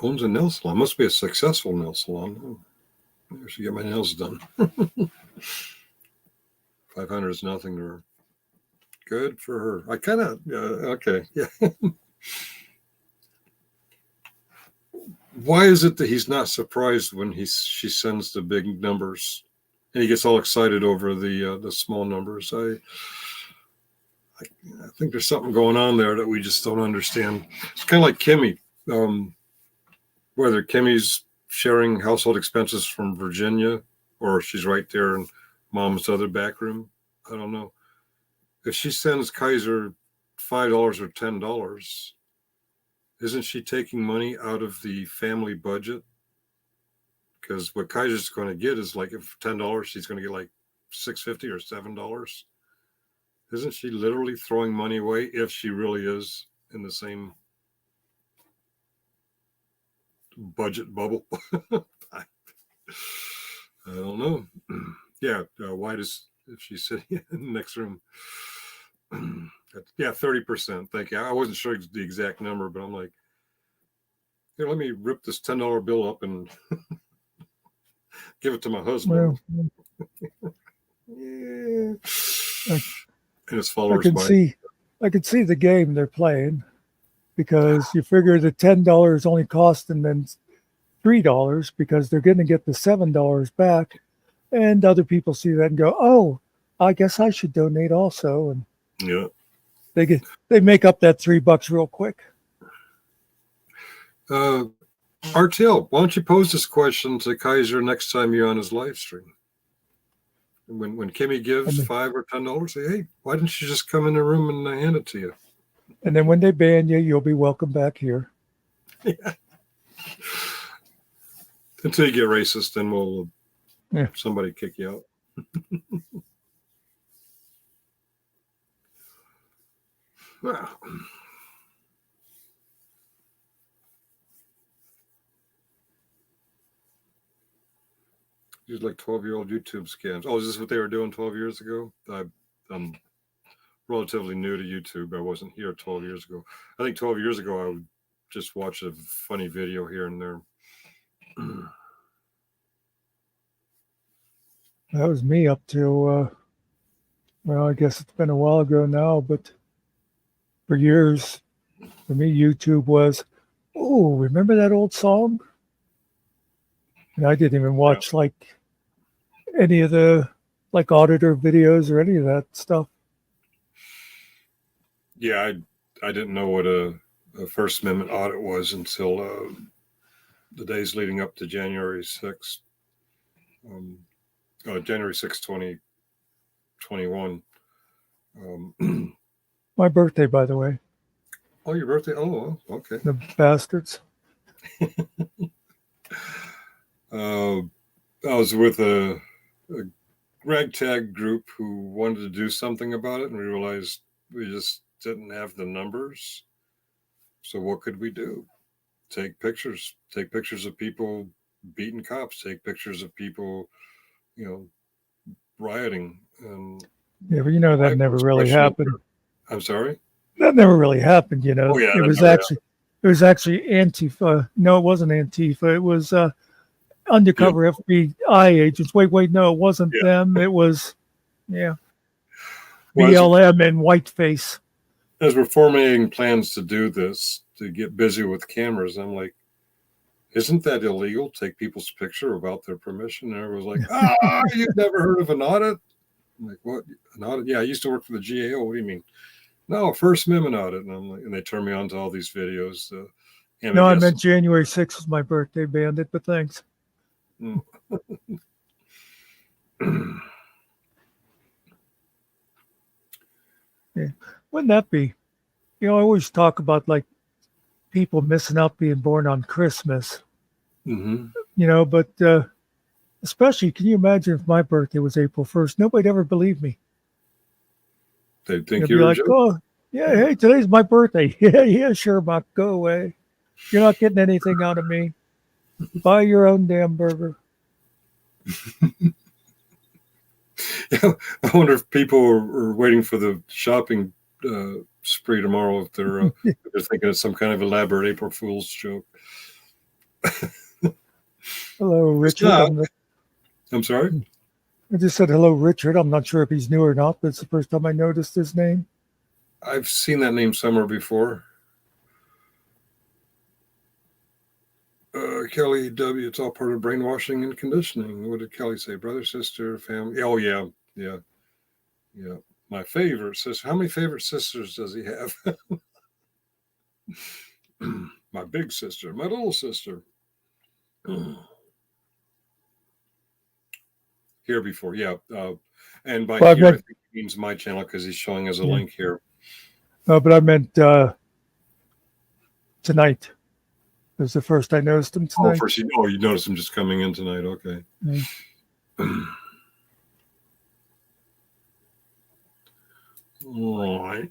[SPEAKER 3] Owns a nail salon. Must be a successful nail salon. I should get my nails done. 500 is nothing to her. Good for her. I kind of, okay. Yeah. Why is it that he's not surprised when she sends the big numbers and he gets all excited over the small numbers? I think there's something going on there that we just don't understand. It's kind of like Kimmy. Whether Kimmy's sharing household expenses from Virginia or she's right there in mom's other back room, I don't know. If she sends Kaiser $5 or $10, isn't she taking money out of the family budget? Because what Kaiser's going to get is like, if $10, she's going to get like $6.50 or $7. Isn't she literally throwing money away if she really is in the same budget bubble? I don't know. Yeah, why does, if she's sitting in the next room? Yeah, 30%. Thank you. I wasn't sure the exact number, but I'm like, Here, let me rip this $10 bill up and give it to my
[SPEAKER 1] Well,
[SPEAKER 3] husband. Yeah.
[SPEAKER 1] I,
[SPEAKER 3] And his
[SPEAKER 1] I
[SPEAKER 3] followers
[SPEAKER 1] can
[SPEAKER 3] buy.
[SPEAKER 1] see, I can see the game they're playing because you figure the $10 only costing them $3 because they're going to get the $7 back, and other people see that and go, "Oh, I guess I should donate also," and
[SPEAKER 3] Yeah.
[SPEAKER 1] they make up that $3 real quick.
[SPEAKER 3] RTL, why don't you pose this question to Kaiser next time you're on his live stream? When Kimmy gives
[SPEAKER 1] And
[SPEAKER 3] $5 or $10, say, hey, why didn't you just come in the room and hand it to you?
[SPEAKER 1] and then when they ban you, you'll be welcome back here.
[SPEAKER 3] Until you get racist, then we'll
[SPEAKER 1] Yeah.
[SPEAKER 3] somebody kick you out. Well, these like 12-year-old YouTube scams. Oh, is this what they were doing 12 years ago? I'm relatively new to YouTube. I wasn't here 12 years ago. I think 12 years ago, I would just watch a funny video here and there.
[SPEAKER 1] That was me up till, well, I guess it's been a while ago now, but for years, for me, YouTube was, oh, remember that old song? And I didn't even watch like any of the like auditor videos or any of that stuff.
[SPEAKER 3] Yeah, I didn't know what a First Amendment audit was until the days leading up to January 6th. January 6th, 2021.
[SPEAKER 1] My birthday, by the way,
[SPEAKER 3] Oh, your birthday? Oh, okay.
[SPEAKER 1] the bastards.
[SPEAKER 3] I was with a ragtag group who wanted to do something about it, and we realized we just didn't have the numbers. So what could we do? Take pictures of people beating cops, take pictures of people, rioting. And
[SPEAKER 1] Yeah, but you know that never
[SPEAKER 3] first
[SPEAKER 1] really
[SPEAKER 3] question
[SPEAKER 1] happened.
[SPEAKER 3] I'm sorry?
[SPEAKER 1] That never really happened. You know,
[SPEAKER 3] Oh, yeah,
[SPEAKER 1] it
[SPEAKER 3] that
[SPEAKER 1] was
[SPEAKER 3] never
[SPEAKER 1] actually Antifa. No, it wasn't Antifa. It was undercover FBI agents. Wait, no, it wasn't
[SPEAKER 3] Yeah.
[SPEAKER 1] them. It was
[SPEAKER 3] Well,
[SPEAKER 1] BLM and whiteface.
[SPEAKER 3] as we're formulating plans to do this, to get busy with cameras, I'm like, isn't that illegal? Take people's picture without their permission? And everyone's like, you've never heard of an audit? I'm like, what? An audit? Yeah, I used to work for the GAO. What do you mean? No, First Amendment audit. And I'm like, and they turn me on to all these videos.
[SPEAKER 1] No, I meant January 6th was my birthday, Bandit, but thanks. Yeah. Wouldn't that be? You know, I always talk about like people missing out being born on Christmas,
[SPEAKER 3] Mm-hmm.
[SPEAKER 1] you know, but especially, can you imagine if my birthday was April 1st? Nobody'd ever believe me.
[SPEAKER 3] They think
[SPEAKER 1] They'd be
[SPEAKER 3] you're a
[SPEAKER 1] like,
[SPEAKER 3] joke.
[SPEAKER 1] oh, yeah, hey, today's my birthday. Yeah, sure, Mark, go away. You're not getting anything out of me. Buy your own damn burger.
[SPEAKER 3] I wonder if people are waiting for the shopping spree tomorrow, if they're thinking of some kind of elaborate April Fool's joke.
[SPEAKER 1] Hello, Richard.
[SPEAKER 3] I'm sorry?
[SPEAKER 1] I just said hello, Richard. I'm not sure if he's new or not, but it's the first time I noticed his name.
[SPEAKER 3] I've seen that name somewhere before. Kelly W., it's all part of brainwashing and conditioning. What did Kelly say? Brother, sister, family? Oh, yeah. My favorite sister. How many favorite sisters does he have? My big sister, my little sister. Here before, yeah. And by here, I think he means my channel because he's showing us a link here.
[SPEAKER 1] But I meant tonight. It was the first I noticed him tonight.
[SPEAKER 3] You noticed him just coming in tonight. Okay. All right.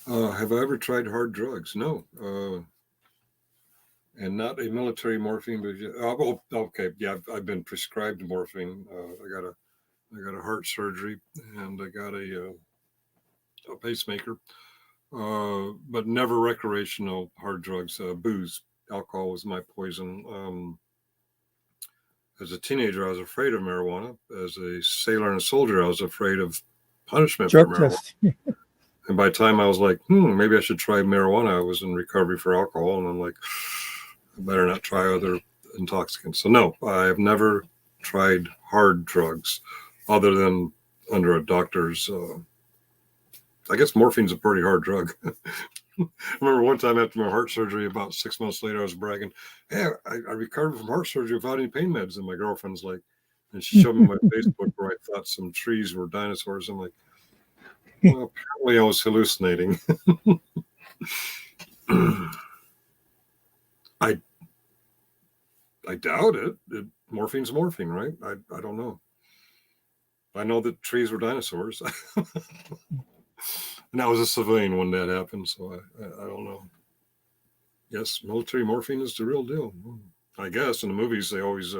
[SPEAKER 3] Have I ever tried hard drugs? No. And not a military morphine, but okay. Yeah, I've been prescribed morphine. I got a heart surgery, and I got a pacemaker. but never recreational hard drugs. Booze, alcohol was my poison. As a teenager, I was afraid of marijuana. As a sailor and a soldier, I was afraid of punishment for
[SPEAKER 1] Drug
[SPEAKER 3] marijuana.
[SPEAKER 1] test.
[SPEAKER 3] And by the time I was like, maybe I should try marijuana, I was in recovery for alcohol. And I'm like, I better not try other intoxicants. So, no, I have never tried hard drugs other than under a doctor's. I guess morphine's a pretty hard drug. I remember one time after my heart surgery, about 6 months later, I was bragging, "Hey, I recovered from heart surgery without any pain meds." And my girlfriend's like, and she showed me my Facebook where I thought some trees were dinosaurs. I'm like, well, apparently I was hallucinating. I doubt it. Morphine's morphine, right? I don't know. I know that trees were dinosaurs. And I was a civilian when that happened, so I don't know. Yes, military morphine is the real deal. I guess in the movies they always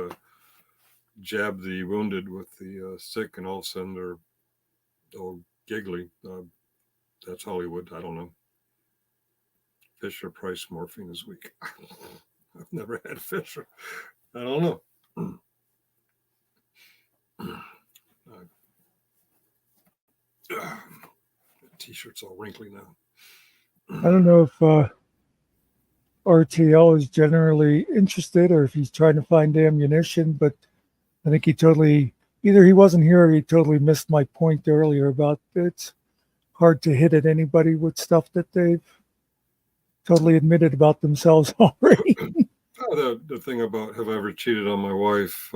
[SPEAKER 3] jab the wounded with the sick, and all of a sudden they're all giggly. That's Hollywood. I don't know. Fisher Price morphine is weak. I've never had Fisher. I don't know. T-shirt's all wrinkly now.
[SPEAKER 1] I don't know if RTL is generally interested or if he's trying to find ammunition, but I think either he wasn't here or he totally missed my point earlier about it's hard to hit at anybody with stuff that they've totally admitted about themselves already.
[SPEAKER 3] The thing about have I ever cheated on my wife?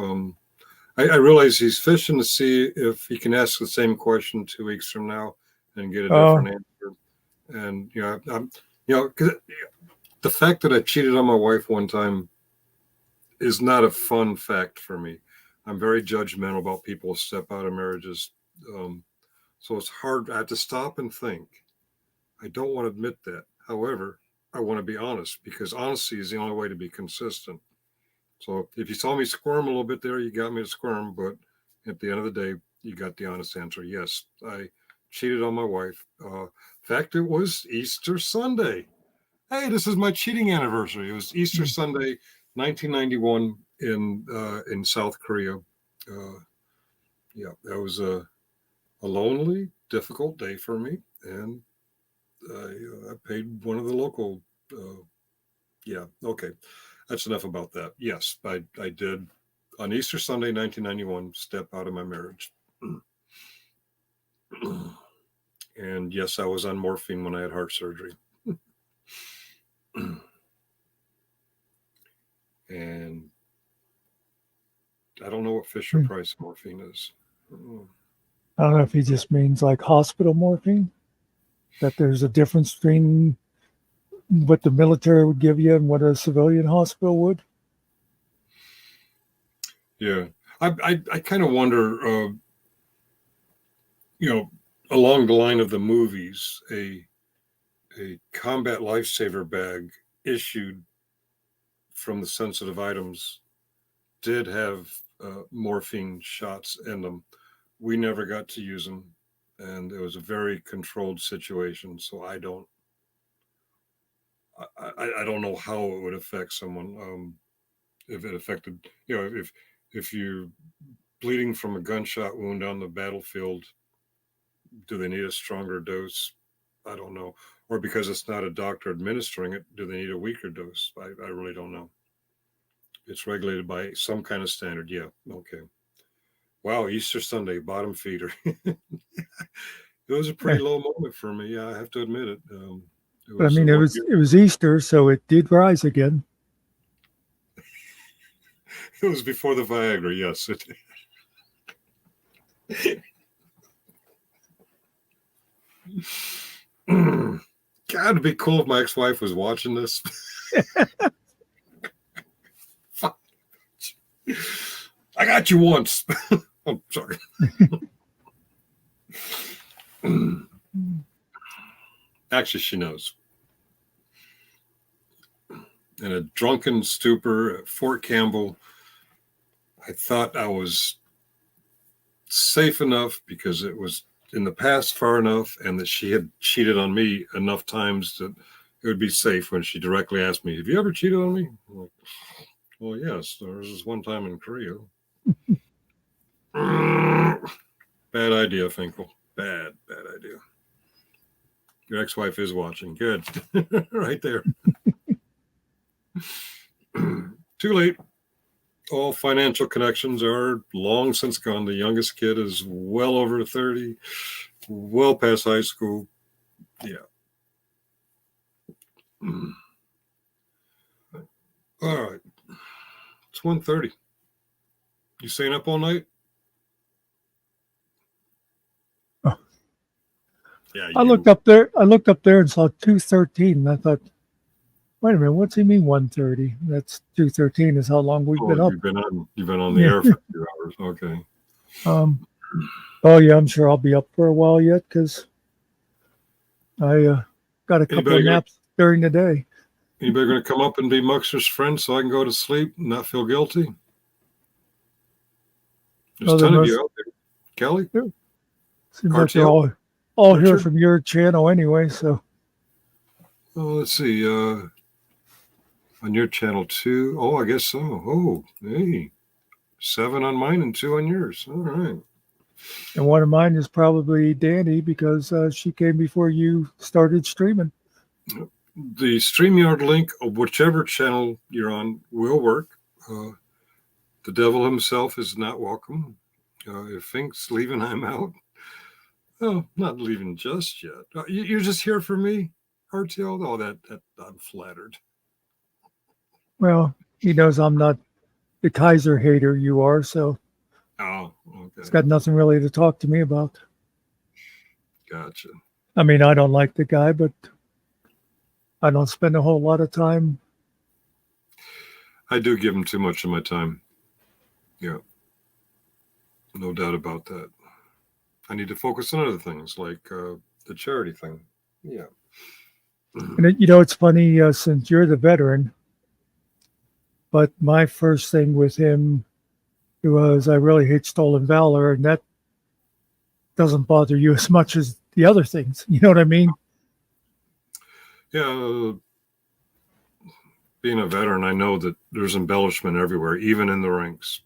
[SPEAKER 3] I realize he's fishing to see if he can ask the same question 2 weeks from now and get a different answer. And because the fact that I cheated on my wife one time is not a fun fact for me. I'm very judgmental about people who step out of marriages. So it's hard. I have to stop and think. I don't want to admit that. However, I want to be honest because honesty is the only way to be consistent. So if you saw me squirm a little bit there, you got me to squirm. But at the end of the day, you got the honest answer. Yes, I cheated on my wife. In fact, it was Easter Sunday. Hey, this is my cheating anniversary. It was Easter Sunday, 1991 in South Korea. That was a lonely, difficult day for me, and I paid one of the local. Okay, that's enough about that. Yes, I did on Easter Sunday, 1991, step out of my marriage. And yes, I was on morphine when I had heart surgery. And I don't know what Fisher Price morphine is.
[SPEAKER 1] I don't know if he just means like hospital morphine, that there's a difference between what the military would give you and what a civilian hospital would.
[SPEAKER 3] Yeah, I kind of wonder, along the line of the movies, a combat lifesaver bag issued from the sensitive items did have morphine shots in them. We never got to use them, and it was a very controlled situation. So I don't know how it would affect someone. If it affected, if you're bleeding from a gunshot wound on the battlefield, do they need a stronger dose? I don't know. Or because it's not a doctor administering it, do they need a weaker dose? I really don't know. It's regulated by some kind of standard. Yeah. Okay. Wow. Easter Sunday, bottom feeder. It was a pretty low moment for me. Yeah, I have to admit it.
[SPEAKER 1] But I mean, it was Easter, so it did rise again.
[SPEAKER 3] It was before the Viagra. Yes. God, it'd be cool if my ex-wife was watching this. I got you once. I'm sorry. Actually, she knows. In a drunken stupor at Fort Campbell, I thought I was safe enough because it was in the past far enough, and that she had cheated on me enough times that it would be safe when she directly asked me, "Have you ever cheated on me?" I'm like, well, yes, there was this one time in Korea. Bad idea, Finkel. Bad idea. Your ex-wife is watching. Good. Right there. Too late. All financial connections are long since gone. The youngest kid is well over 30, well past high school. Yeah. All right. It's 1:30. You staying up all night?
[SPEAKER 1] Oh.
[SPEAKER 3] Yeah.
[SPEAKER 1] I looked up there and saw 2:13. And I thought, wait a minute, what's he mean 1:30? That's 2:13 is how long we've been up.
[SPEAKER 3] You've been on the air for 2 hours. Okay.
[SPEAKER 1] Oh yeah, I'm sure I'll be up for a while yet because I got a couple of naps during the day.
[SPEAKER 3] Anybody going to come up and be Muxer's friend so I can go to sleep and not feel guilty? There's a ton of you out there. Kelly?
[SPEAKER 1] Seems like they're all here from your channel anyway, so.
[SPEAKER 3] Oh, let's see. On your channel too. Oh, I guess so. Oh, hey. 7 on mine and 2 on yours. All right.
[SPEAKER 1] And one of mine is probably Danny because she came before you started streaming.
[SPEAKER 3] The StreamYard link of whichever channel you're on will work. The devil himself is not welcome. If Fink's leaving, I'm out. Oh, not leaving just yet. You're just here for me, RTL? Oh, that I'm flattered.
[SPEAKER 1] Well, he knows I'm not the Kaiser hater you are, so.
[SPEAKER 3] Oh, okay.
[SPEAKER 1] It's got nothing really to talk to me about.
[SPEAKER 3] Gotcha.
[SPEAKER 1] I mean, I don't like the guy, but I don't spend a whole lot of time.
[SPEAKER 3] I do give him too much of my time. Yeah. No doubt about that. I need to focus on other things like the charity thing. Yeah.
[SPEAKER 1] And it's funny since you're the veteran, but my first thing with him was I really hate stolen valor, and that doesn't bother you as much as the other things. You know what I mean?
[SPEAKER 3] Yeah. Being a veteran, I know that there's embellishment everywhere, even in the ranks.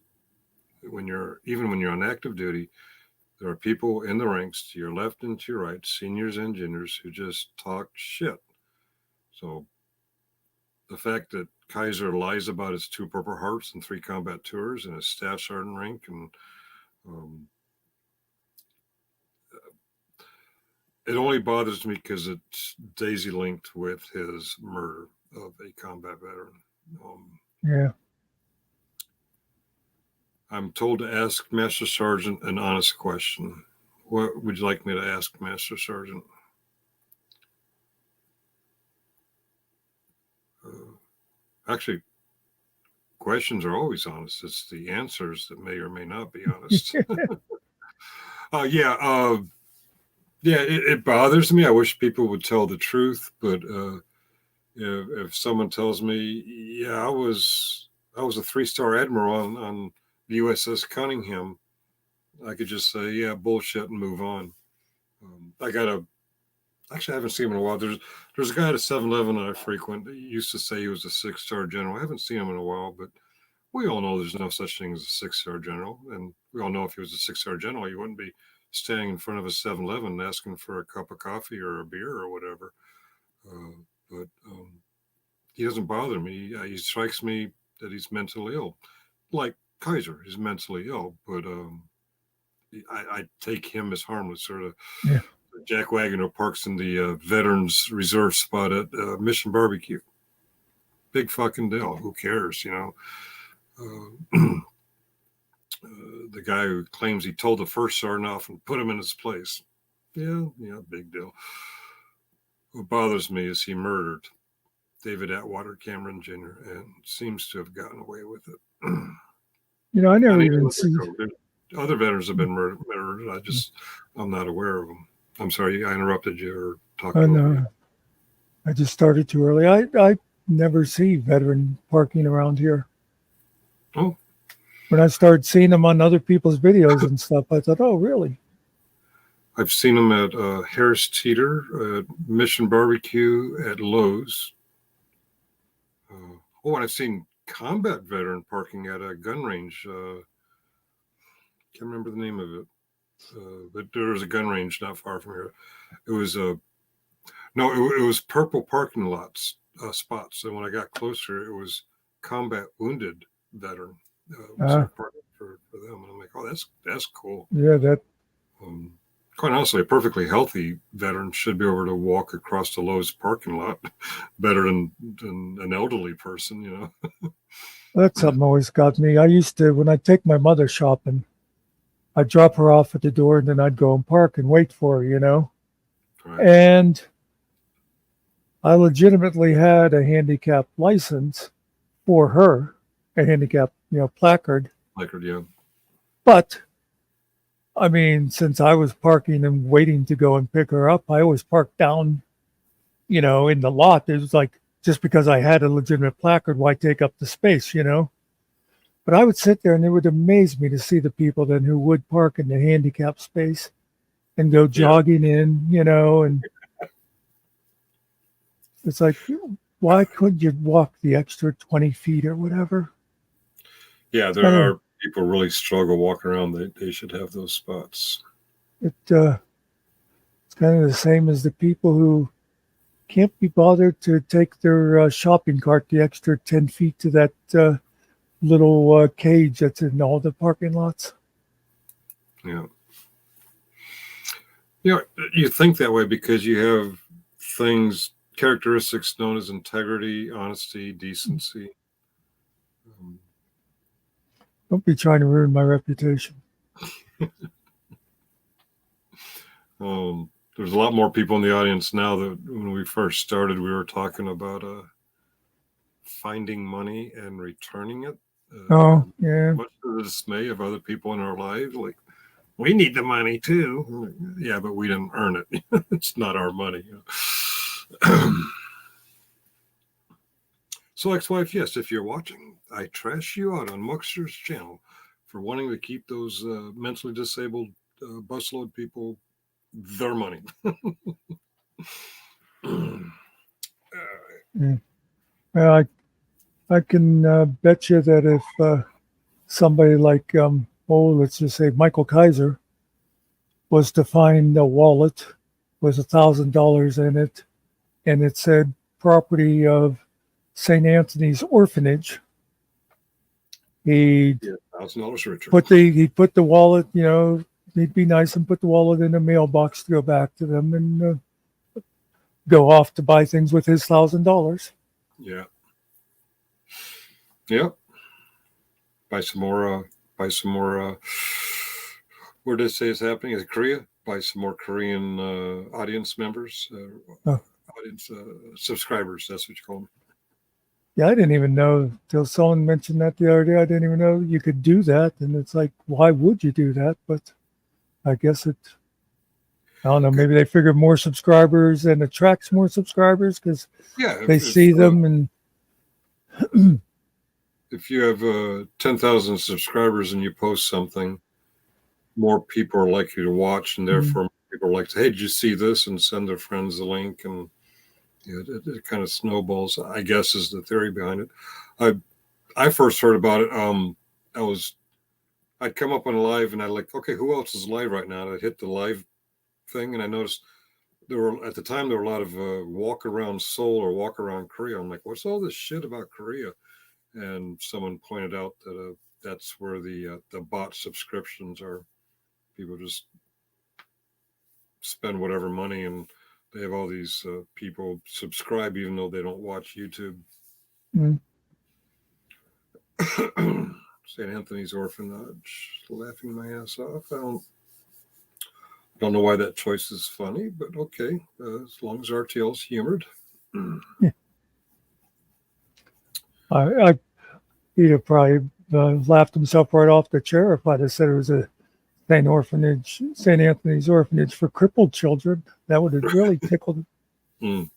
[SPEAKER 3] When you're on active duty, there are people in the ranks to your left and to your right, seniors and juniors, who just talk shit. So the fact that Kaiser lies about his 2 Purple Hearts and 3 combat tours and his staff sergeant rank, and it only bothers me because it's daisy linked with his murder of a combat veteran.
[SPEAKER 1] Yeah.
[SPEAKER 3] I'm told to ask Master Sergeant an honest question. What would you like me to ask, Master Sergeant? Actually, questions are always honest. It's the answers that may or may not be honest. It bothers me. I wish people would tell the truth, but if someone tells me, yeah, I was a 3-star admiral on the USS Cunningham, I could just say, yeah, bullshit, and move on. Actually, I haven't seen him in a while. There's a guy at a 7-Eleven that I frequent that used to say he was a 6-star general. I haven't seen him in a while, but we all know there's no such thing as a 6-star general. And we all know if he was a 6-star general, he wouldn't be standing in front of a 7-Eleven asking for a cup of coffee or a beer or whatever. But he doesn't bother me. He strikes me that he's mentally ill. Like Kaiser is mentally ill, but I take him as harmless. Sort of.
[SPEAKER 1] Yeah.
[SPEAKER 3] Jack Wagner parks in the Veterans Reserve spot at Mission Barbecue. Big fucking deal. Who cares, you know? The guy who claims he told the 1st sergeant off and put him in his place. Yeah, big deal. What bothers me is he murdered David Atwater Cameron Jr. and seems to have gotten away with it.
[SPEAKER 1] I never even see.
[SPEAKER 3] Other veterans have been murdered. I'm not aware of them. I'm sorry, I interrupted you or talking over you.
[SPEAKER 1] I just started too early. I never see veteran parking around here.
[SPEAKER 3] Oh.
[SPEAKER 1] When I started seeing them on other people's videos and stuff, I thought, oh, really?
[SPEAKER 3] I've seen them at Harris Teeter, at Mission Barbecue, at Lowe's. And I've seen combat veteran parking at a gun range. Can't remember the name of it, but there was a gun range not far from here. It was it was purple parking lots spots, and when I got closer, it was combat wounded veteran.
[SPEAKER 1] Ah.
[SPEAKER 3] Parking for them, and I'm like, oh, that's cool.
[SPEAKER 1] Yeah, that
[SPEAKER 3] Quite honestly, a perfectly healthy veteran should be able to walk across the Lowe's parking lot better than an elderly person, you know.
[SPEAKER 1] that's something always got me. I used to, when I take my mother shopping, I'd drop her off at the door and then I'd go and park and wait for her, you know.
[SPEAKER 3] Right.
[SPEAKER 1] And I legitimately had a handicap license for her, a handicap, placard.
[SPEAKER 3] Placard, yeah.
[SPEAKER 1] But I mean, since I was parking and waiting to go and pick her up, I always parked down, in the lot. It was like, just because I had a legitimate placard, why take up the space, But I would sit there and it would amaze me to see the people then who would park in the handicap space and go jogging in, and it's like, why couldn't you walk the extra 20 feet or whatever?
[SPEAKER 3] Yeah, there are people really struggle walking around. They should have those spots.
[SPEAKER 1] It's kind of the same as the people who can't be bothered to take their shopping cart the extra 10 feet to that little cage that's in all the parking lots.
[SPEAKER 3] Yeah. You think that way because you have characteristics known as integrity, honesty, decency.
[SPEAKER 1] Don't be trying to ruin my reputation.
[SPEAKER 3] There's a lot more people in the audience now that when we first started, we were talking about finding money and returning it.
[SPEAKER 1] Yeah.
[SPEAKER 3] Much to the dismay of other people in our lives, like, we need the money too. Yeah, but we didn't earn it. It's not our money. So, ex-wife, yes, if you're watching, I trash you out on Muxter's channel for wanting to keep those mentally disabled busload people their money.
[SPEAKER 1] Well, I can bet you that if somebody like, let's just say Michael Kaiser was to find a wallet with $1,000 in it, and it said property of St. Anthony's Orphanage, he'd
[SPEAKER 3] $1,000 richer.
[SPEAKER 1] put the wallet, he'd be nice and put the wallet in a mailbox to go back to them and go off to buy things with his $1,000.
[SPEAKER 3] Yeah. Yep. Buy some more. Where did it say it's happening? Is it Korea? Buy some more Korean audience members, audience subscribers. That's what you call them.
[SPEAKER 1] Yeah, I didn't even know till someone mentioned that the other day. I didn't even know you could do that. And it's like, why would you do that? But I guess I don't know, maybe they figure more subscribers and attracts more subscribers because they see them. And
[SPEAKER 3] if you have 10,000 subscribers and you post something, more people are likely to watch, and therefore people are like, hey, did you see this? And send their friends the link, and it kind of snowballs, I guess, is the theory behind it. I first heard about it. I'd come up on a live, and I'd like, okay, who else is live right now? And I'd hit the live thing, and I noticed there were a lot of walk around Seoul or walk around Korea. I'm like, what's all this shit about Korea? And someone pointed out that that's where the bot subscriptions are. People just spend whatever money, and they have all these people subscribe even though they don't watch YouTube. St. Anthony's Orphanage, laughing my ass off. I don't know why that choice is funny, but okay, as long as RTL's humored.
[SPEAKER 1] He'd have probably laughed himself right off the chair if I'd have said it was a St. Anthony's Orphanage for crippled children. That would have really tickled him.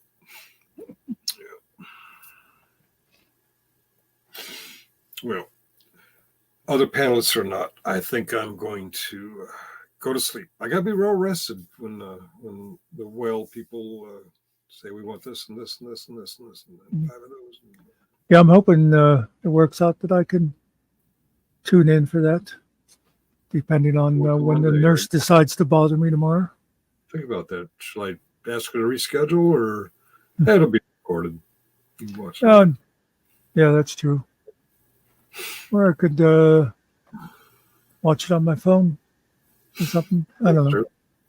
[SPEAKER 3] Yeah. Well, other panelists or not, I think I'm going to go to sleep. I gotta be real rested when the well people say we want this and this and this and this and this and 5 of those.
[SPEAKER 1] Yeah, I'm hoping it works out that I can tune in for that, depending on
[SPEAKER 3] Work
[SPEAKER 1] when the
[SPEAKER 3] Monday,
[SPEAKER 1] nurse
[SPEAKER 3] right?
[SPEAKER 1] decides to bother me tomorrow.
[SPEAKER 3] Think about that. Shall I ask her to reschedule, or that'll be recorded? You can watch it.
[SPEAKER 1] Yeah, that's true. Or I could watch it on my phone or something. I don't know.
[SPEAKER 3] Sure.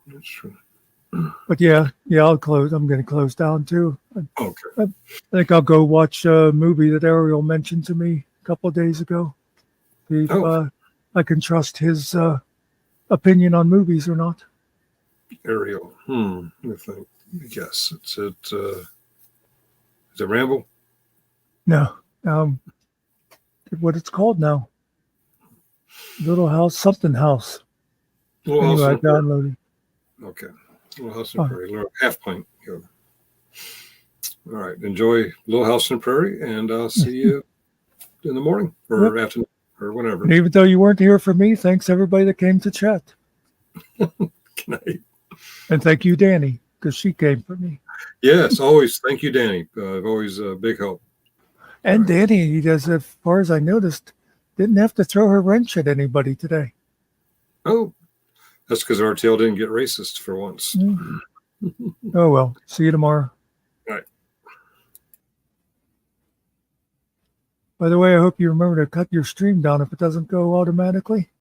[SPEAKER 3] That's true.
[SPEAKER 1] But yeah, I'll close. I'm going to close down too.
[SPEAKER 3] Okay.
[SPEAKER 1] I think I'll go watch a movie that Ariel mentioned to me a couple of days ago. See if I can trust his opinion on movies or not.
[SPEAKER 3] Ariel. Let me think. Yes, is it Ramble?
[SPEAKER 1] No, what it's called now? Little House, something house.
[SPEAKER 3] Little
[SPEAKER 1] Anyway, I
[SPEAKER 3] House on the Prairie.
[SPEAKER 1] downloaded.
[SPEAKER 3] Okay. Little House on the Prairie. Little half pint. Go. All right. Enjoy Little House on the Prairie, and I'll see you in the morning or afternoon or whenever.
[SPEAKER 1] And even though you weren't here for me, thanks everybody that came to chat.
[SPEAKER 3] Good night.
[SPEAKER 1] And thank you, Danny, because she came for me.
[SPEAKER 3] Yes, always. Thank you, Danny. Always a big help.
[SPEAKER 1] And Danny, he does, as far as I noticed, didn't have to throw her wrench at anybody today.
[SPEAKER 3] Oh, that's because RTL didn't get racist for once.
[SPEAKER 1] Oh, well. See you tomorrow.
[SPEAKER 3] All right.
[SPEAKER 1] By the way, I hope you remember to cut your stream down if it doesn't go automatically.